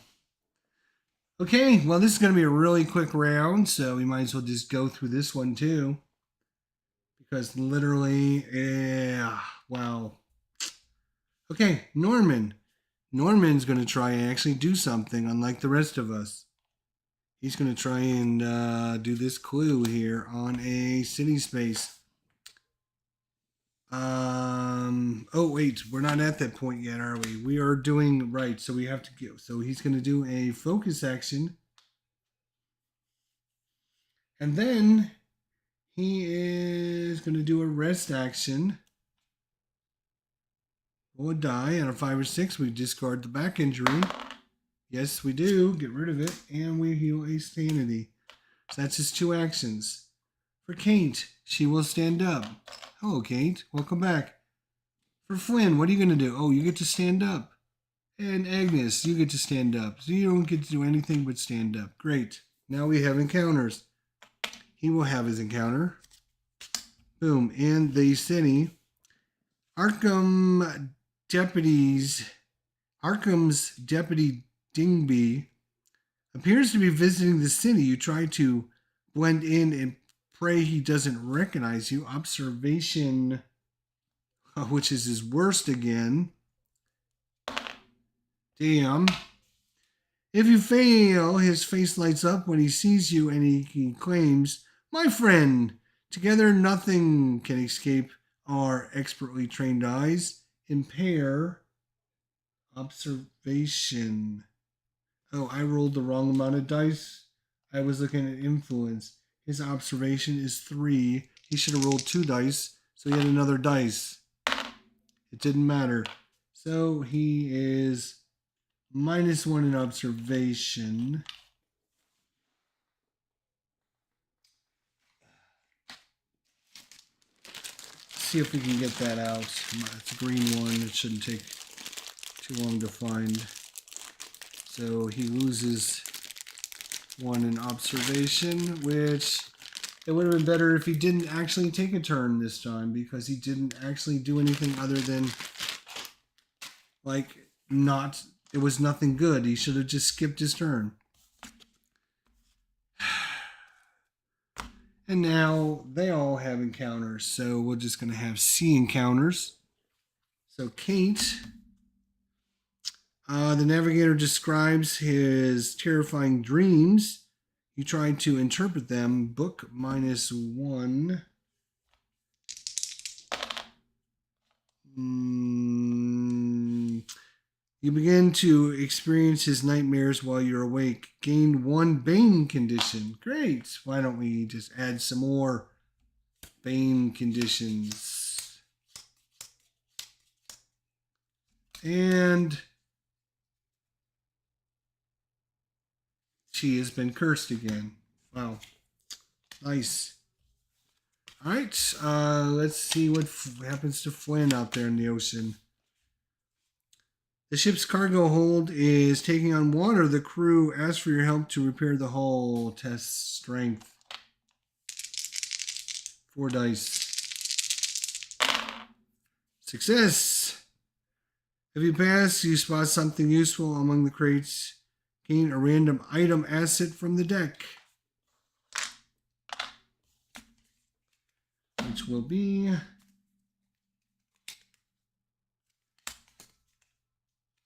Okay, well, this is going to be a really quick round, so we might as well just go through this one too. Because literally, yeah, wow. Okay, Norman. Norman's going to try and actually do something, unlike the rest of us. He's going to try and do this clue here on a city space. Oh, wait, we're not at that point yet, are we? We are doing right, so we have to go. So he's going to do a focus action. And then he is going to do a rest action. Roll a die. On a 5 or 6, we discard the back injury. Yes, we do. Get rid of it. And we heal a sanity. So that's his 2 actions. For Kate, she will stand up. Hello, Kate. Welcome back. For Flynn, what are you going to do? Oh, you get to stand up. And Agnes, you get to stand up. So you don't get to do anything but stand up. Great. Now we have encounters. He will have his encounter. Boom. In the city, Arkham's deputy Dingby appears to be visiting the city. You try to blend in and pray he doesn't recognize you. Observation, which is his worst again. Damn. If you fail, his face lights up when he sees you and he claims, "My friend, together nothing can escape our expertly trained eyes." Impair observation. Oh, I rolled the wrong amount of dice. I was looking at influence. His observation is 3. He should have rolled 2 dice, so he had another dice. It didn't matter. So he is -1 in observation. See if we can get that out. It's a green one. It shouldn't take too long to find. So he loses 1 in observation, which it would have been better if he didn't actually take a turn this time, because he didn't actually do anything other than, like, not, it was nothing good. He should have just skipped his turn. And now they all have encounters, so we're just going to have C encounters. So Kate, the navigator describes his terrifying dreams. You try to interpret them. Book -1. You begin to experience his nightmares while you're awake. Gain 1 Bane condition. Great. Why don't we just add some more Bane conditions? And she has been cursed again. Wow. Nice. All right. Let's see what happens to Flynn out there in the ocean. The ship's cargo hold is taking on water. The crew asks for your help to repair the hull. Test strength. 4 dice. Success. If you pass, you spot something useful among the crates. Gain a random item asset from the deck, which will be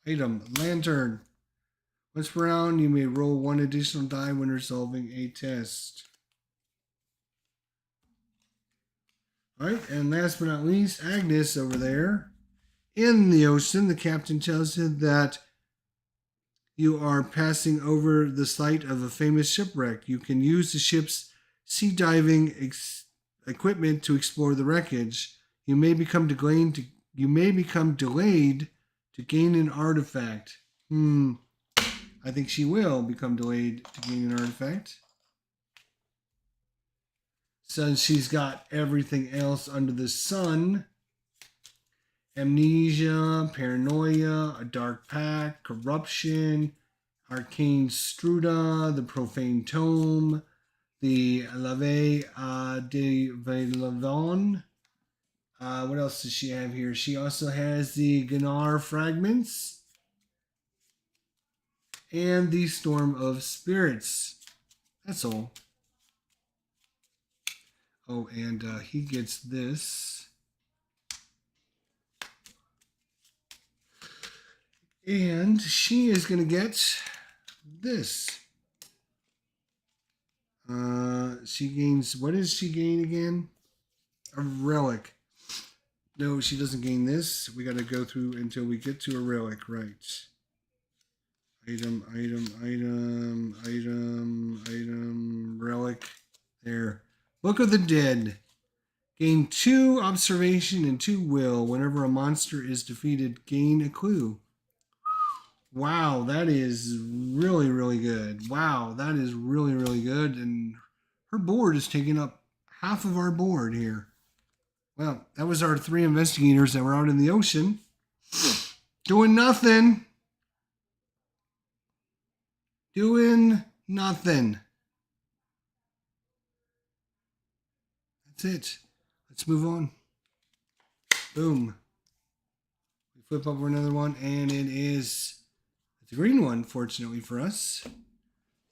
item lantern. Once per round, you may roll 1 additional die when resolving a test. Alright, and last but not least, Agnes over there. In the ocean, the captain tells you that You are passing over the site of a famous shipwreck. You can use the ship's sea diving equipment to explore the wreckage. You may become delayed to gain an artifact. I think she will become delayed to gain an artifact. Since she's got everything else under the sun. Amnesia, Paranoia, A Dark Pact, Corruption, Arcane Struda, The Profane Tome, the Lave de Velavon. What else does she have here? She also has the Ganar Fragments and the Storm of Spirits. That's all. Oh, and he gets this. And she is going to get this. She gains, what does she gain again? A relic. No, she doesn't gain this. We got to go through until we get to a relic, right? Item, relic. There. Book of the Dead. Gain 2 observation and 2 will. Whenever a monster is defeated, gain a clue. Wow, that is really, really good. Wow, that is really, really good. And her board is taking up half of our board here. Well, that was our 3 investigators that were out in the ocean doing nothing. Doing nothing. That's it. Let's move on. Boom. We flip over another one, and it is the green one, fortunately for us.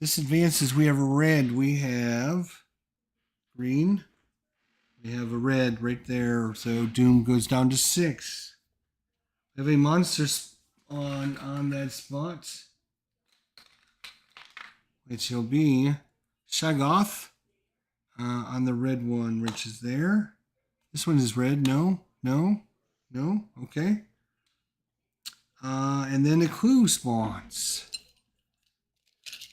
This advances. We have a red. We have green. We have a red right there. So Doom goes down to 6. We have a monster on that spot, which will be Shaggoth on the red one, which is there. This one is red. No. Okay. And then a clue spawns.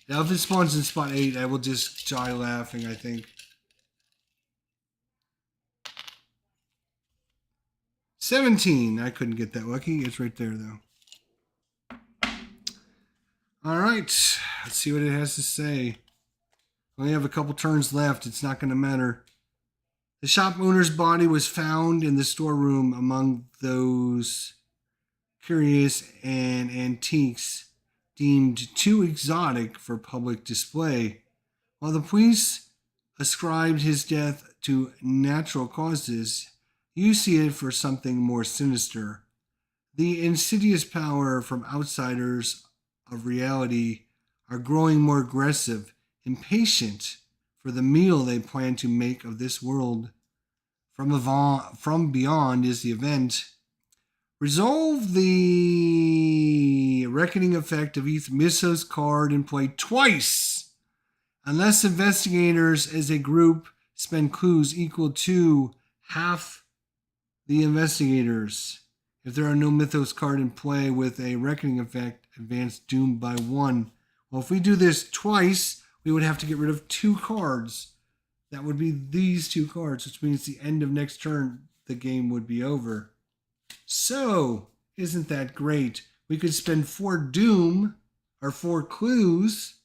Now, if it spawns in spot 8, I will just die laughing, I think. 17. I couldn't get that lucky. It's right there, though. All right. Let's see what it has to say. We only have a couple turns left. It's not going to matter. The shop owner's body was found in the storeroom among those curious and antiques deemed too exotic for public display. While the police ascribed his death to natural causes, you see it for something more sinister. The insidious power from outsiders of reality are growing more aggressive, impatient for the meal they plan to make of this world. From beyond is the event. Resolve the reckoning effect of each Mythos card and play twice, unless investigators as a group spend clues equal to half the investigators. If there are no Mythos card in play with a reckoning effect, advance Doom by 1. Well, if we do this twice, we would have to get rid of 2 cards. That would be these 2 cards, which means the end of next turn, the game would be over. So, isn't that great? We could spend 4 Doom, or 4 clues,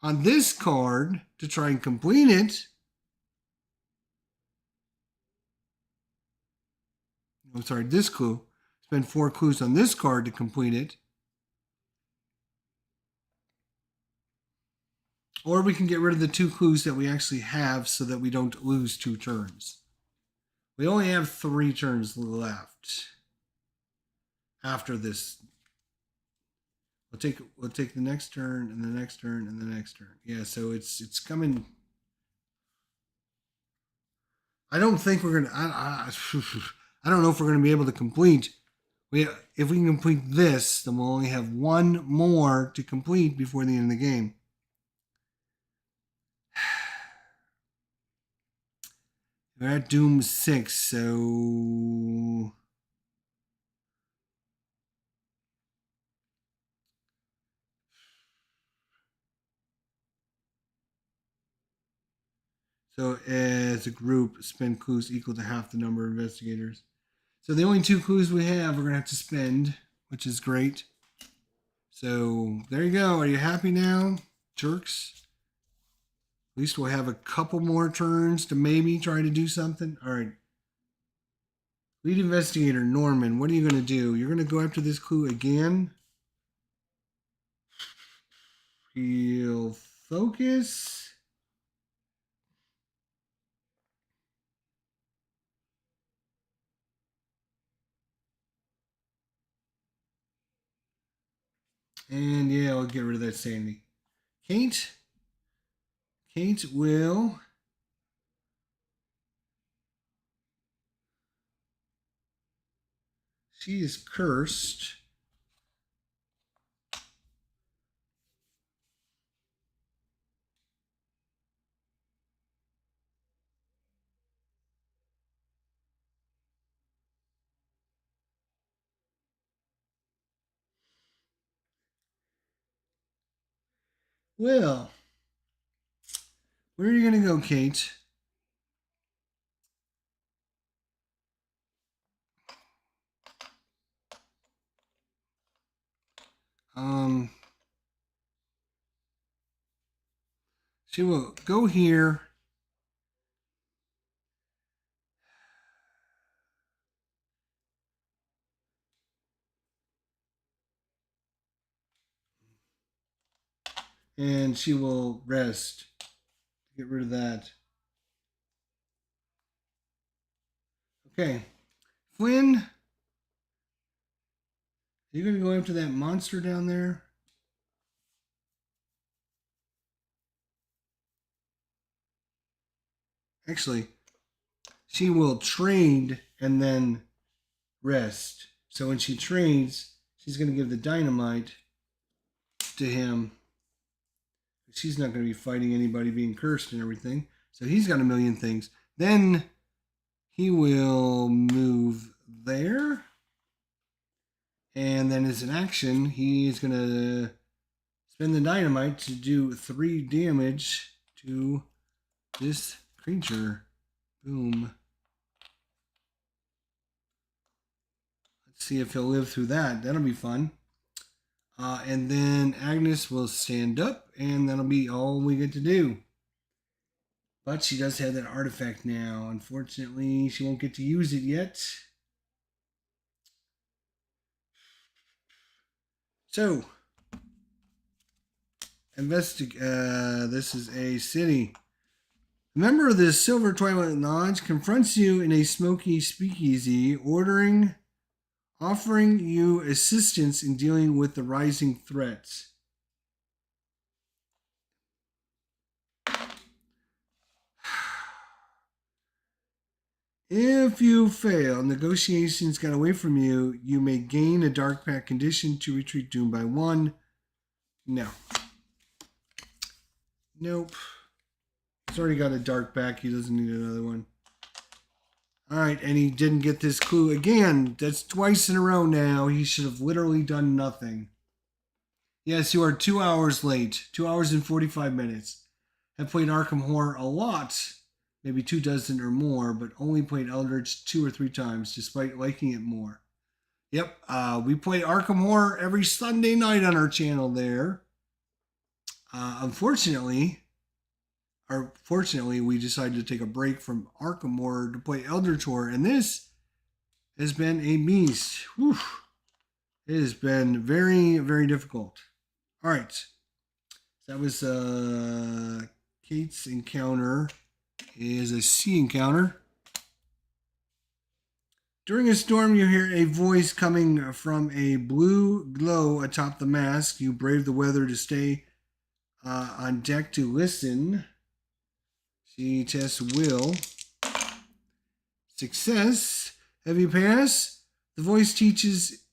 on this card to try and complete it. I'm sorry, this clue. Spend 4 clues on this card to complete it. Or we can get rid of the 2 clues that we actually have so that we don't lose 2 turns. We only have 3 turns left after this. We'll take the next turn and the next turn and the next turn. Yeah, so it's coming. I don't think we're gonna. I don't know if we're gonna be able to complete. If we can complete this, then we'll only have 1 more to complete before the end of the game. We're at Doom 6, so So as a group, spend clues equal to half the number of investigators. So the only 2 clues we have, we're going to have to spend, which is great. So there you go. Are you happy now, jerks? At least we'll have a couple more turns to maybe try to do something. All right. Lead investigator, Norman, what are you going to do? You're going to go after this clue again? He'll focus. And yeah, I'll get rid of that sanity. Kate will... She is cursed. Well, where are you going to go, Kate? She will go here. And she will rest. Get rid of that. Okay. Flynn, are you going to go after that monster down there? Actually, she will trade and then rest. So when she trades, she's going to give the dynamite to him. She's not going to be fighting anybody being cursed and everything. So he's got a million things. Then he will move there. And then as an action, he's going to spend the dynamite to do 3 damage to this creature. Boom. Let's see if he'll live through that. That'll be fun. And then Agnes will stand up, and that'll be all we get to do. But she does have that artifact now. Unfortunately, she won't get to use it yet. So, this is a city. A member of the Silver Twilight Lodge confronts you in a smoky speakeasy, offering you assistance in dealing with the rising threats. If you fail, negotiations get away from you, you may gain a dark pact condition to retreat doomed by 1. No. Nope. He's already got a dark pact. He doesn't need another one. All right, and he didn't get this clue again. That's twice in a row now. He should have literally done nothing. Yes, you are 2 hours late. 2 hours and 45 minutes. I've played Arkham Horror a lot. Maybe 2 dozen or more, but only played Eldritch 2 or 3 times, despite liking it more. Yep, we play Arkham Horror every Sunday night on our channel there. Fortunately, we decided to take a break from Arkham Horror to play Eldritch Horror, and this has been a beast. Whew. It has been very, very difficult. All right, that was Kate's encounter. Is a sea encounter. During a storm, you hear a voice coming from a blue glow atop the mast. You brave the weather to stay on deck to listen. She tests will. Success. Have you passed? The voice teaches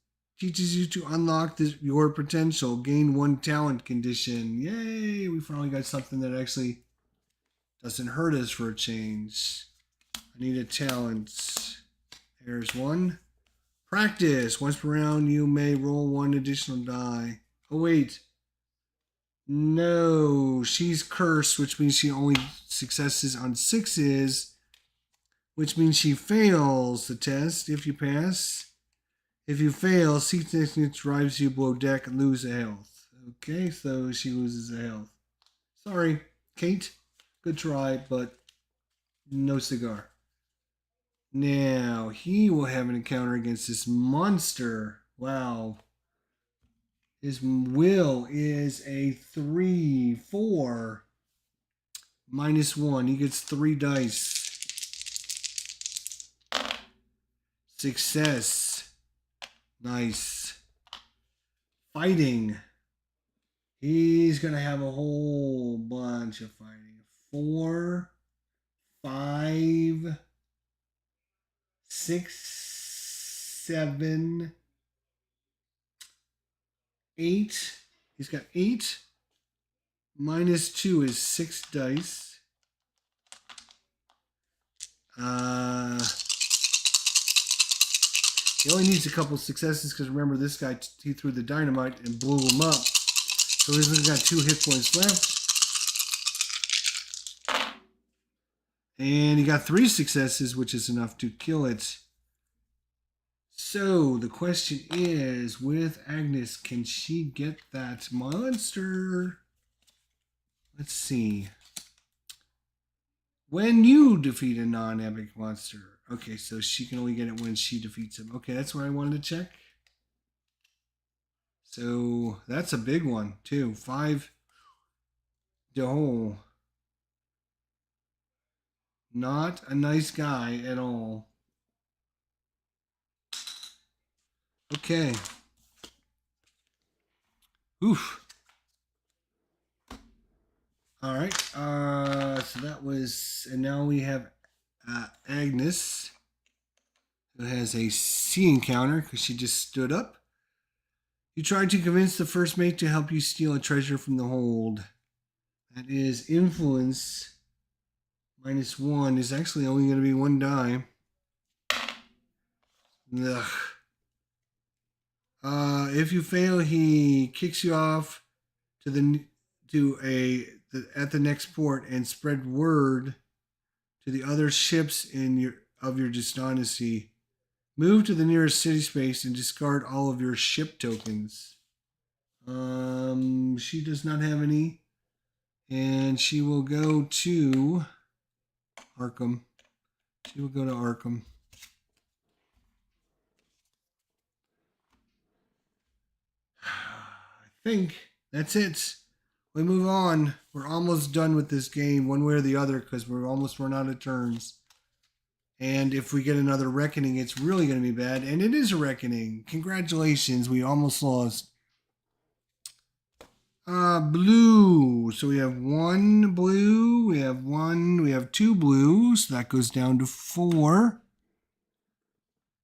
you to unlock your potential. Gain 1 talent condition. Yay! We finally got something that actually doesn't hurt us for a change. I need a talent. There's 1. Practice. Once per round, you may roll 1 additional die. Oh, wait. No, she's cursed, which means she only successes on 6s, which means she fails the test. If you pass, if you fail, sickness drives you below deck and lose a health. Okay, so she loses a health. Sorry, Kate. Good try, but no cigar. Now, he will have an encounter against this monster. Wow. His will is a 3, 4, -1. He gets 3 dice. Success. Nice. Fighting. He's going to have a whole bunch of fighting. 4, 5, 6, 7, 8. He's got 8. -2 is 6 dice. He only needs a couple successes because remember this guy, he threw the dynamite and blew him up. So he's only got 2 hit points left. And he got 3 successes, which is enough to kill it. So the question is, with Agnes, can she get that monster? Let's see. When you defeat a non-epic monster. Okay, so she can only get it when she defeats him. Okay, that's what I wanted to check. So that's a big one, too. 5. Oh. Not a nice guy at all. Okay. Oof. All right. So that was, and now we have Agnes, who has a sea encounter because she just stood up. You tried to convince the first mate to help you steal a treasure from the hold. That is influence. -1 is actually only going to be 1 die. Ugh. If you fail, he kicks you off at the next port and spread word to the other ships of your dishonesty. Move to the nearest city space and discard all of your ship tokens. She does not have any, and she will go to Arkham. She will go to Arkham. I think that's it. We move on. We're almost done with this game, one way or the other, because we're almost run out of turns. And if we get another reckoning, it's really going to be bad. And it is a reckoning. Congratulations, we almost lost. Blue. So we have 1 blue. We have 2 blues. That goes down to 4.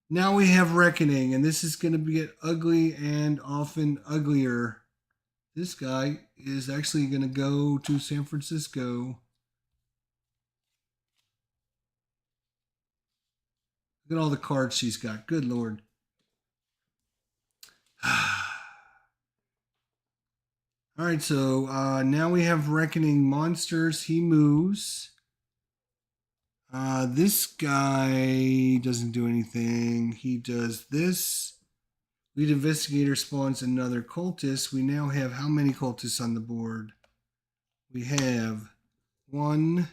Now we have reckoning, and this is going to get ugly and often uglier. This guy is actually going to go to San Francisco. Look at all the cards she's got. Good Lord. All right, so now we have Reckoning Monsters. He moves. This guy doesn't do anything. He does this. Lead Investigator spawns another cultist. We now have how many cultists on the board? We have 1,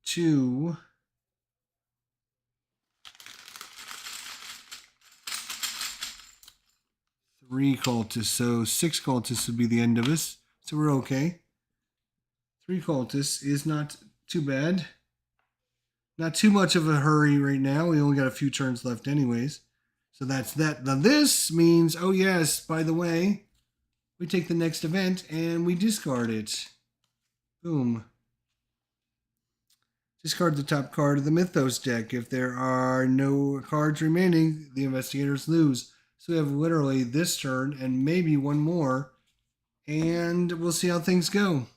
2, 3 cultists. So 6 cultists would be the end of us. So we're okay. 3 cultists is not too bad. Not too much of a hurry right now. We only got a few turns left anyways. So that's that. Now this means, oh yes, by the way, we take the next event and we discard it. Boom. Discard the top card of the Mythos deck. If there are no cards remaining, the investigators lose. So we have literally this turn and maybe one more. And we'll see how things go.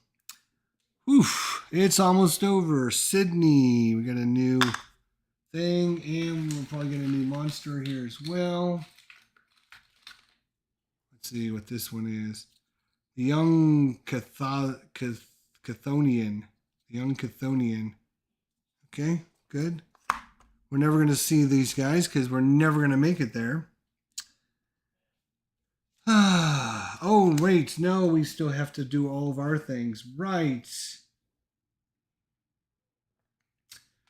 Oof, it's almost over. Sydney, we got a new thing, and we'll probably get a new monster here as well. Let's see what this one is. The Young Chthonian. The Young Chthonian. Okay, good. We're never going to see these guys because we're never going to make it there. Oh, wait. No, we still have to do all of our things. Right.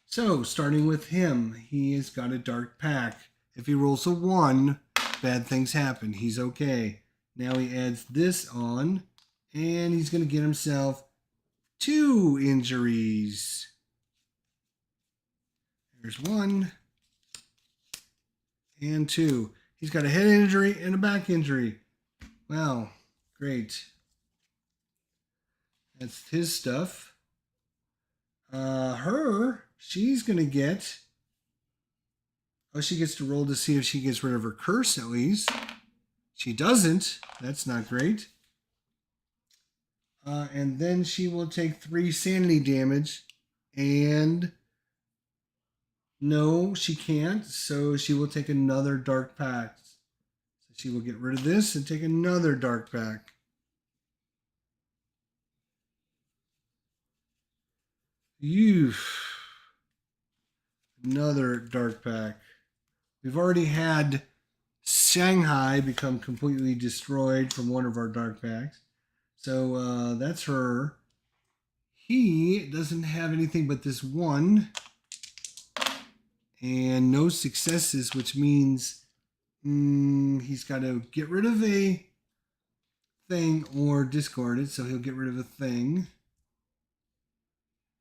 So, starting with him, he has got a dark pack. If he rolls a 1, bad things happen. He's okay. Now he adds this on, and he's going to get himself 2 injuries. There's 1 and 2. He's got a head injury and a back injury. Wow, great. That's his stuff. She's going to get... Oh, she gets to roll to see if she gets rid of her curse at least. She doesn't. That's not great. And then she will take 3 sanity damage. And no, she can't. So she will take another dark pack. So she will get rid of this and take another dark pack. Another dark pack. We've already had Shanghai become completely destroyed from one of our dark packs. So that's her. He doesn't have anything but this 1. And no successes, which means he's got to get rid of a thing or discard it. So he'll get rid of a thing.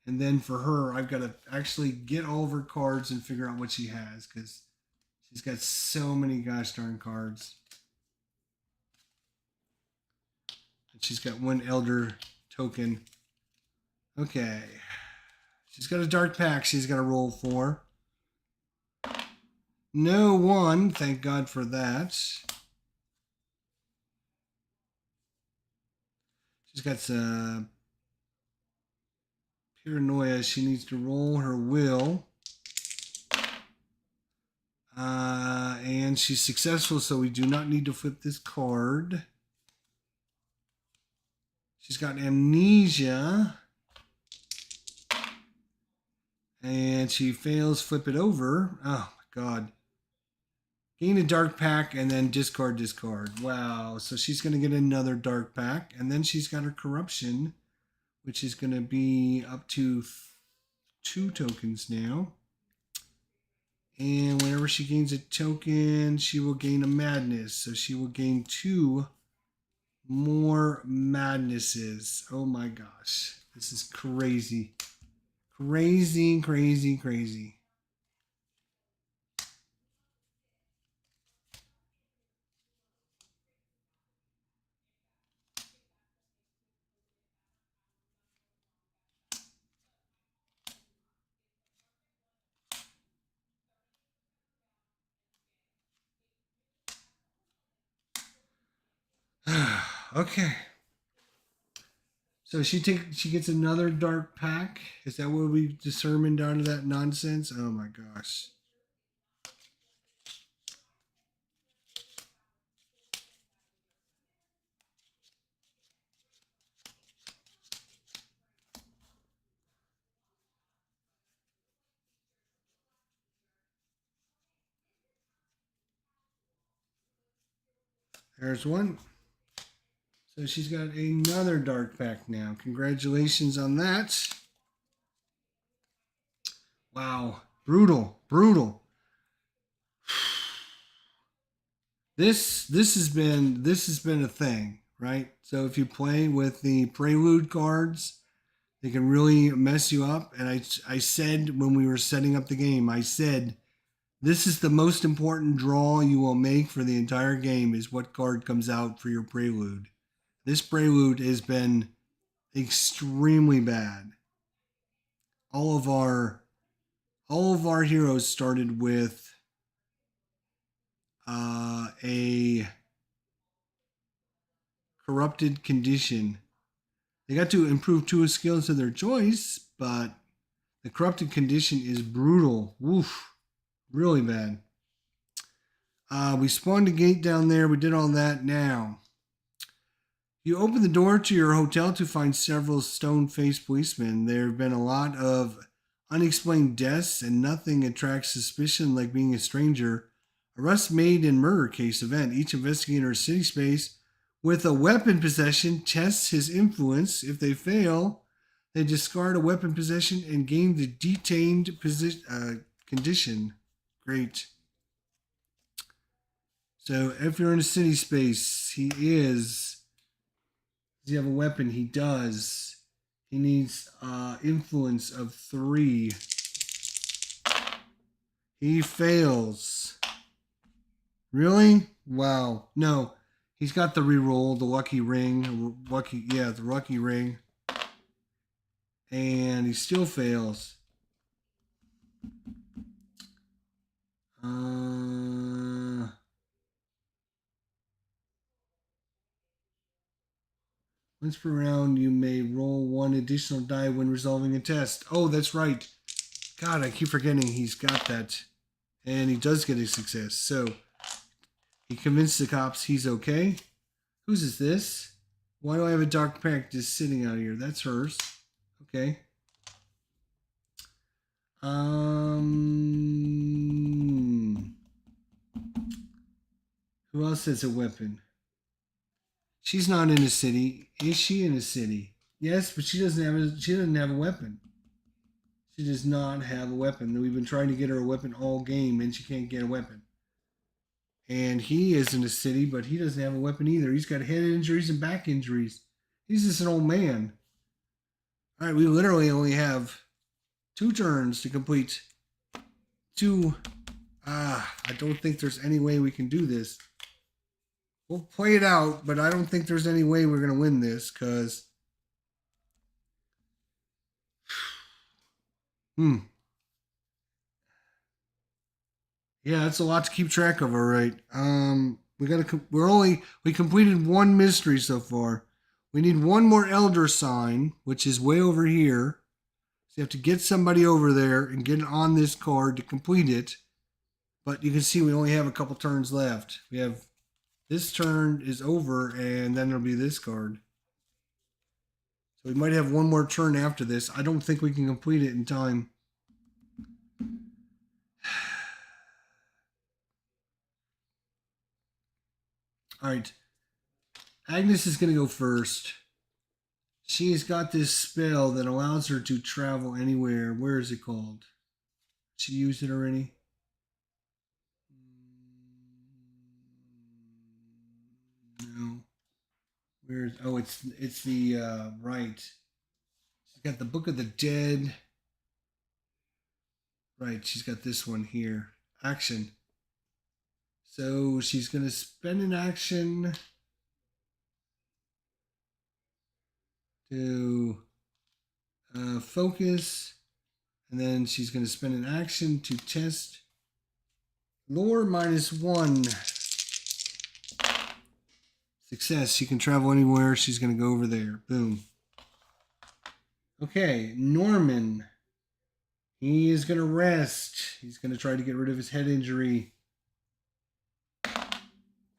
And then for her, I've got to actually get all of her cards and figure out what she has, because she's got so many gosh darn cards. And she's got 1 Elder token. Okay. She's got a dark pack she's got to roll for. No 1. Thank God for that. She's got some Paranoia. She needs to roll her will. And she's successful, so we do not need to flip this card. She's got amnesia. And she fails, flip it over. Oh, my God. Gain a dark pack and then discard. Wow. So she's going to get another dark pack. And then she's got her corruption, which is going to be up to 2 tokens now. And whenever she gains a token, she will gain a madness. So she will gain 2 more madnesses. Oh my gosh. This is crazy. Crazy, crazy, crazy. Okay. So she gets another dark pack. Is that what we determined out of that nonsense? Oh my gosh. There's 1. So she's got another dark pack now. Congratulations on that. Wow. Brutal. Brutal. This has been a thing, right? So if you play with the prelude cards, they can really mess you up. And I said when we were setting up the game, I said this is the most important draw you will make for the entire game, is what card comes out for your prelude. This prelude has been extremely bad. All of our heroes started with a corrupted condition. They got to improve 2 skills of their choice, but the corrupted condition is brutal. Woof. Really bad. We spawned a gate down there. We did all that. Now, You open the door to your hotel to find several stone-faced policemen. There have been a lot of unexplained deaths, and nothing attracts suspicion like being a stranger. Arrest made in murder case event. Each investigator in city space with a weapon possession tests his influence. If they fail, they discard a weapon possession and gain the detained condition. Great. So if you're in a city space, he is. Does he have a weapon? He does. He needs influence of 3. He fails. Really? Wow. No. He's got the reroll, the lucky ring. The lucky ring. And he still fails. Once per round, you may roll 1 additional die when resolving a test. Oh, that's right. God, I keep forgetting he's got that. And he does get a success. So, he convinced the cops he's okay. Whose is this? Why do I have a dark pack just sitting out here? That's hers. Okay. Who else has a weapon? She's not in a city. Is she in a city? Yes, but she doesn't have a weapon. She does not have a weapon. We've been trying to get her a weapon all game, and she can't get a weapon. And he is in a city, but he doesn't have a weapon either. He's got head injuries and back injuries. He's just an old man. All right, we literally only have 2 turns to complete 2. I don't think there's any way we can do this. We'll play it out, but I don't think there's any way we're going to win this, because... Yeah, that's a lot to keep track of, all right. We completed 1 mystery so far. We need 1 more elder sign, which is way over here. So you have to get somebody over there and get it on this card to complete it. But you can see we only have a couple turns left. We have this turn is over, and then there'll be this card. So we might have 1 more turn after this. I don't think we can complete it in time. All right. Agnes is going to go first. She's got this spell that allows her to travel anywhere. Where is it called? She used it already? No. Where's... Oh, it's the right. She's got the Book of the Dead. Right, she's got this one here. Action. So she's going to spend an action to focus, and then she's going to spend an action to test lore -1. Success. She can travel anywhere. She's going to go over there. Boom. Okay, Norman. He is going to rest. He's going to try to get rid of his head injury.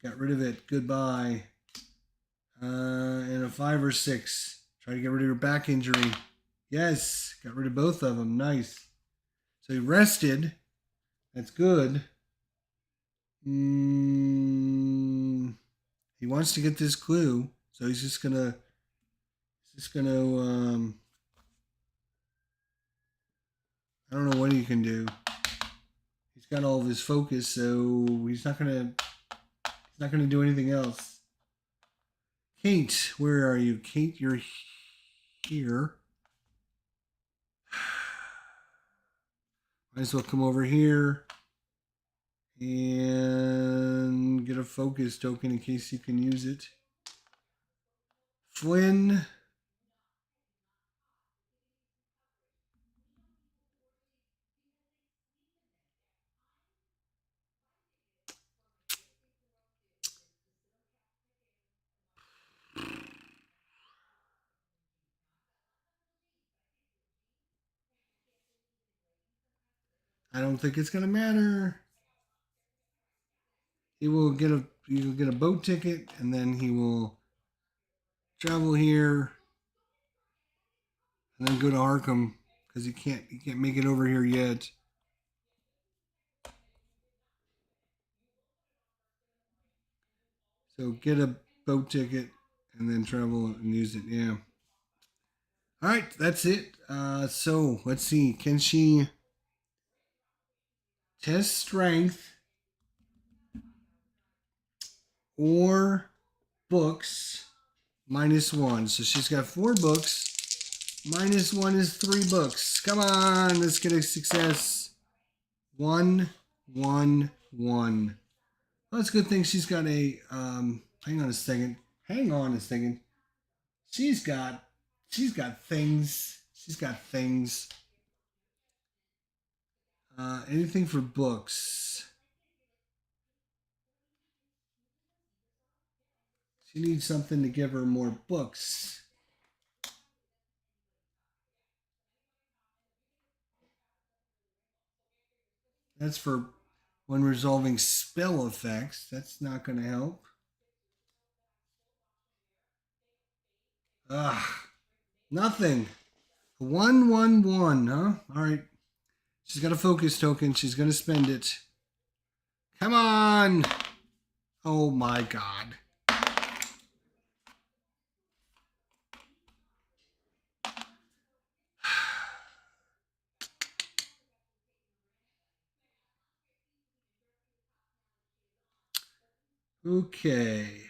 Got rid of it. Goodbye. And a 5 or 6. Try to get rid of your back injury. Yes. Got rid of both of them. Nice. So he rested. That's good. He wants to get this clue. So he's just gonna... I don't know what he can do. He's got all of his focus, so he's not gonna do anything else. Kate, where are you? Kate, you're here. Might as well come over here and get a focus token in case you can use it. Flynn. I don't think it's gonna matter. He will get a boat ticket, and then he will travel here, and then go to Arkham because he can't make it over here yet. So get a boat ticket and then travel and use it. Yeah. All right, that's it. So let's see. Can she test strength or books -1? So she's got 4 books. -1 is 3 books. Come on, let's get a success. 1, 1, 1. Well, it's a good thing she's got a. Hang on a second. Hang on a second. She's got things. She's got things. Anything for books. She needs something to give her more books. That's for when resolving spell effects. That's not going to help. Nothing. 1, 1, 1, huh? All right. She's got a focus token. She's going to spend it. Come on. Oh my God. Okay.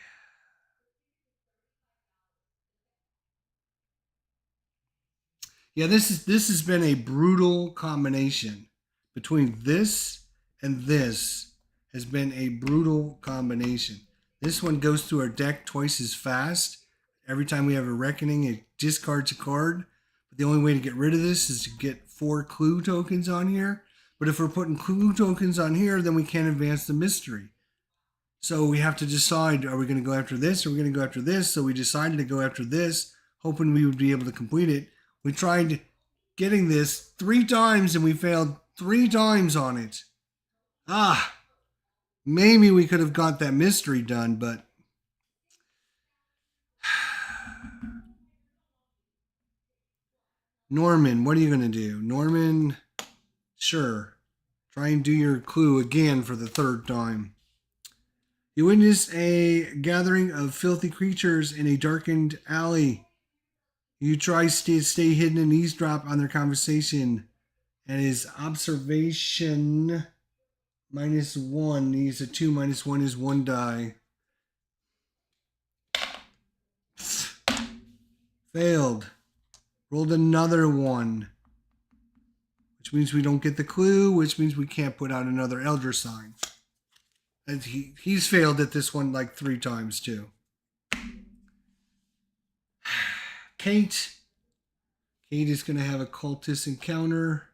Yeah, this has been a brutal combination. Between this and this has been a brutal combination. This one goes through our deck twice as fast. Every time we have a reckoning, it discards a card. But the only way to get rid of this is to get 4 clue tokens on here. But if we're putting clue tokens on here, then we can't advance the mystery. So we have to decide, are we going to go after this or are we going to go after this? So we decided to go after this, hoping we would be able to complete it. We tried getting this 3 times and we failed 3 times on it. Maybe we could have got that mystery done, but Norman, what are you going to do? Norman, sure. Try and do your clue again for the 3rd time. You witness a gathering of filthy creatures in a darkened alley. You try to stay hidden and eavesdrop on their conversation. And his observation -1. He's a 2. -1 is 1 die. Failed. Rolled another 1. Which means we don't get the clue, which means we can't put out another Elder Sign. And he's failed at this one like 3 times too. Kate is going to have a cultist encounter.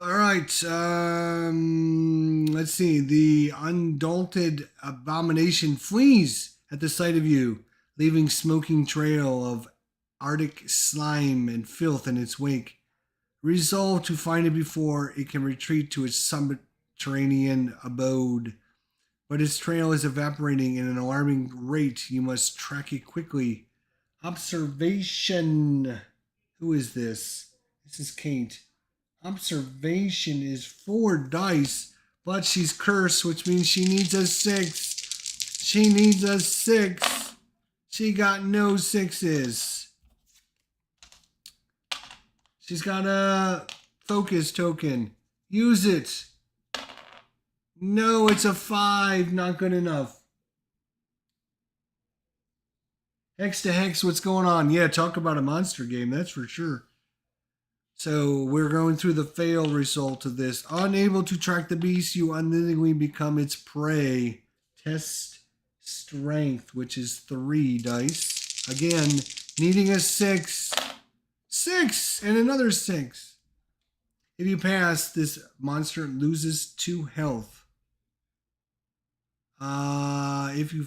All right. Let's see. The undaunted abomination flees at the sight of you, leaving smoking trail of Arctic slime and filth in its wake. Resolve to find it before it can retreat to its subterranean abode. But its trail is evaporating at an alarming rate. You must track it quickly. Observation. Who is this? This is Kate. Observation is 4 dice, but she's cursed, which means she needs a 6. She needs a 6. She got no 6s. She's got a focus token. Use it. No, it's a 5. Not good enough. Hex to hex, what's going on? Yeah, talk about a monster game, that's for sure. So we're going through the fail result of this. Unable to track the beast, you unwittingly become its prey. Test strength, which is 3 dice. Again, needing a 6. 6 and another 6. If you pass, this monster loses 2 health. If you...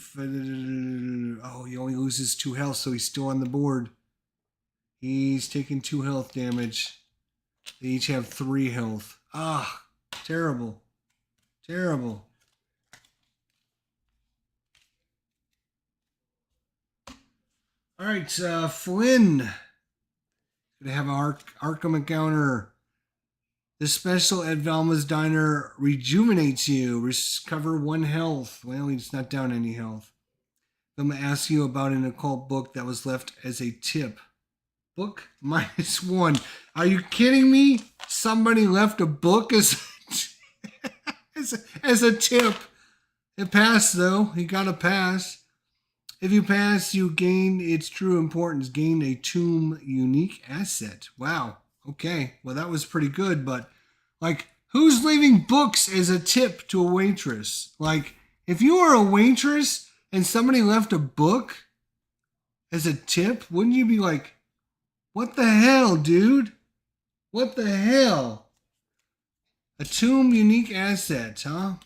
he only loses 2 health, so he's still on the board. He's taking 2 health damage. They each have 3 health. Terrible. Terrible. All right, Flynn. Gonna have an Arkham encounter. The special at Velma's Diner rejuvenates you. Recover 1 health. Well, he's not down any health. Velma asks you about an occult book that was left as a tip. Book -1. Are you kidding me? Somebody left a book as as a tip. It passed though. He got a pass. If you pass, you gain its true importance. Gain a tomb unique asset. Wow. Okay. Well, that was pretty good, but like, who's leaving books as a tip to a waitress? Like, if you were a waitress and somebody left a book as a tip, wouldn't you be like, what the hell, dude? What the hell? A tomb unique asset, huh?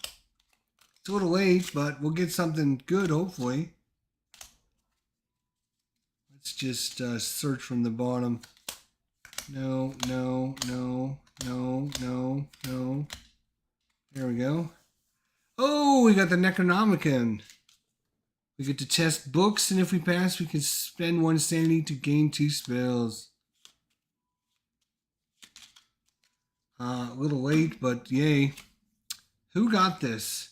It's a little late, but we'll get something good, hopefully. Let's just search from the bottom. No. There we go. Oh, we got the Necronomicon. We get to test books, and if we pass, we can spend 1 sanity to gain 2 spells. A little late, but yay. Who got this?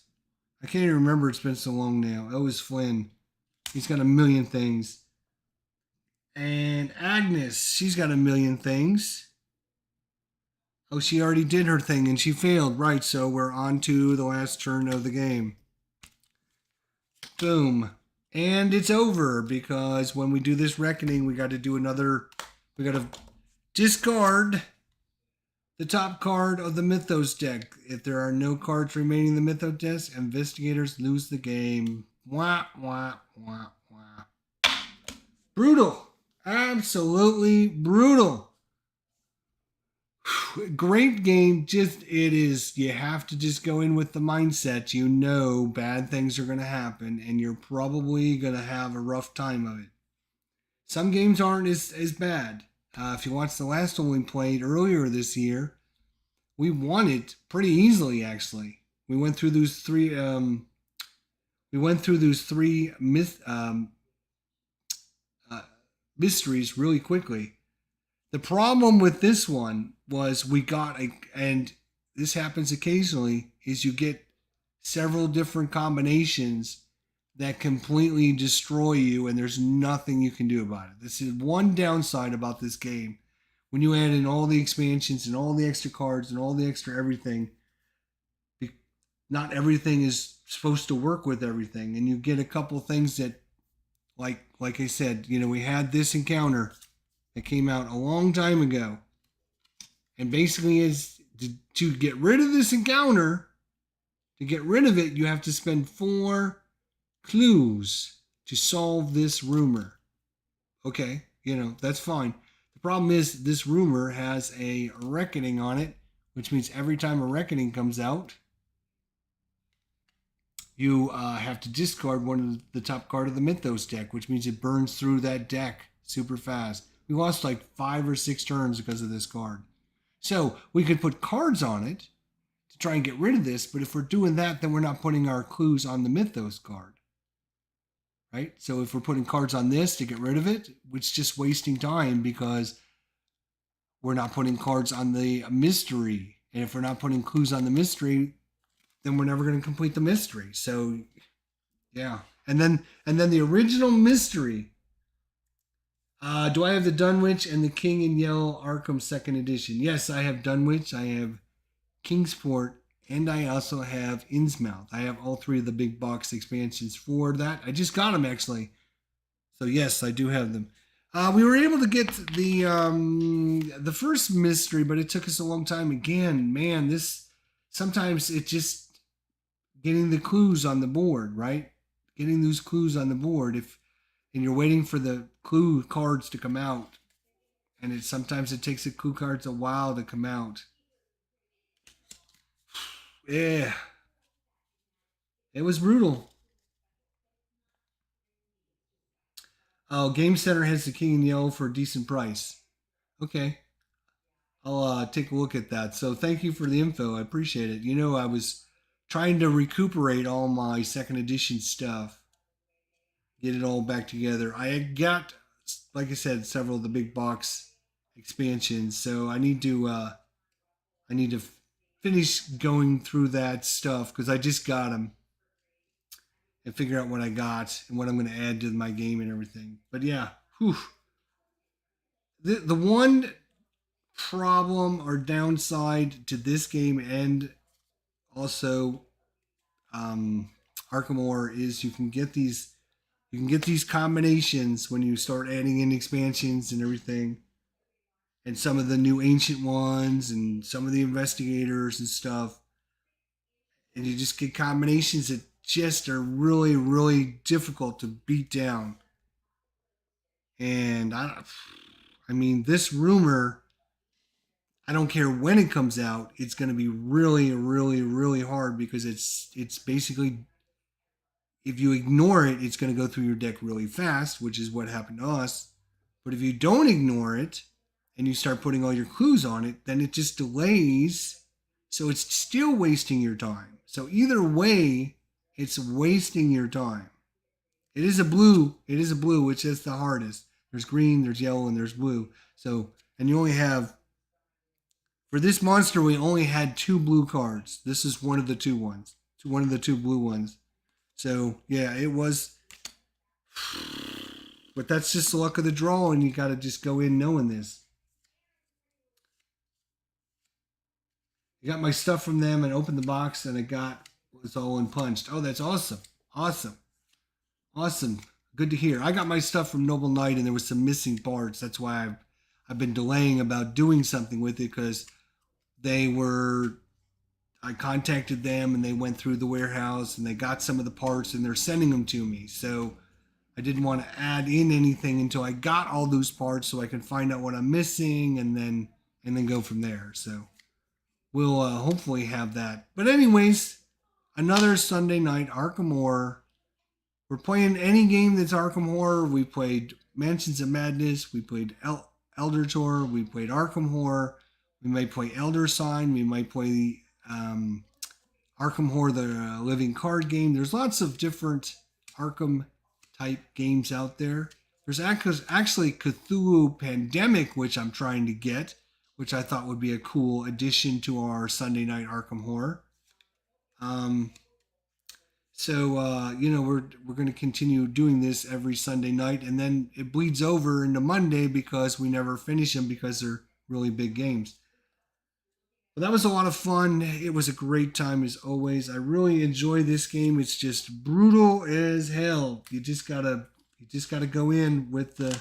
I can't even remember. It's been so long now. Oh, it was Flynn. He's got 1,000,000 things. And Agnes, she's got 1,000,000 things. Oh, she already did her thing and she failed. Right, so we're on to the last turn of the game. Boom. And it's over because when we do this reckoning, we got to do another. We got to discard the top card of the Mythos deck. If there are no cards remaining in the Mythos deck, investigators lose the game. Wah, wah, wah, wah. Brutal. Absolutely brutal. Great game. Just, it is, you have to just go in with the mindset, you know bad things are going to happen and you're probably going to have a rough time of it. Some games aren't as bad. If you watch the last one we played earlier this year, we won it pretty easily, actually. We went through those three mysteries really quickly. The problem with this one was and this happens occasionally, is you get several different combinations that completely destroy you and there's nothing you can do about it. This is one downside about this game. When you add in all the expansions and all the extra cards and all the extra everything, not everything is supposed to work with everything. And you get a couple things that, like I said, we had this encounter that came out a long time ago. And basically is to get rid of this encounter, to get rid of it, you have to spend 4 clues to solve this rumor. Okay, that's fine. The problem is this rumor has a reckoning on it, which means every time a reckoning comes out, you have to discard one of the top card of the Mythos deck, which means it burns through that deck super fast. We lost like 5 or 6 turns because of this card. So we could put cards on it to try and get rid of this, but if we're doing that, then we're not putting our clues on the Mythos card. Right? So if we're putting cards on this to get rid of it, it's just wasting time because we're not putting cards on the mystery. And if we're not putting clues on the mystery, then we're never going to complete the mystery. So, yeah. And then the original mystery. Do I have the Dunwich and the King in Yellow Arkham 2nd Edition? Yes, I have Dunwich, I have Kingsport, and I also have Innsmouth. I have all 3 of the big box expansions for that. I just got them, actually. So, yes, I do have them. We were able to get the first mystery, but it took us a long time. Again, man, sometimes it just getting the clues on the board, right? Getting those clues on the board. And you're waiting for the clue cards to come out. And sometimes it takes the clue cards a while to come out. Yeah. It was brutal. Oh, Game Center has the King in Yellow for a decent price. Okay. I'll take a look at that. So thank you for the info. I appreciate it. I was trying to recuperate all my 2nd edition stuff. Get it all back together. I got like I said, several of the big box expansions. So I need to finish going through that stuff because I just got them and figure out what I got and what I'm going to add to my game and everything. But yeah, whew. The one problem or downside to this game and also Arkham Horror is you can get these combinations when you start adding in expansions and everything, and some of the new ancient ones and some of the investigators and stuff, and you just get combinations that just are really really difficult to beat down. And I mean, this rumor, I don't care when it comes out, it's going to be really really really hard because it's basically, if you ignore it, it's going to go through your deck really fast, which is what happened to us. But if you don't ignore it and you start putting all your clues on it, then it just delays. So it's still wasting your time. So either way, it's wasting your time. It is a blue. It is a blue, which is the hardest. There's green, there's yellow, and there's blue. So, and you only have, for this monster, we only had 2 blue cards. This is one of the 2 ones. One of the 2 blue ones. So yeah, it was, but that's just the luck of the draw, and you got to just go in knowing this. I got my stuff from them and opened the box, and was all unpunched. Oh, that's awesome, awesome, awesome. Good to hear. I got my stuff from Noble Knight, and there was some missing parts. That's why I've been delaying about doing something with it because I contacted them and they went through the warehouse and they got some of the parts and they're sending them to me. So I didn't want to add in anything until I got all those parts so I can find out what I'm missing and then go from there. So we'll hopefully have that. But anyways, another Sunday night Arkham Horror. We're playing any game that's Arkham Horror. We played Mansions of Madness. We played Eldritch Horror. We played Arkham Horror. We might play Elder Sign. We might play the Arkham Horror, the living card game. There's lots of different Arkham type games out there. There's actually Cthulhu Pandemic, which I'm trying to get, which I thought would be a cool addition to our Sunday night Arkham Horror. We're going to continue doing this every Sunday night, and then it bleeds over into Monday because we never finish them because they're really big games. But that was a lot of fun. It was a great time as always. I really enjoy this game. It's just brutal as hell. You just gotta go in with the,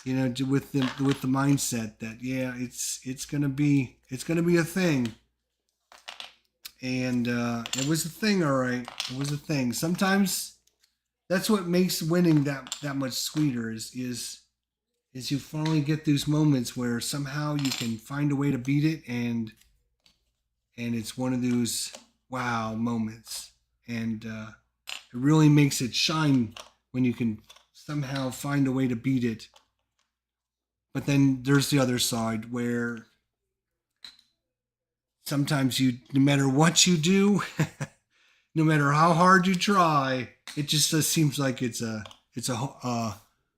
with the mindset that it's gonna be a thing. And it was a thing, all right. It was a thing. Sometimes that's what makes winning that much sweeter is you finally get those moments where somehow you can find a way to beat it, and it's one of those wow moments, and it really makes it shine when you can somehow find a way to beat it. But then there's the other side where sometimes no matter what you do, no matter how hard you try, it just seems like it's a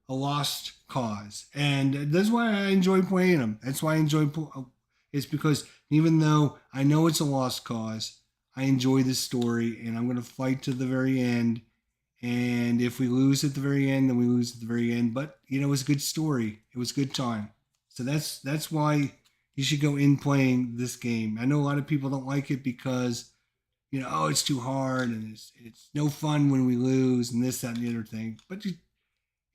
lost cause. And that's why I enjoy playing them. That's why I enjoy it's because even though I know it's a lost cause, I enjoy this story and I'm going to fight to the very end. And if we lose at the very end, then we lose at the very end. But it was a good story. It was a good time. So that's why you should go in playing this game. I know a lot of people don't like it because it's too hard and it's no fun when we lose and this, that, and the other thing. But you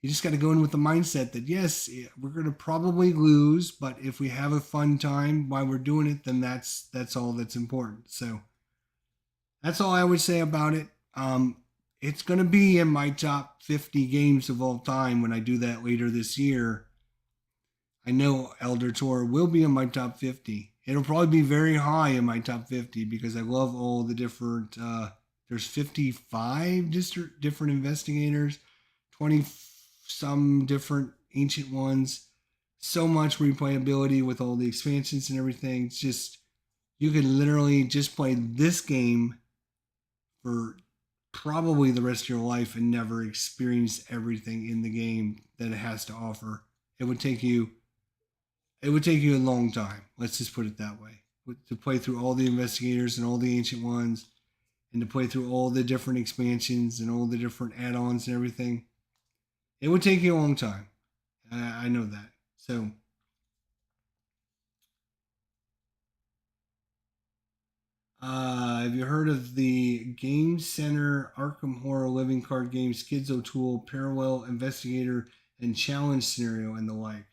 just got to go in with the mindset that, yes, we're going to probably lose, but if we have a fun time while we're doing it, then that's all that's important. So that's all I would say about it. It's going to be in my top 50 games of all time when I do that later this year. I know Eldritch Horror will be in my top 50. It'll probably be very high in my top 50 because I love all the different, there's 55 different investigators, 20 some different ancient ones, so much replayability with all the expansions and everything. It's just, you can literally just play this game for probably the rest of your life and never experience everything in the game that it has to offer. It would take you a long time. Let's just put it that way. To play through all the investigators and all the ancient ones, and to play through all the different expansions and all the different add-ons and everything, it would take you a long time. I know that. So, have you heard of the Game Center Arkham Horror Living Card Game Schizo Tool Parallel Investigator and Challenge Scenario and the like?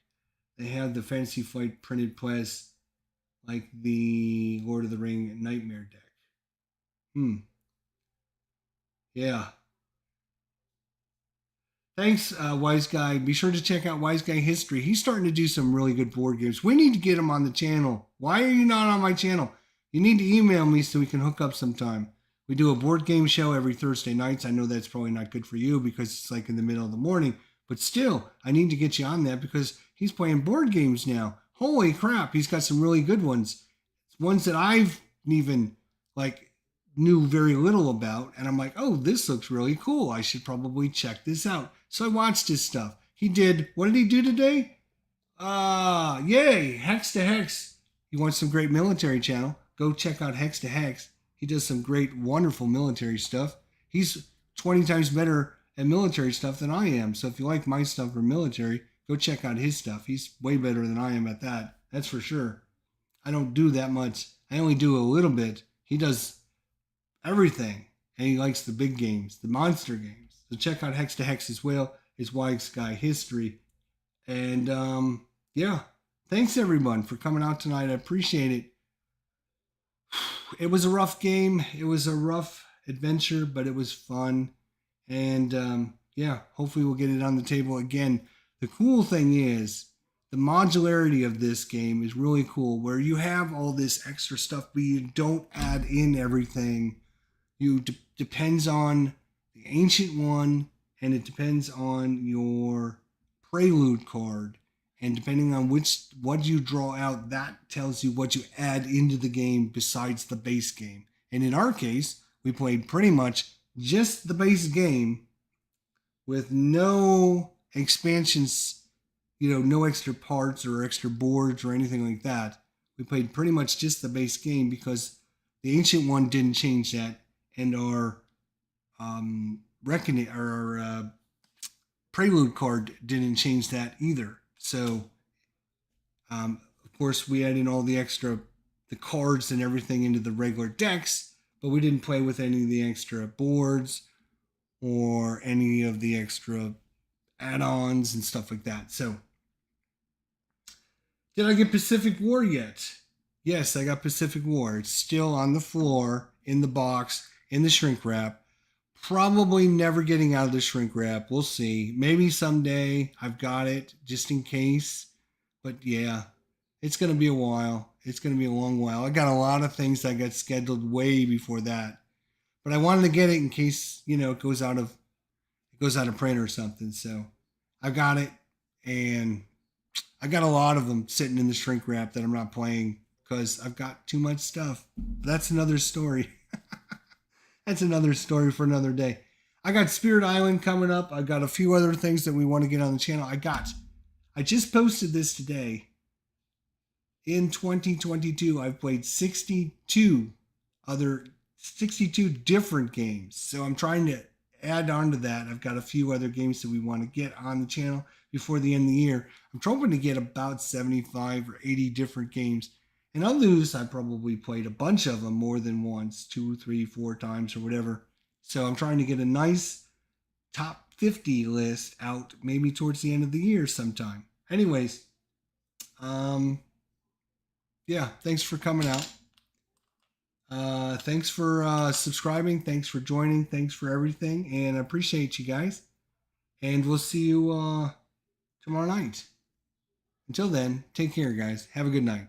They have the Fantasy Flight printed press like the Lord of the Ring Nightmare deck. Yeah. Thanks, Wise Guy. Be sure to check out Wise Guy History. He's starting to do some really good board games. We need to get him on the channel. Why are you not on my channel? You need to email me so we can hook up sometime. We do a board game show every Thursday nights. I know that's probably not good for you because it's like in the middle of the morning. But still, I need to get you on that because he's playing board games now. Holy crap, he's got some really good ones. Ones that I've even knew very little about. And I'm like, oh, this looks really cool. I should probably check this out. So I watched his stuff. He did, what did he do today? Yay, Hex to Hex. You want some great military channel? Go check out Hex to Hex. He does some great, wonderful military stuff. He's 20 times better at military stuff than I am. So if you like my stuff for military, go check out his stuff. He's way better than I am at that. That's for sure. I don't do that much. I only do a little bit. He does everything. And he likes the big games, the monster games. So check out Hex to Hex as well. It's Wise Guy History. And yeah, thanks everyone for coming out tonight. I appreciate it. It was a rough game. It was a rough adventure, but it was fun. And yeah, hopefully we'll get it on the table again. The cool thing is the modularity of this game is really cool, where you have all this extra stuff, but you don't add in everything. You depends on the ancient one, and it depends on your prelude card. And depending on what you draw out, that tells you what you add into the game besides the base game. And in our case, we played pretty much just the base game with no expansions, no extra parts or extra boards or anything like that. We played pretty much just the base game because the ancient one didn't change that, and our prelude card didn't change that either. So, of course, we add in all the cards and everything into the regular decks, but we didn't play with any of the extra boards or any of the extra add-ons and stuff like that. So, did I get Pacific War yet? Yes, I got Pacific War. It's still on the floor, in the box, in the shrink wrap. Probably never getting out of the shrink wrap. We'll see. Maybe someday I've got it just in case. But yeah, it's going to be a while. It's going to be a long while. I got a lot of things that got scheduled way before that. But I wanted to get it in case, it goes out of print or something. So I got it, and I got a lot of them sitting in the shrink wrap that I'm not playing because I've got too much stuff. But that's another story. That's another story for another day. I got Spirit Island coming up. I got a few other things that we want to get on the channel. I just posted this today. In 2022, I've played 62 different games. So I'm trying to add on to that. I've got a few other games that we want to get on the channel before the end of the year. I'm hoping to get about 75 or 80 different games. And others, I probably played a bunch of them more than once, 2, 3, 4 times or whatever. So I'm trying to get a nice top 50 list out maybe towards the end of the year sometime. Anyways, yeah, thanks for coming out. Thanks for subscribing. Thanks for joining. Thanks for everything. And I appreciate you guys. And we'll see you tomorrow night. Until then, take care, guys. Have a good night.